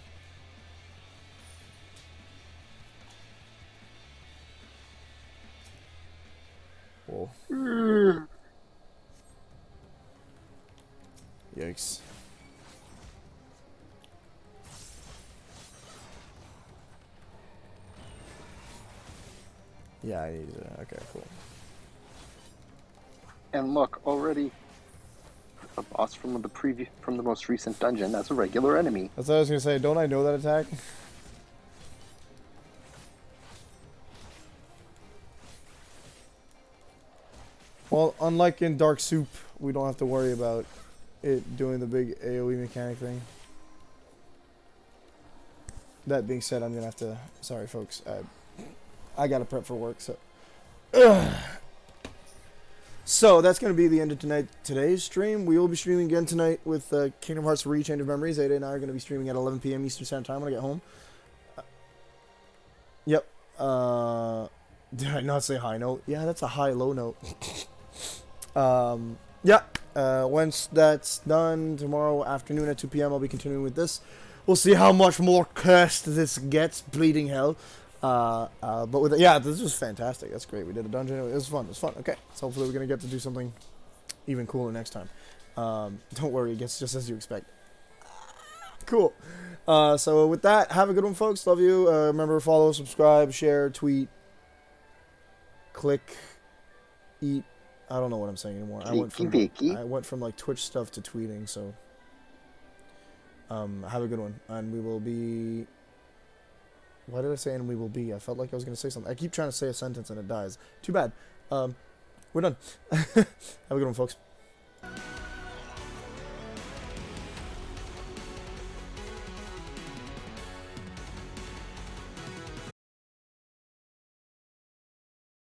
Whoa. Yikes. Yeah, I need to. Okay, cool. And look, already a boss from the most recent dungeon. That's a regular enemy. That's what I was gonna say. Don't I know that attack? Well, unlike in Dark Soup, we don't have to worry about it doing the big AoE mechanic thing. That being said, I'm gonna have to. Sorry, folks. I gotta prep for work, so. So that's gonna be the end of today's stream. We will be streaming again tonight with Kingdom Hearts Rechange of Memories. Ada and I are gonna be streaming at 11 p.m. Eastern Standard Time when I get home. Yep. Did I not say high note? Yeah, that's a high-low note. Yeah. Once that's done, tomorrow afternoon at 2 p.m. I'll be continuing with this. We'll see how much more cursed this gets. Bleeding hell. But with it, yeah, this was fantastic. That's great. We did a dungeon. It was fun. It was fun. Okay. So hopefully we're gonna get to do something even cooler next time. Don't worry, it gets just as you expect. Cool. So with that, have a good one, folks. Love you. Remember, follow, subscribe, share, tweet, click, eat. I don't know what I'm saying anymore. I went from like Twitch stuff to tweeting. So have a good one, and we will be Why did I say and we will be? I felt like I was going to say something. I keep trying to say a sentence and it dies. Too bad. We're done. Have a good one, folks.